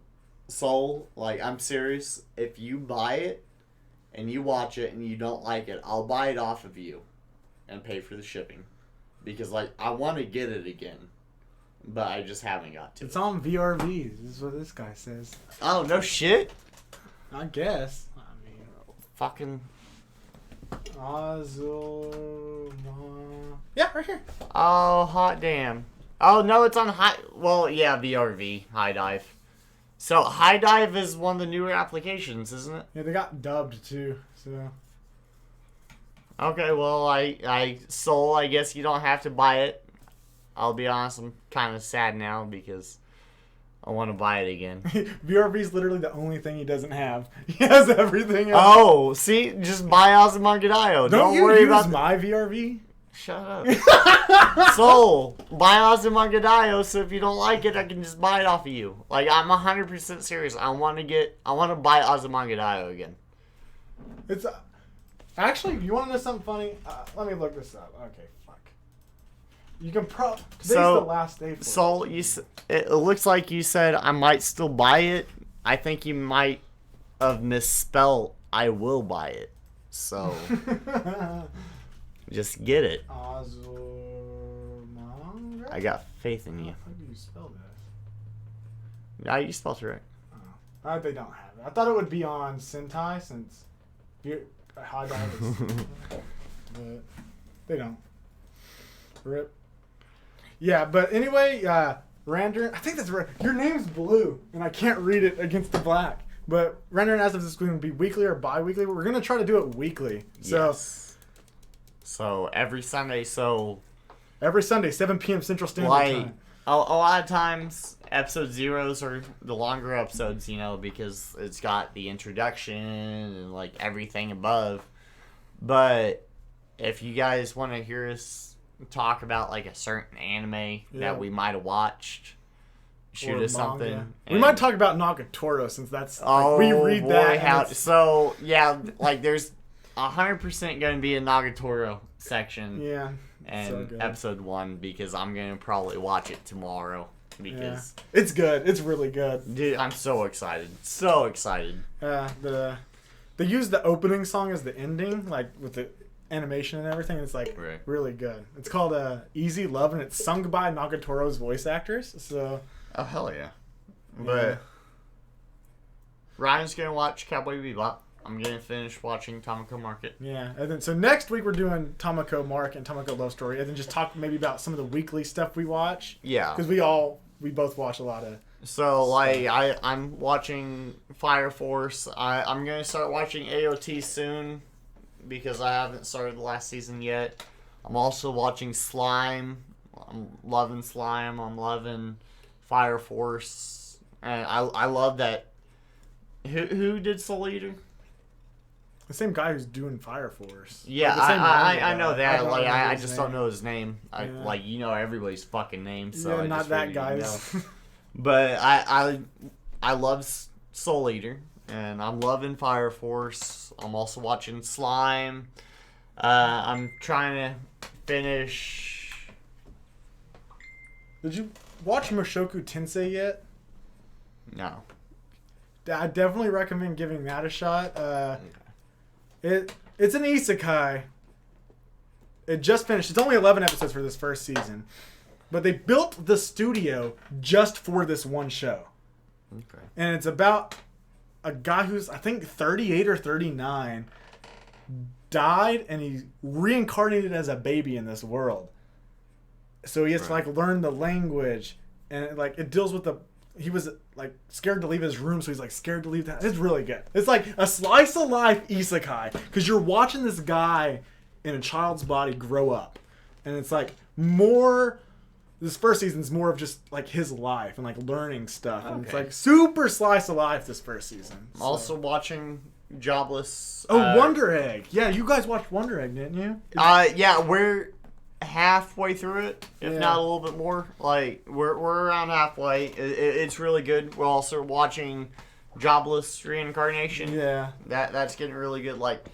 Soul, like, I'm serious. If you buy it, and you watch it, and you don't like it, I'll buy it off of you and pay for the shipping. Because, like, I want to get it again. But I just haven't got to. It's on VRVs. This is what this guy says. Oh, no shit? I guess. I mean... Fucking... Azuma... Yeah, right here. Oh, hot damn. Oh, no, it's on High... Well, yeah, VRV, High Dive. So, High Dive is one of the newer applications, isn't it? Yeah, they got dubbed, too, so... Okay, well, Soul, I guess you don't have to buy it. I'll be honest, I'm kind of sad now because I want to buy it again. VRV is literally the only thing he doesn't have. He has everything else. Oh, see? Just buy Azumarill. Don't worry about my VRV? Shut up. So, buy Azumarill, so if you don't like it, I can just buy it off of you. Like, I'm 100% serious. I want to buy Azumarill again. It's... Actually, you want to know something funny? Let me look this up. Okay, fuck. You can today's the last day for it. It looks like you said I might still buy it. I think you might have misspelled I will buy it. So, just get it. Azumarill? I got faith in you. How do you spell this? Yeah, you spelled it right. Oh. They don't have it. I thought it would be on Sentai since... High dollars. But they don't. Rip. Yeah, but anyway, Randern, I think that's right. Your name's blue, and I can't read it against the black. But Randern, as of this week, would be weekly or bi-weekly. We're going to try to do it weekly. Yes. So every Sunday, Every Sunday, 7 p.m. Central Standard Time. A lot of times, episode zeros are the longer episodes, because it's got the introduction and, like, everything above. But if you guys want to hear us talk about, like, a certain anime that we might have watched, shoot us something. We might talk about Nagatoro, since that's... we read boy, that. So, yeah, like, there's 100% going to be a Nagatoro section. Yeah. And episode 1, because I'm going to probably watch it tomorrow. Because it's good. It's really good. Dude, I'm so excited. So excited. They use the opening song as the ending, like with the animation and everything. It's like really good. It's called Easy Love, and it's sung by Nagatoro's voice actors. So. Oh, hell yeah. But Ryan's going to watch Cowboy Bebop. I'm going to finish watching Tamako Market. Yeah. And then, so next week we're doing Tamako Market and Tamako Love Story. And then just talk maybe about some of the weekly stuff we watch. Yeah. Because we both watch a lot of So, like, I'm watching Fire Force. I'm going to start watching AOT soon because I haven't started the last season yet. I'm also watching Slime. I'm loving Slime. I'm loving Fire Force. And I love that. Who did Soul Eater? The same guy who's doing Fire Force. Yeah, I know that. I just don't know his name. Like, everybody's fucking name. So not that guy's. But I love Soul Eater, and I'm loving Fire Force. I'm also watching Slime. I'm trying to finish. Did you watch Mushoku Tensei yet? No. I definitely recommend giving that a shot. It's an isekai. It just finished. It's only 11 episodes for this first season. But they built the studio just for this one show. Okay. And it's about a guy who's, I think, 38 or 39, died, and he reincarnated as a baby in this world. So he has to, like, learn the language. And, like, it deals with he was, like, scared to leave his room, so he's, like, scared to leave that. It's really good. It's like a slice of life isekai. Because you're watching this guy in a child's body grow up. And it's, like, more... This first season's more of just, like, his life and, like, learning stuff. And it's, like, super slice of life this first season. I'm also watching Jobless. Wonder Egg. Yeah, you guys watched Wonder Egg, didn't you? Yeah, we're halfway through it, if not a little bit more. Like, we're around halfway. It's really good. We're also watching Jobless Reincarnation. Yeah. That's getting really good. Like,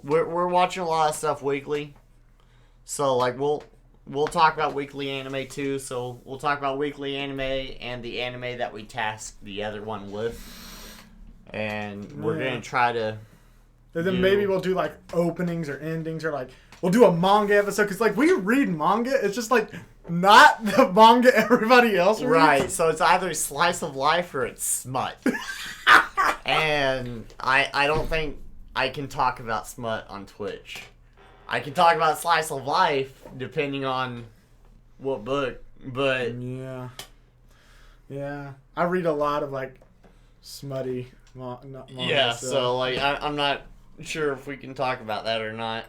we're watching a lot of stuff weekly. So, like, We'll talk about weekly anime too, so we'll talk about weekly anime and the anime that we tasked the other one with. And we're going to try to... And then maybe we'll do, like, openings or endings, or, like, we'll do a manga episode, because, like, we read manga, it's just, like, not the manga everybody else reads. Right, so it's either slice of life or it's smut. And I don't think I can talk about smut on Twitch. I can talk about slice of life depending on what book, but yeah, I read a lot of, like, smutty manga. Yeah, so like I'm not sure if we can talk about that or not,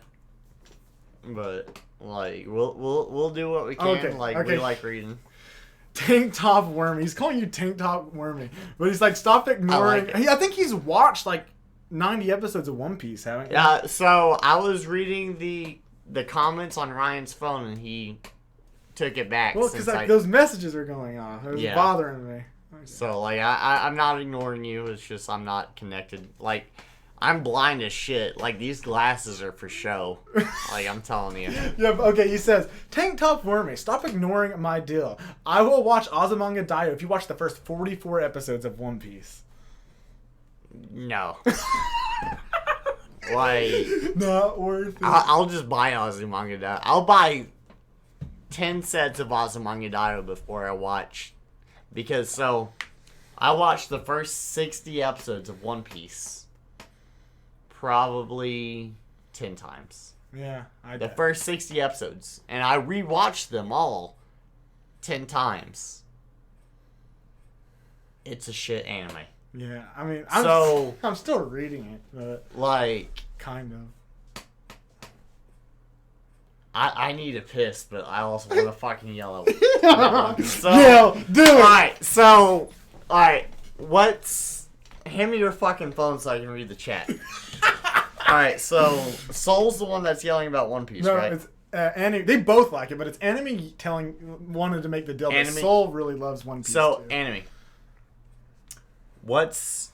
but like we'll do what we can. We like reading. Tank Top Wormy. He's calling you Tank Top Wormy. But he's like, stop ignoring. I think he's watched like 90 episodes of One Piece, haven't you? Yeah, so I was reading the comments on Ryan's phone and he took it back. Well, because like, those messages are going off. It was bothering me. Okay. So, like, I'm not ignoring you. It's just I'm not connected. Like, I'm blind as shit. Like, these glasses are for show. Like, I'm telling you. Yeah, okay, he says, Tank Top Wormy, stop ignoring my deal. I will watch Azumanga Daioh if you watch the first 44 episodes of One Piece. No. Like... Not worth it. I'll just buy Azumanga Daioh. I'll buy 10 sets of Azumanga Daioh before I watch... Because, so... I watched the first 60 episodes of One Piece... probably 10 times. Yeah, the first 60 episodes. And I rewatched them all 10 times. It's a shit anime. Yeah, I mean, I'm still reading it, but... Like... Kind of. I need a piss, but I also want to fucking yell at so, yeah, do it! Alright, hand me your fucking phone so I can read the chat. Alright, so Soul's the one that's yelling about One Piece, right? It's Anime. They both like it, but it's Anime wanted to make the deal. But Soul really loves One Piece. So, too. Anime. What's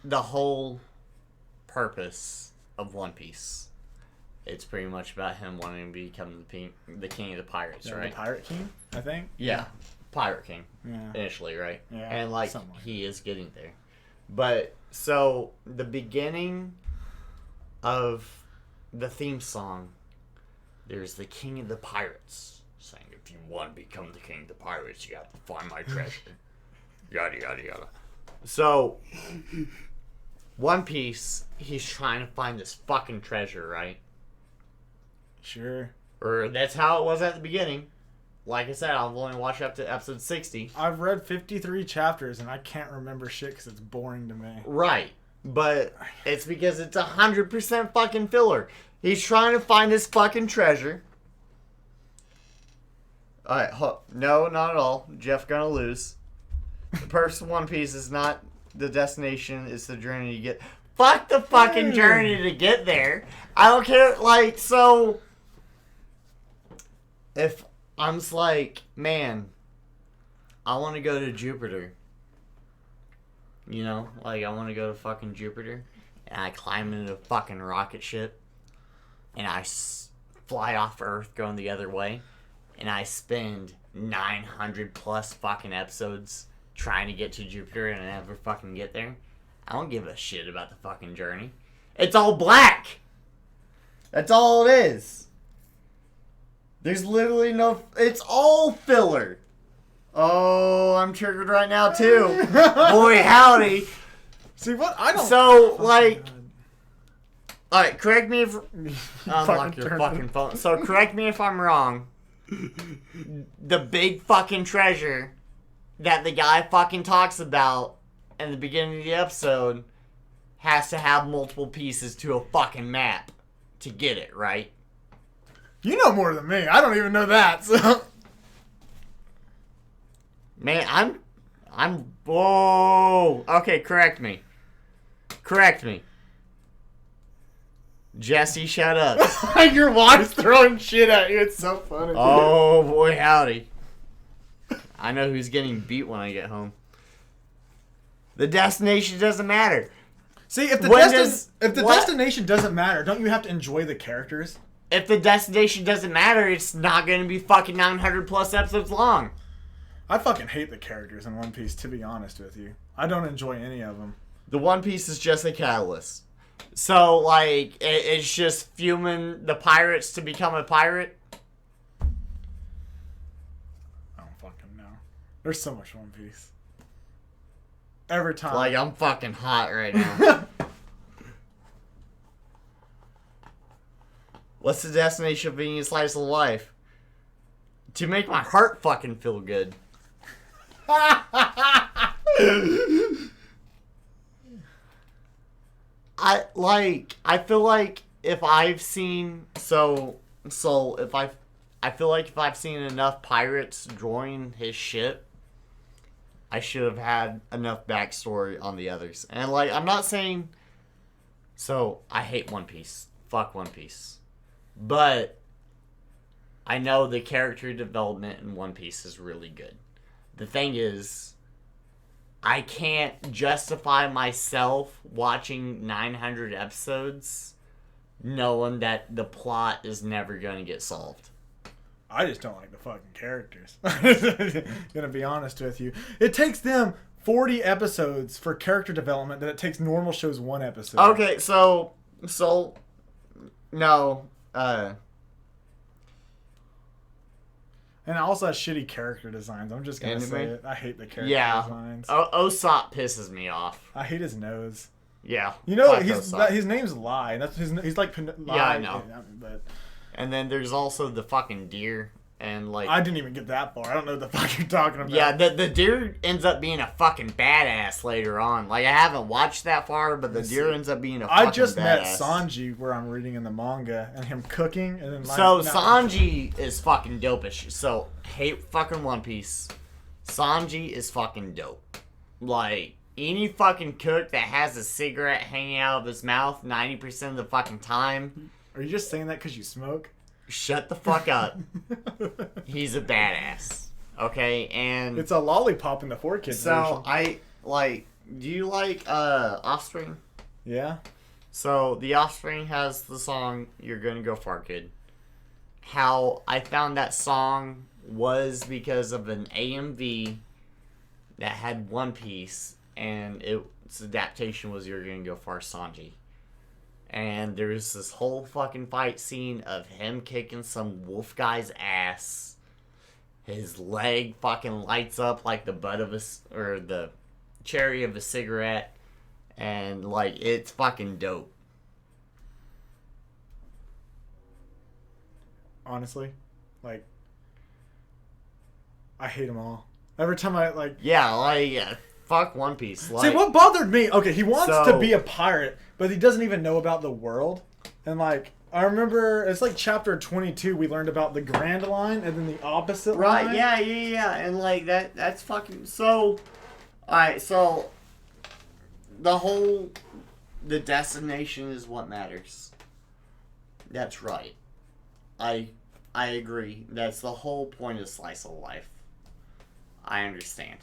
the whole purpose of One Piece? It's pretty much about him wanting to become the king of the pirates, right? The Pirate King, I think? Yeah. Pirate King. Yeah. Initially, right? Yeah. And, like, he is getting there. But, so, the beginning of the theme song, there's the king of the pirates saying, if you want to become the king of the pirates, you have to find my treasure. Yada, yada, yada. So, One Piece, he's trying to find this fucking treasure, right? Sure. Or that's how it was at the beginning. Like I said, I've only watched up to episode 60. I've read 53 chapters and I can't remember shit because it's boring to me. Right. But it's because it's 100% fucking filler. He's trying to find his fucking treasure. Alright, no, not at all. Jeff gonna lose. The purpose of One Piece is not the destination, it's the journey to get... Fuck the fucking journey to get there. I don't care, like, so... If I'm just like, man, I want to go to Jupiter. You know, like, I want to go to fucking Jupiter. And I climb into a fucking rocket ship. And I fly off Earth going the other way. And I spend 900 plus fucking episodes trying to get to Jupiter and I never fucking get there. I don't give a shit about the fucking journey. It's all black. That's all it is. There's literally no... It's all filler. Oh, I'm triggered right now, too. Boy, howdy. See, what? I don't... So, like... Alright, correct me if... Unlock your fucking phone. So, correct me if I'm wrong. The big fucking treasure that the guy fucking talks about in the beginning of the episode has to have multiple pieces to a fucking map to get it, right? You know more than me. I don't even know that, so... Man, I'm... Whoa! Okay, correct me. Correct me. Jesse, shut up. Your wife's throwing shit at you. It's so funny. Oh, boy, howdy. I know who's getting beat when I get home. The destination doesn't matter. See, if the destination doesn't matter, don't you have to enjoy the characters? If the destination doesn't matter, it's not going to be fucking 900 plus episodes long. I fucking hate the characters in One Piece, to be honest with you. I don't enjoy any of them. The One Piece is just a catalyst. So, like, it's just fuming the pirates to become a pirate? I don't fucking know. There's so much One Piece. Every time. Like, I'm fucking hot right now. What's the destination of being a slice of life? To make my heart fucking feel good. I feel like if I've seen I feel like if I've seen enough pirates join his ship I should have had enough backstory on the others. And, like, I'm not saying... So, I hate One Piece. Fuck One Piece. But I know the character development in One Piece is really good. The thing is, I can't justify myself watching 900 episodes knowing that the plot is never going to get solved. I just don't like the fucking characters. Gonna be honest with you. It takes them 40 episodes for character development that it takes normal shows 1 episode. Okay, so no, and it also has shitty character designs. I'm just gonna say it. I hate the character designs. Usopp pisses me off. I hate his nose. Yeah, you know his name's Lai. That's he's like Lai. Yeah, I know. But and then there's also the fucking deer. And like I didn't even get that far. I don't know what the fuck you're talking about. Yeah, the deer ends up being a fucking badass later on. Like I haven't watched that far, but the deer ends up being a fucking badass. I just met Sanji where I'm reading in the manga and him cooking and then Sanji is fucking dope-ish. So hate fucking One Piece. Sanji is fucking dope. Like any fucking cook that has a cigarette hanging out of his mouth 90% of the fucking time. Are you just saying that because you smoke? Shut the fuck up. He's a badass. Okay, and it's a lollipop in the 4Kids so version. Do you like Offspring? Yeah. So the Offspring has the song You're Gonna Go Far Kid. How I found that song was because of an AMV that had One Piece, and its adaptation was You're Gonna Go Far Sanji. And there's this whole fucking fight scene of him kicking some wolf guy's ass. His leg fucking lights up like the butt of or the cherry of a cigarette. And, like, it's fucking dope. Honestly, like, I hate them all. Every time I, like... Yeah, fuck One Piece. Like, see, what bothered me... Okay, he wants to be a pirate, but he doesn't even know about the world. And, like, I remember... It's like chapter 22, we learned about the Grand Line, and then the opposite line. Right, yeah. And, like, that's fucking... So... Alright, so... The destination is what matters. That's right. I agree. That's the whole point of Slice of Life. I understand.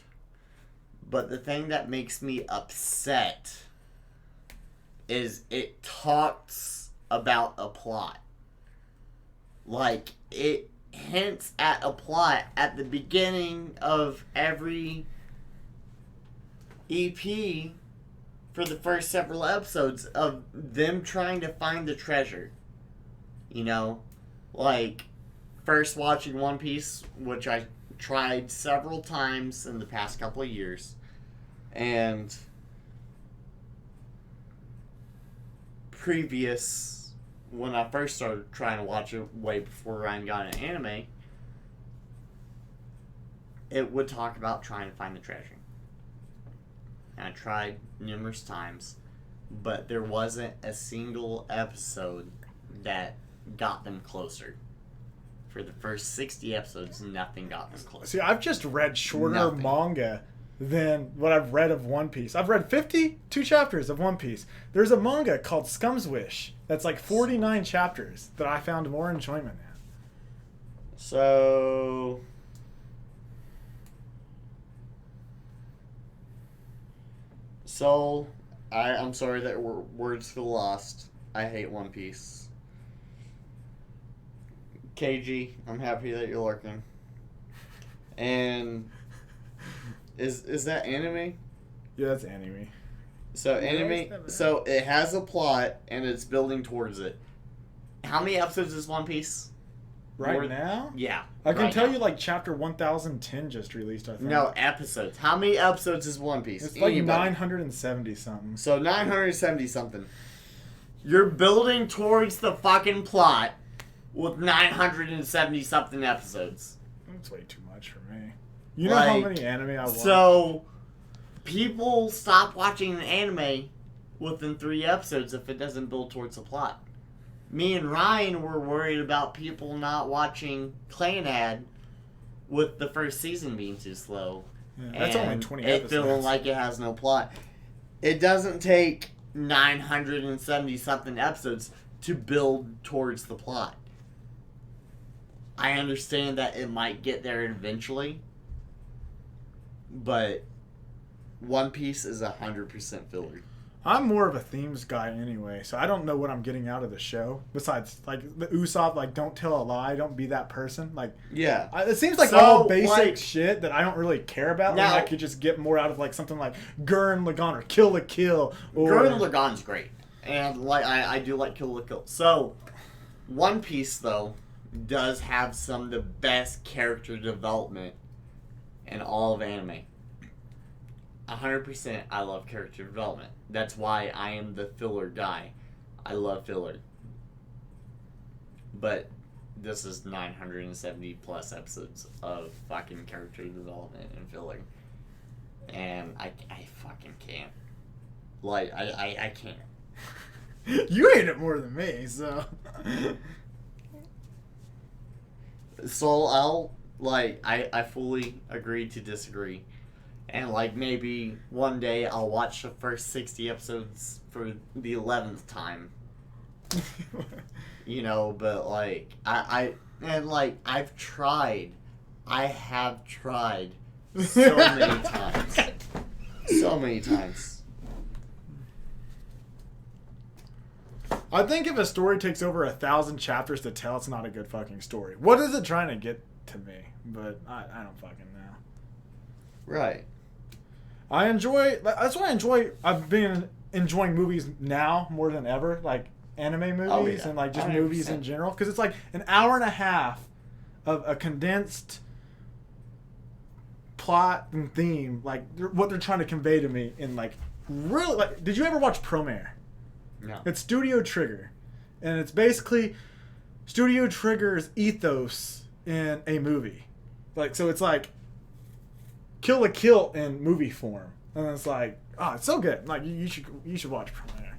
But the thing that makes me upset is it talks about a plot. Like, it hints at a plot at the beginning of every EP for the first several episodes of them trying to find the treasure. You know? Like, first watching One Piece, which I tried several times in the past couple of years, and previous, when I first started trying to watch it way before Ryan got an anime, it would talk about trying to find the treasure. And I tried numerous times, but there wasn't a single episode that got them closer. For the first 60 episodes, nothing got them closer. See, I've just read shorter manga than what I've read of One Piece. I've read 52 chapters of One Piece. There's a manga called Scum's Wish that's like 49 chapters that I found more enjoyment in. So... I'm sorry that words feel lost. I hate One Piece. KG, I'm happy that you're lurking. And is that anime? Yeah, that's anime. So so it has a plot and it's building towards it. How many episodes is One Piece? Right now? Yeah. I can tell you like chapter 1010 just released, I think. No, episodes. How many episodes is One Piece? It's like 970 something. So 970 something. You're building towards the fucking plot with 970 something episodes. That's way too much for me. You know how many anime I watch? So people stop watching an anime within 3 episodes if it doesn't build towards the plot. Me and Ryan were worried about people not watching Clanad with the first season being too slow. Yeah, that's only 20 it episodes. feeling like it has no plot. It doesn't take 970 something episodes to build towards the plot. I understand that it might get there eventually, but One Piece is 100% filler. I'm more of a themes guy anyway, so I don't know what I'm getting out of the show. Besides, like, the Usopp, like, don't tell a lie, don't be that person. Like, Yeah. It seems like all basic shit that I don't really care about. Now, I could just get more out of, like, something like Gurren Lagann or Kill la Kill. Or... Gurren Lagann's great. And, like, I do like Kill la Kill. So, One Piece, though, does have some of the best character development in all of anime. 100% I love character development. That's why I am the filler guy. I love filler. But this is 970 plus episodes of fucking character development and filler. And I fucking can't. Like, I can't. You hate it more than me, so... So I'll, like, I fully agree to disagree. And, like, maybe one day I'll watch the first 60 episodes for the 11th time. You know, but, like, I've tried. I have tried so many times. So many times. I think if a story takes over 1,000 chapters to tell, it's not a good fucking story. What is it trying to get to me? But I don't fucking know. Right. That's why I've been enjoying movies now more than ever, like anime movies and like just 100%. Movies in general. Because it's like an hour and a half of a condensed plot and theme, like what they're trying to convey to me in like really, like, did you ever watch Promare? No. It's Studio Trigger. And it's basically Studio Trigger's ethos in a movie. Like, so it's like Kill la Kill in movie form, and it's like, oh, it's so good. Like, you should watch Premiere.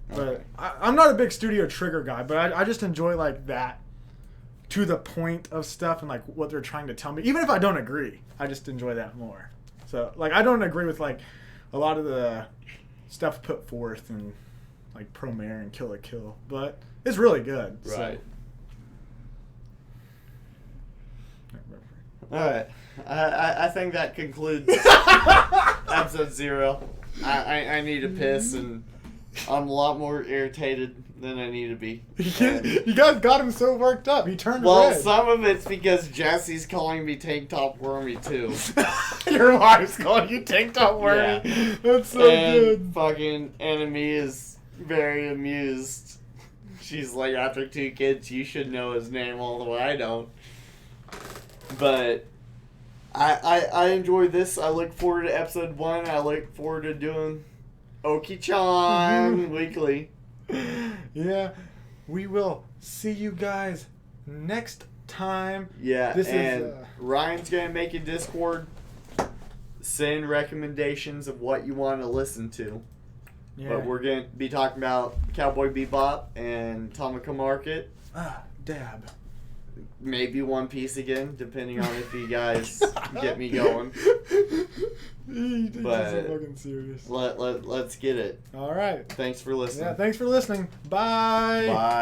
But I'm not a big Studio Trigger guy, but I just enjoy like that to the point of stuff and like what they're trying to tell me. Even if I don't agree, I just enjoy that more. So like I don't agree with like a lot of the stuff put forth in like Premiere and Kill la Kill, but it's really good. Right. So. All right. I think that concludes episode 0. I need to piss, and I'm a lot more irritated than I need to be. You guys got him so worked up. He turned red. Well, some of it's because Jesse's calling me Tank Top Wormy, too. Your wife's calling you Tank Top Wormy. Yeah. That's so good. Fucking Enemy is very amused. She's like, after 2 kids, you should know his name, although I don't. But I enjoy this. I look forward to episode 1. I look forward to doing Okie-Chan weekly. Yeah, we will see you guys next time. Yeah, Ryan's going to make a Discord. Send recommendations of what you want to listen to. Yeah. But we're going to be talking about Cowboy Bebop and Tamako Market. Dab. Maybe One Piece again, depending on if you guys get me going. But so fucking serious. Let's get it. All right. Thanks for listening. Yeah, thanks for listening. Bye. Bye.